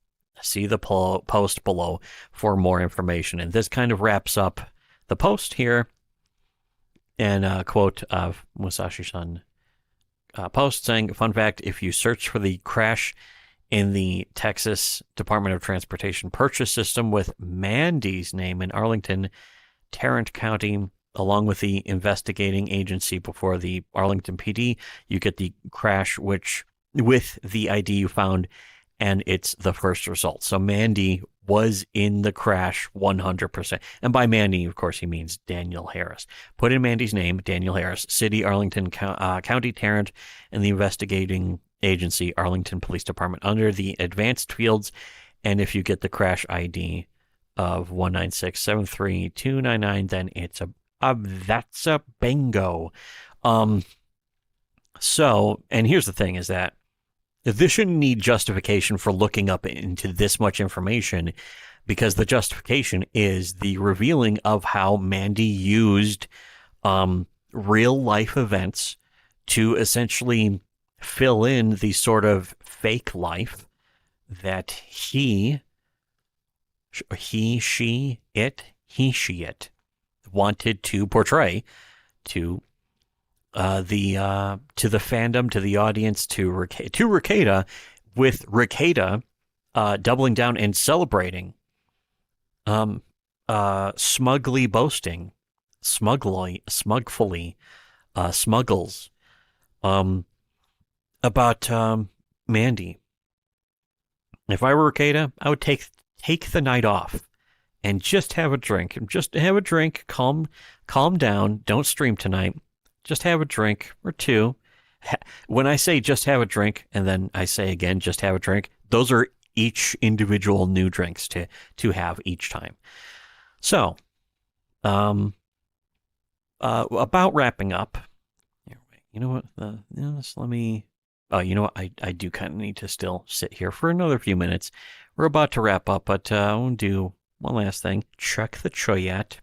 See the post below for more information. And this kind of wraps up the post here. And a quote of Musashi-san post saying, fun fact, if you search for the crash in the Texas Department of Transportation purchase system with MANdy's name in Arlington, Tarrant County, along with the investigating agency before the Arlington PD, you get the crash which with the ID you found, and it's the first result. So MANdy was in the crash 100%. And by MANdy, of course, he means Daniel Harris. Put in MANdy's name, Daniel Harris, City, Arlington, County, Tarrant, and the investigating agency, Arlington Police Department, under the advanced fields. And if you get the crash ID of 196732999, then it's that's a bingo. So, and here's the thing is that this shouldn't need justification for looking up into this much information, because the justification is the revealing of how MANdy used real life events to essentially fill in the sort of fake life that he, she, it wanted to portray to the fandom, to the audience, to Rekieta, with Rekieta doubling down and celebrating, smugly boasting, smugfully, smuggles, about MANdy. If I were Rekieta, I would take the night off and just have a drink. Calm down. Don't stream tonight. Just have a drink or two. When I say just have a drink, and then I say again, just have a drink, those are each individual new drinks to have each time. So, about wrapping up. You know what? Let me. Oh, you know what? I do kind of need to still sit here for another few minutes. We're about to wrap up, but I want to do one last thing. Check the choyat.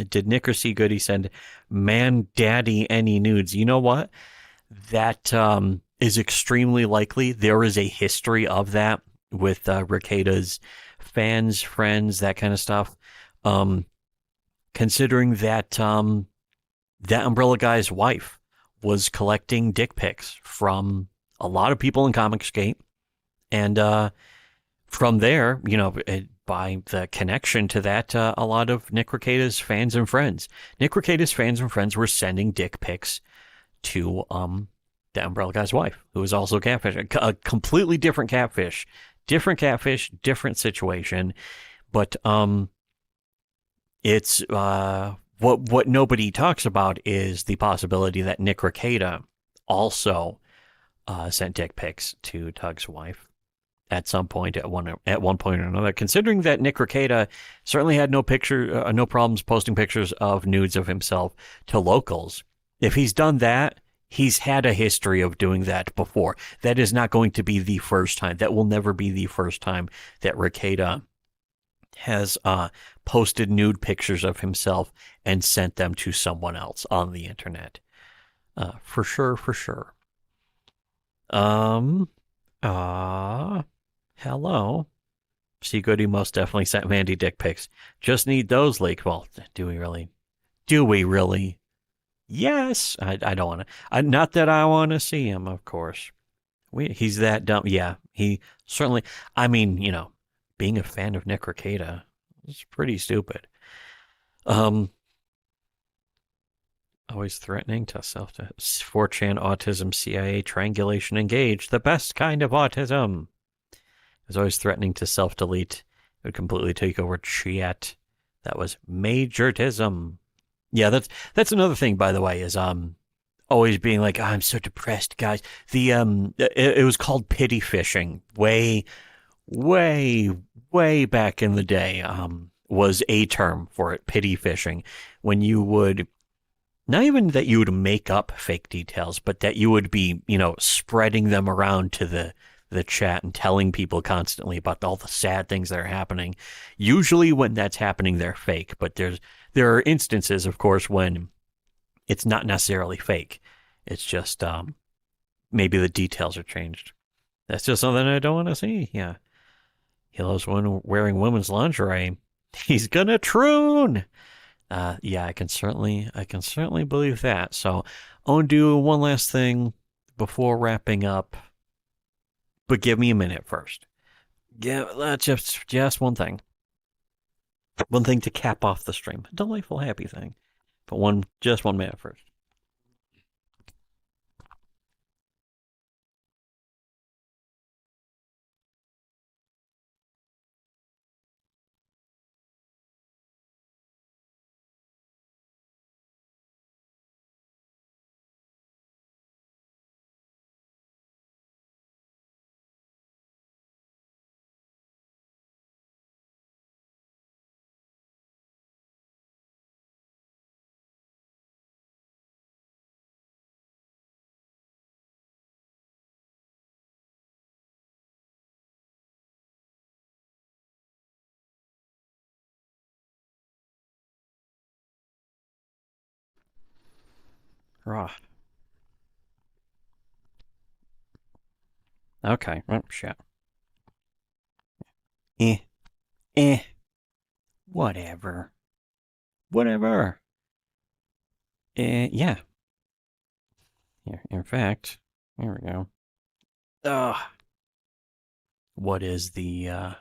Did Nick see good? He said, "Man, daddy, any nudes?" You know what? That is extremely likely. There is a history of that with Rekieta's fans, friends, that kind of stuff. Considering that that umbrella guy's wife was collecting dick pics from a lot of people in Comicsgate, and from there, by the connection to that, a lot of Nick Rekieta's fans and friends. Nick Rekieta's fans and friends were sending dick pics to the umbrella guy's wife, who was also catfish. A completely different catfish, different situation. But it's what nobody talks about is the possibility that Nick Rekieta also sent dick pics to Tug's wife at some point, at one point or another. Considering that Nick Rekieta certainly had no problems posting pictures of nudes of himself to locals. If he's done that, he's had a history of doing that before. That is not going to be the first time. That will never be the first time that Rekieta has posted nude pictures of himself and sent them to someone else on the internet. For sure. Hello. See, Goody most definitely sent MANdy dick pics. Just need those leaked. Well, do we really? Yes. I don't want to. Not that I want to see him, of course. He's that dumb. Yeah, he certainly. I mean, being a fan of Nick Rekieta is pretty stupid. Always threatening to 4chan autism, CIA triangulation engaged, the best kind of autism. Is always threatening to self-delete. It would completely take over chat. That was majortism. Yeah, that's another thing, by the way, is always being like, I'm so depressed, guys. The it was called pity fishing. Way back in the day, was a term for it, pity fishing. When you would, not even that you would make up fake details, but that you would be, spreading them around to the chat and telling people constantly about all the sad things that are happening. Usually when that's happening, they're fake, but there are instances, of course, when it's not necessarily fake. It's just maybe the details are changed. That's just something I don't want to see. Yeah. He loves wearing women's lingerie. He's gonna troon. Yeah, I can certainly believe that. So I want to do one last thing before wrapping up. But give me a minute first. Yeah, just one thing. One thing to cap off the stream. A delightful, happy thing. But just 1 minute first. Raw. Okay. Oh, shit. Whatever. Yeah. Here, in fact, here we go. What is the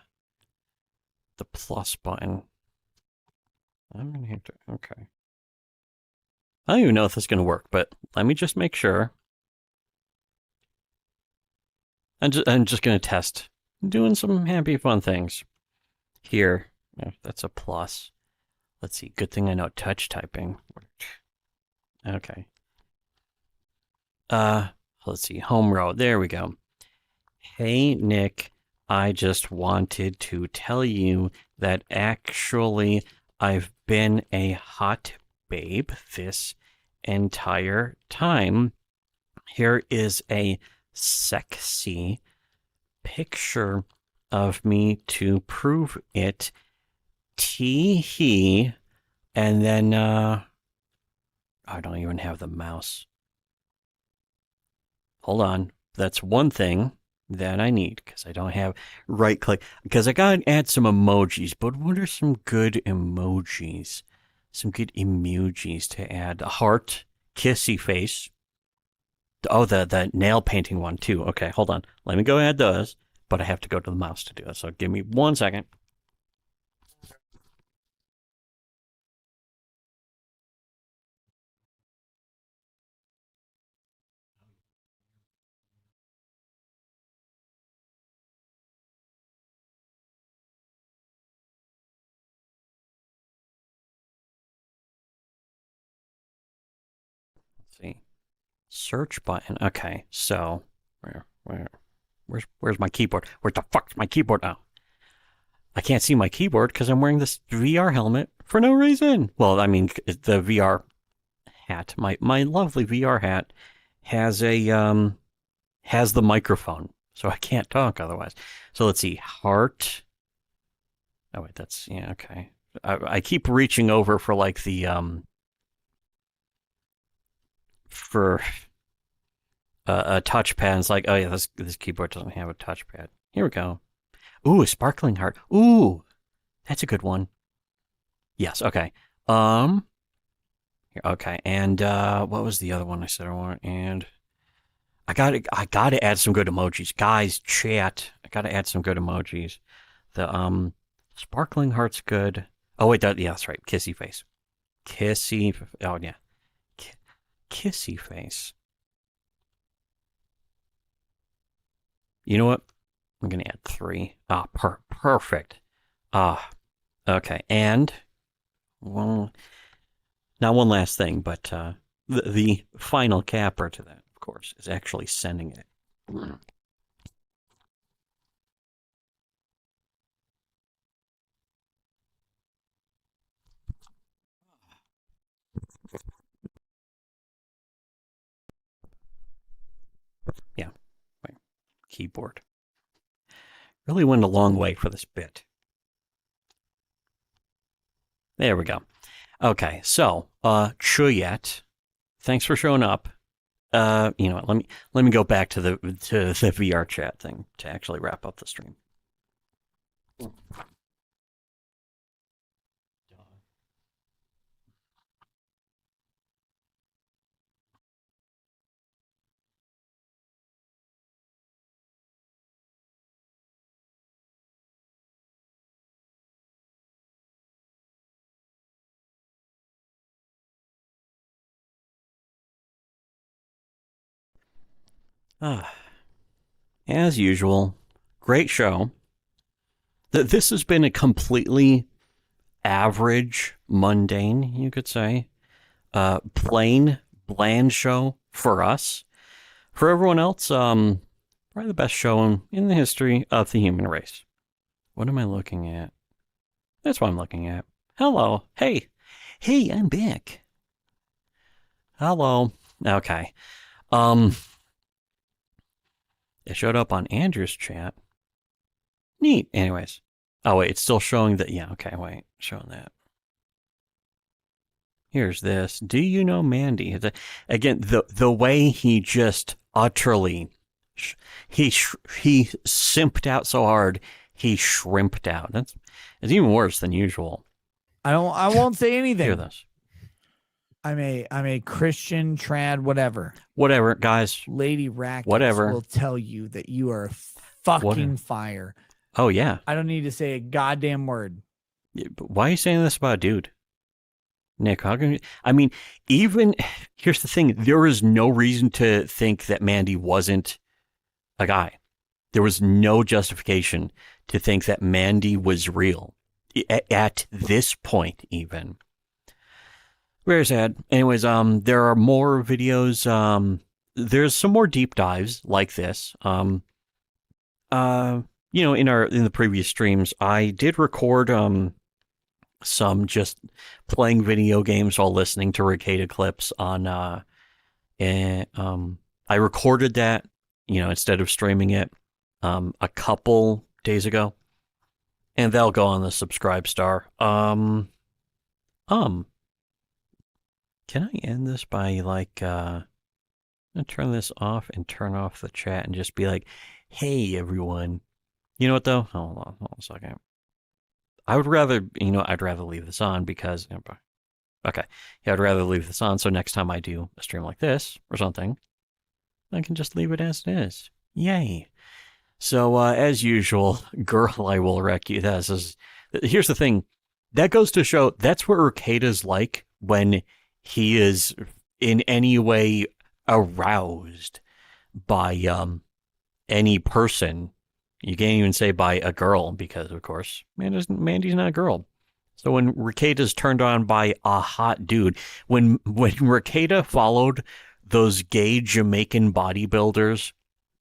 plus button? I'm gonna have to. Okay. I don't even know if this is gonna work, but let me just make sure. I'm just gonna test. I'm doing some happy fun things here. Yeah, that's a plus. Let's see. Good thing I know touch typing. Okay. Let's see. Home row. There we go. Hey, Nick. I just wanted to tell you that actually I've been a hot babe this entire time. Here is a sexy picture of me to prove it. Tee-hee. And then, I don't even have the mouse. Hold on. That's one thing that I need, because I don't have right click. Because I got to add some emojis, but what are some good emojis? Some good emojis to add. A heart, kissy face. Oh, the nail painting one too. Okay, hold on. Let me go add those, but I have to go to the mouse to do it. So give me 1 second. Let's see. Search button. Okay, so where's my keyboard? Where the fuck's my keyboard now? I can't see my keyboard because I'm wearing this VR helmet for no reason. Well, I mean, the VR hat, my lovely VR hat has a has the microphone, so I can't talk otherwise. So let's see, heart. Oh wait, that's yeah, okay. I keep reaching over for like the for a touchpad. And it's like, oh yeah, this keyboard doesn't have a touchpad. Here we go. Ooh, a sparkling heart. Ooh, that's a good one. Yes. Okay. Okay. And what was the other one I said I want? And I gotta add some good emojis, guys. Chat. I gotta add some good emojis. The sparkling heart's good. Oh wait, yeah, that's right. Kissy face. Kissy. Oh yeah. Kissy face. You know what? I'm going to add 3. Ah, perfect. Okay. And, well, now one last thing, but the final capper to that, of course, is actually sending it. Yeah. Wait. Keyboard. Really went a long way for this bit. There we go. Okay, so, Chuyet, thanks for showing up. You know what? Let me go back to the VR chat thing to actually wrap up the stream. As usual, great show. This has been a completely average, mundane, you could say, plain, bland show for us. For everyone else, probably the best show in the history of the human race. What am I looking at? That's what I'm looking at. Hello. Hey, I'm back. Hello. Okay. It showed up on Andrew's chat. Neat. Anyways. Oh, wait. It's still showing that. Yeah. Okay. Wait. Showing that. Here's this. Do you know MANdy? Again, the way he just utterly, he simped out so hard, he shrimped out. It's even worse than usual. I won't say anything. Hear this. I'm a Christian, trad, whatever. Whatever, guys. Lady Rackets whatever will tell you that you are fucking fire. Oh, yeah. I don't need to say a goddamn word. Yeah, but why are you saying this about a dude? Nick, how can you, I mean, even, here's the thing. There is no reason to think that MANdy wasn't a guy. There was no justification to think that MANdy was real at this point, even. Very sad. Anyways, there are more videos. There's some more deep dives like this. You know, in the previous streams, I did record some just playing video games while listening to Rekieta clips on I recorded that, you know, instead of streaming it a couple days ago, and they'll go on the subscribe star. Can I end this by like I'm gonna turn this off and turn off the chat and just be like, hey everyone. You know what though? Hold on a second. I would rather, you know, I'd rather leave this on because, okay. Yeah, I'd rather leave this on so next time I do a stream like this or something, I can just leave it as it is. Yay. So, as usual, girl, I will wreck you. Here's the thing. That goes to show that's what Rekieta's like when he is in any way aroused by any person. You can't even say by a girl because, of course, MANdy's not a girl. So when Rekieta's turned on by a hot dude, when Rekieta followed those gay Jamaican bodybuilders,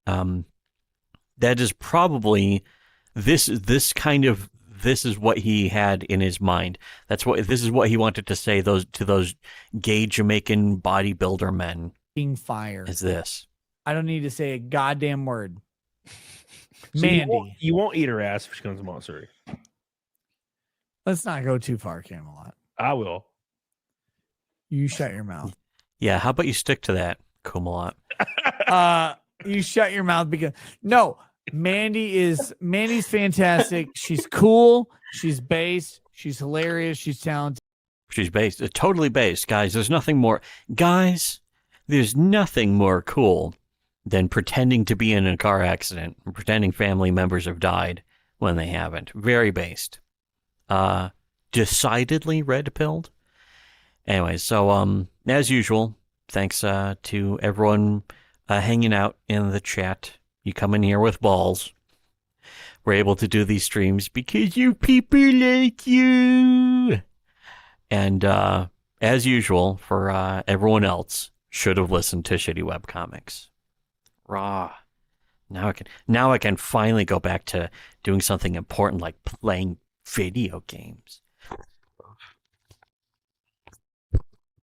that is probably this is what he had in his mind. This is what he wanted to say to those gay Jamaican bodybuilder men. Fire. Is this? I don't need to say a goddamn word. So MANdy. You won't eat her ass if she comes to Monterey. Let's not go too far, Camelot. I will. You shut your mouth. Yeah, how about you stick to that, Camelot? You shut your mouth because MANdy's fantastic. She's cool. She's based. She's hilarious. She's talented. She's based. Totally based, guys. There's nothing more cool than pretending to be in a car accident and pretending family members have died when they haven't. Very based. Decidedly red-pilled. Anyway, so as usual, thanks to everyone hanging out in the chat. You come in here with balls. We're able to do these streams because you people like you. And as usual, for everyone else, should have listened to Shitty Webcomics. Raw. Now I can finally go back to doing something important like playing video games.